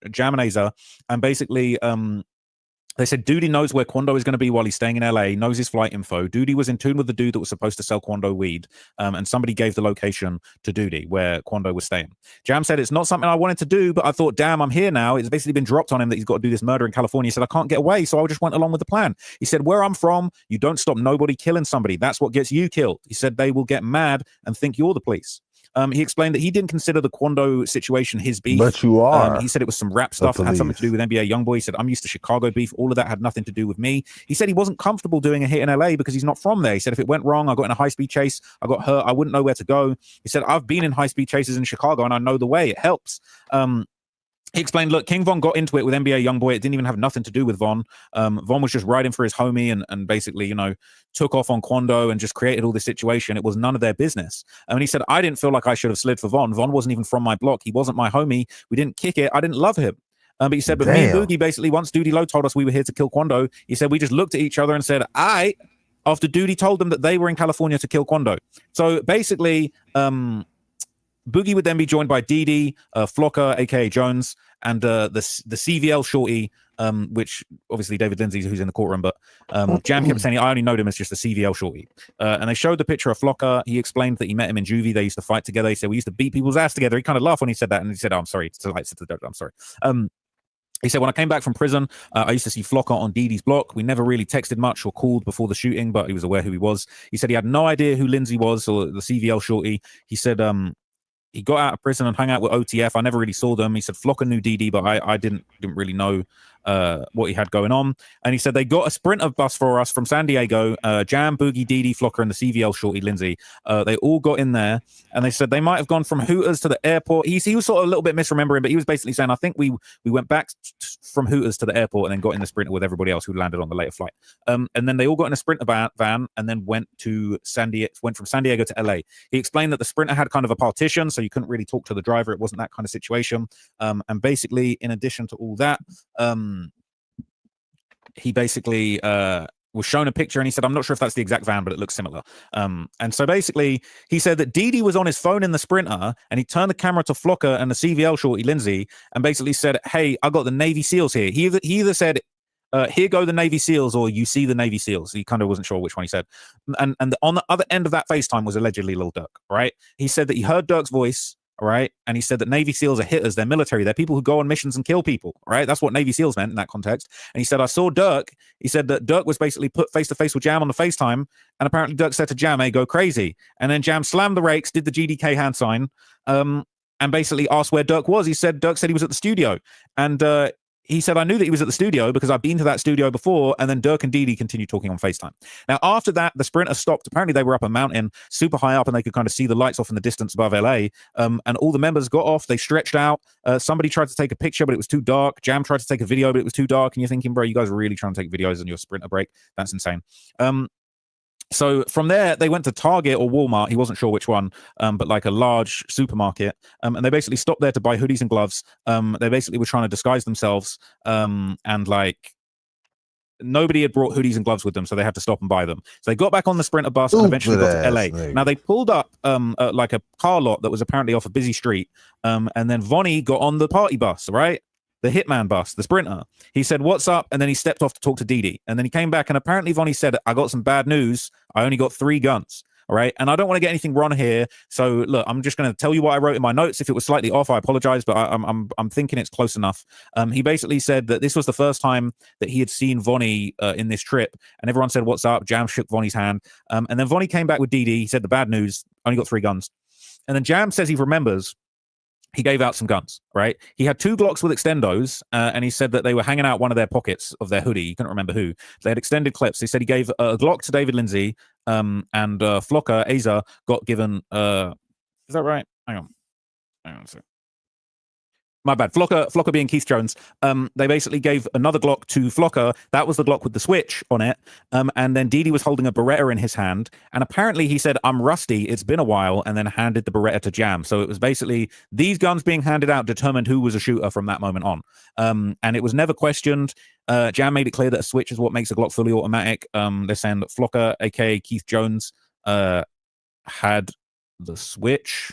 Jam and Asa, and basically they said Doody knows where Quando is going to be while he's staying in LA, knows his flight info. Doody was in tune with the dude that was supposed to sell Quando weed, and somebody gave the location to Doody where Quando was staying. Jam said, it's not something I wanted to do, but I thought, damn, I'm here now. It's basically been dropped on him that he's got to do this murder in California. He said, I can't get away, so I just went along with the plan. He said, where I'm from, you don't stop nobody killing somebody. That's what gets you killed. He said, they will get mad and think you're the police. He explained that he didn't consider the Quando situation his beef. But you are. He said it was some rap stuff that had something to do with NBA Youngboy. He said, I'm used to Chicago beef. All of that had nothing to do with me. He said he wasn't comfortable doing a hit in LA because he's not from there. He said, if it went wrong, I got in a high-speed chase, I got hurt, I wouldn't know where to go. He said, I've been in high-speed chases in Chicago and I know the way. It helps. He explained, look, King Von got into it with NBA Youngboy. It didn't even have nothing to do with Von. Von was just riding for his homie and basically, took off on Quando and just created all this situation. It was none of their business. And he said, I didn't feel like I should have slid for Von. Von wasn't even from my block. He wasn't my homie. We didn't kick it. I didn't love him. But he said, but me and Boogie, basically, once Doody Lowe told us we were here to kill Quando, he said, we just looked at each other and said, after Doody told them that they were in California to kill Quando. So basically, Boogie would then be joined by Dee, Flocker, aka Jones, and the CVL shorty, which obviously David Lindsay, who's in the courtroom, but Jam kept saying, I only know him as just the CVL shorty. And they showed the picture of Flocker. He explained that he met him in juvie. They used to fight together. He said, we used to beat people's ass together. He kind of laughed when he said that, and he said, I'm sorry. I'm sorry. He said, when I came back from prison, I used to see Flocker on Dee's block. We never really texted much or called before the shooting, but he was aware who he was. He said he had no idea who Lindsay was or the CVL shorty. He said, he got out of prison and hung out with OTF. I never really saw them. He said Flocker knew Dee, but I didn't really know what he had going on. And he said they got a Sprinter bus for us from San Diego. Jam, Boogie, Dee, Flocker, and the CVL shorty Lindsay. They all got in there, and they said they might have gone from Hooters to the airport. He was sort of a little bit misremembering, but he was basically saying, I think we went back from Hooters to the airport and then got in the Sprinter with everybody else who landed on the later flight. And then they all got in a Sprinter van and then went from San Diego to LA. He explained that the Sprinter had kind of a partition, so you couldn't really talk to the driver. It wasn't that kind of situation. And basically, in addition to all that, he basically was shown a picture, and he said, I'm not sure if that's the exact van, but it looks similar. And so basically, he said that Dee was on his phone in the Sprinter, and he turned the camera to Flocker and the CVL shorty Lindsay, and basically said, hey, I got the Navy SEALs here. He either said, here go the Navy SEAls, or you see the Navy SEAls. He kind of wasn't sure which one he said. And on the other end of that FaceTime was allegedly Lil Durk, right? He said that he heard Durk's voice, all right? And he said that Navy SEAls are hitters. They're military. They're people who go on missions and kill people, right? That's what Navy SEAls meant in that context. And he said, I saw Durk. He said that Durk was basically put face-to-face with Jam on the FaceTime. And apparently Durk said to Jam, hey, go crazy. And then Jam slammed the rakes, did the GDK hand sign, and basically asked where Durk was. Durk said he was at the studio. And he said, I knew that he was at the studio because I've been to that studio before. And then Durk and Dee continued talking on FaceTime. Now, after that, the Sprinter stopped. Apparently, they were up a mountain, super high up, and they could kind of see the lights off in the distance above LA. And all the members got off. They stretched out. Somebody tried to take a picture, but it was too dark. Jam tried to take a video, but it was too dark. And you're thinking, bro, you guys are really trying to take videos on your Sprinter break. That's insane. So from there, they went to Target or Walmart. He wasn't sure which one, but like a large supermarket. And they basically stopped there to buy hoodies and gloves. They basically were trying to disguise themselves. And like nobody had brought hoodies and gloves with them, so they had to stop and buy them. So they got back on the Sprinter bus and eventually got to LA. Now they pulled up like a car lot that was apparently off a busy street. And then Vonnie got on the party bus, right? The Hitman bus, the Sprinter. He said, what's up? And then he stepped off to talk to Dee. And then he came back, and apparently Vonnie said, I got some bad news. I only got 3 guns. All right. And I don't want to get anything wrong here. So look, I'm just going to tell you what I wrote in my notes. If it was slightly off, I apologize, but I'm thinking it's close enough. He basically said that this was the first time that he had seen Vonnie in this trip. And everyone said, what's up? Jam shook Vonnie's hand. And then Vonnie came back with Dee. He said the bad news, only got 3 guns. And then Jam says he remembers he gave out some guns, right? He had 2 Glocks with extendos, and he said that they were hanging out one of their pockets of their hoodie. He couldn't remember who. They had extended clips. He said he gave a Glock to David Lindsay, and Flocker, Asa, got given... is that right? Hang on a second. My bad. Flocker being Keith Jones. They basically gave another Glock to Flocker. That was the Glock with the switch on it. And then Dee was holding a Beretta in his hand. And apparently he said, I'm rusty. It's been a while. And then handed the Beretta to Jam. So it was basically these guns being handed out determined who was a shooter from that moment on. And it was never questioned. Jam made it clear that a switch is what makes a Glock fully automatic. They're saying that Flocker, aka Keith Jones, had the switch.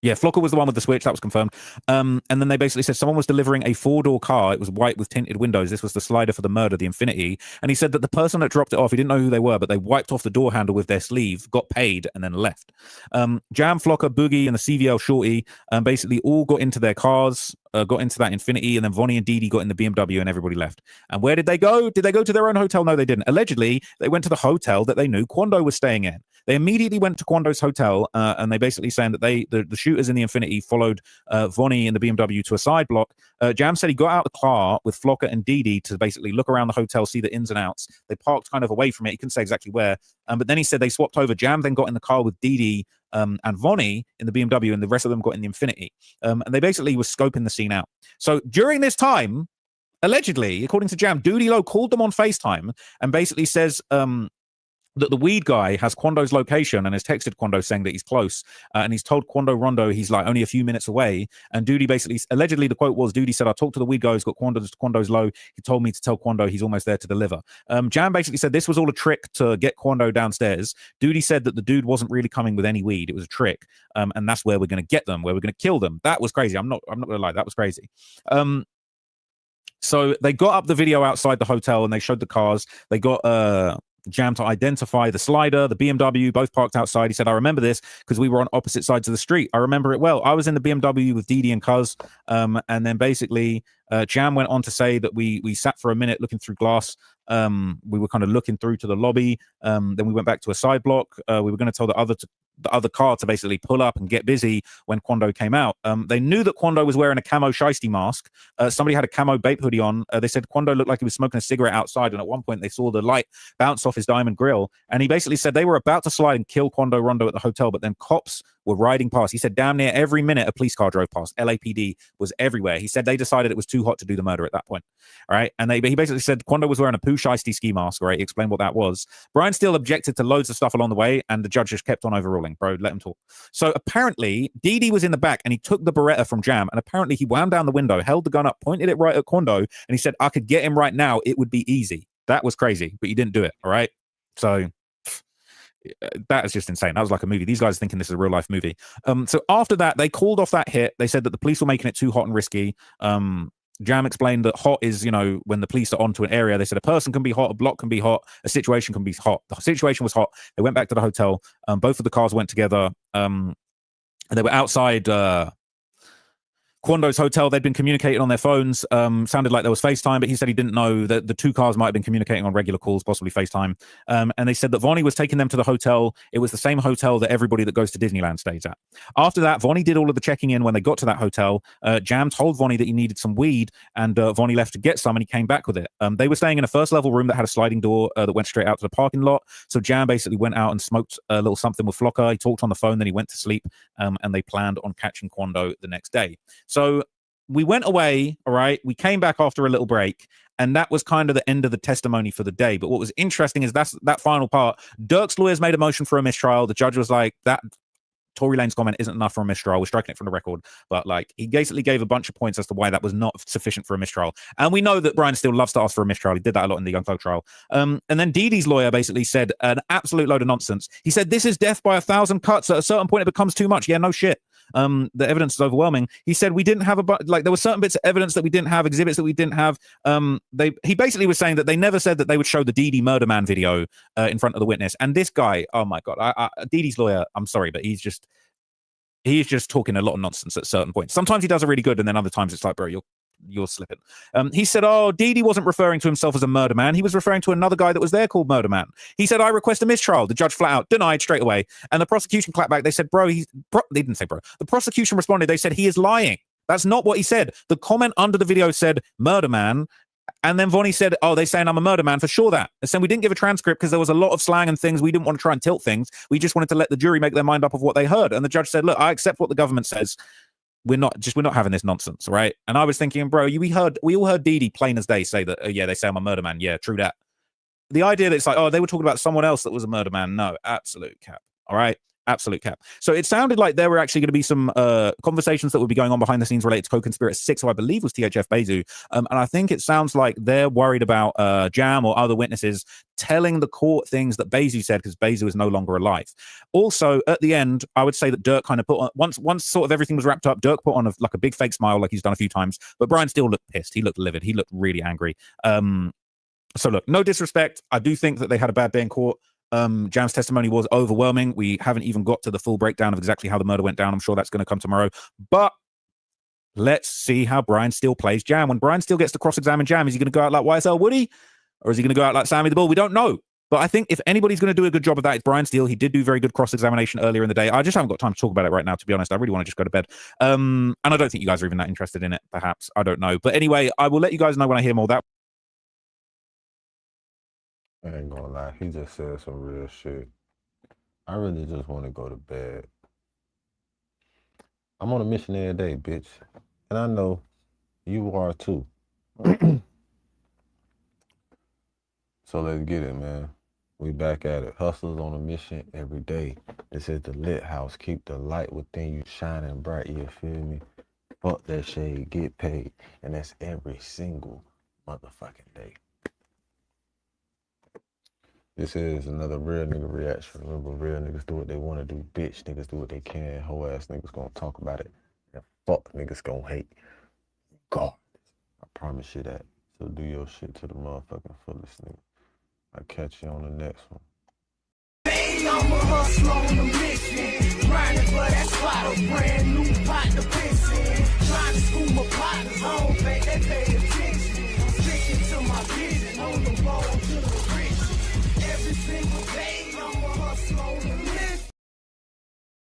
Yeah, Flocker was the one with the switch. That was confirmed. And then they basically said someone was delivering a 4-door car. It was white with tinted windows. This was the slider for the murder, the Infinity. And he said that the person that dropped it off, he didn't know who they were, but they wiped off the door handle with their sleeve, got paid, and then left. Jam, Flocker, Boogie, and the CVL shorty basically all got into their cars, got into that Infinity, and then Vonnie and Dee got in the BMW, and everybody left. And where did they go? Did they go to their own hotel? No, they didn't. Allegedly, they went to the hotel that they knew Quando was staying in. They immediately went to Quando's hotel, and they basically saying that the shooters in the Infinity followed Vonnie in the BMW to a side block. Jam said he got out the car with Flocker and Dee to basically look around the hotel, see the ins and outs. They parked kind of away from it. He couldn't say exactly where. But then he said they swapped over. Jam then got in the car with Dee and Vonnie in the BMW, and the rest of them got in the Infinity. And they basically were scoping the scene out. So during this time, allegedly, according to Jam, Doody Low called them on FaceTime and basically says that the weed guy has Quando's location and has texted Quando saying that he's close. And he's told Quando Rondo he's like only a few minutes away. And Doody basically, allegedly the quote was, Doody said, I talked to the weed guy who's got Quando's low. He told me to tell Quando he's almost there to deliver. Jam basically said this was all a trick to get Quando downstairs. Doody said that the dude wasn't really coming with any weed. It was a trick. And that's where we're going to get them, where we're going to kill them. That was crazy. I'm not going to lie. That was crazy. So they got up the video outside the hotel and they showed the cars. They got Jam to identify the slider, the BMW, both parked outside. He said, I remember this because we were on opposite sides of the street. I remember it well. I was in the BMW with Dee and Cuz. And then basically Jam went on to say that we sat for a minute looking through glass. We were kind of looking through to the lobby. Then we went back to a side block. We were going to tell the other the other car to basically pull up and get busy when Quando came out. They knew that Quando was wearing a camo shiesty mask. Somebody had a camo Bape hoodie on. They said Quando looked like he was smoking a cigarette outside, and at one point they saw the light bounce off his diamond grill. And he basically said they were about to slide and kill Quando Rondo at the hotel, but then cops were riding past. He said damn near every minute a police car drove past. LAPD was everywhere. He said they decided it was too hot to do the murder at that point. All right. And he basically said Quando was wearing a poo shiesty ski mask. Right. He explained what that was. Brian Steele objected to loads of stuff along the way, and the judge just kept on overruling. Bro, let him talk. So apparently Didi was in the back and he took the Beretta from Jam, and apparently he wound down the window, held the gun up, pointed it right at Quando, and he said, I could get him right now. It would be easy. That was crazy, but you didn't do it. All right. So that is just insane. That was like a movie. These guys are thinking this is a real life movie. So after that, they called off that hit. They said that the police were making it too hot and risky. Jam explained that hot is, when the police are onto an area, they said a person can be hot, a block can be hot, a situation can be hot. The situation was hot. They went back to the hotel. Both of the cars went together. And they were outside Quando's hotel. They'd been communicating on their phones. Sounded like there was FaceTime, but he said he didn't know that the two cars might have been communicating on regular calls, possibly FaceTime. And they said that Vonnie was taking them to the hotel. It was the same hotel that everybody that goes to Disneyland stays at. After that, Vonnie did all of the checking in when they got to that hotel. Jam told Vonnie that he needed some weed, and Vonnie left to get some, and he came back with it. They were staying in a first level room that had a sliding door that went straight out to the parking lot. So Jam basically went out and smoked a little something with Flocka. He talked on the phone, then he went to sleep, and they planned on catching Quando the next day. So we went away, all right? We came back after a little break, and that was kind of the end of the testimony for the day. But what was interesting is that final part. Dirk's lawyers made a motion for a mistrial. The judge was like, that Tory Lane's comment isn't enough for a mistrial. We're striking it from the record. But he basically gave a bunch of points as to why that was not sufficient for a mistrial. And we know that Brian Steele loves to ask for a mistrial. He did that a lot in the Young Thug trial. And then Didi's lawyer basically said an absolute load of nonsense. He said, this is death by 1,000 cuts. At a certain point, it becomes too much. Yeah, no shit. The evidence is overwhelming. He said we didn't have there were certain bits of evidence that we didn't have, exhibits that we didn't have. He basically was saying that they never said that they would show the Didi murder man video in front of the witness. And this guy, oh my God, Didi's lawyer, I'm sorry, but he's just talking a lot of nonsense at certain points. Sometimes he does it really good, and then other times it's like, bro, you're slipping. He said, Didi wasn't referring to himself as a murder man. He was referring to another guy that was there called Murder Man. He said, I request a mistrial. The judge flat out denied straight away. And the prosecution clapped back. They said, they didn't say bro. The prosecution responded. They said, he is lying. That's not what he said. The comment under the video said Murder Man. And then Vonnie said, they're saying I'm a murder man for sure that. And so we didn't give a transcript because there was a lot of slang and things. We didn't want to try and tilt things. We just wanted to let the jury make their mind up of what they heard. And the judge said, look, I accept what the government says. We're not having this nonsense, right? And I was thinking, bro, we all heard Didi plain as day say that, they say I'm a murder man. Yeah, true that. The idea that it's like, they were talking about someone else that was a murder man. No, absolute cap. All right. Absolute cap. So it sounded like there were actually going to be some conversations that would be going on behind the scenes related to co-conspirator 6, who I believe was THF Bezu. And I think it sounds like they're worried about Jam or other witnesses telling the court things that Bezu said, because Bezu is no longer alive. Also, at the end, I would say that Dirk kind of put on, once sort of everything was wrapped up, Dirk put on a big fake smile like he's done a few times. But Brian still looked pissed. He looked livid. He looked really angry. So look, no disrespect. I do think that they had a bad day in court. Jam's testimony was overwhelming. We haven't even got to the full breakdown of exactly how the murder went down. I'm sure that's going to come tomorrow. But let's see how Brian Steele plays Jam. When Brian Steele gets to cross-examine Jam, is he going to go out like YSL Woody? Or is he going to go out like Sammy the Bull? We don't know. But I think if anybody's going to do a good job of that, it's Brian Steele. He did do very good cross-examination earlier in the day. I just haven't got time to talk about it right now, to be honest. I really want to just go to bed. And I don't think you guys are even that interested in it, perhaps. I don't know. But anyway, I will let you guys know when I hear more of that. I ain't gonna lie, he just said some real shit. I really just want to go to bed. I'm on a mission every day, bitch. And I know you are too. So let's get it, man. We back at it. Hustlers on a mission every day. This is the lit house. Keep the light within you shining bright, you feel me? Fuck that shade, get paid. And that's every single motherfucking day. This is another real nigga reaction. Remember, real niggas do what they want to do. Bitch niggas do what they can. Hoe ass niggas gonna talk about it. And fuck niggas gonna hate. God, I promise you that. So do your shit to the motherfucking fullest, nigga. I'll catch you on the next one. Baby, I'm a hustler on a mission. Grinding for that spot, a brand new pot to piss in. Trying to school my partners, I don't think they pay attention. I'm sticking to my vision, on the road to the riches. Every single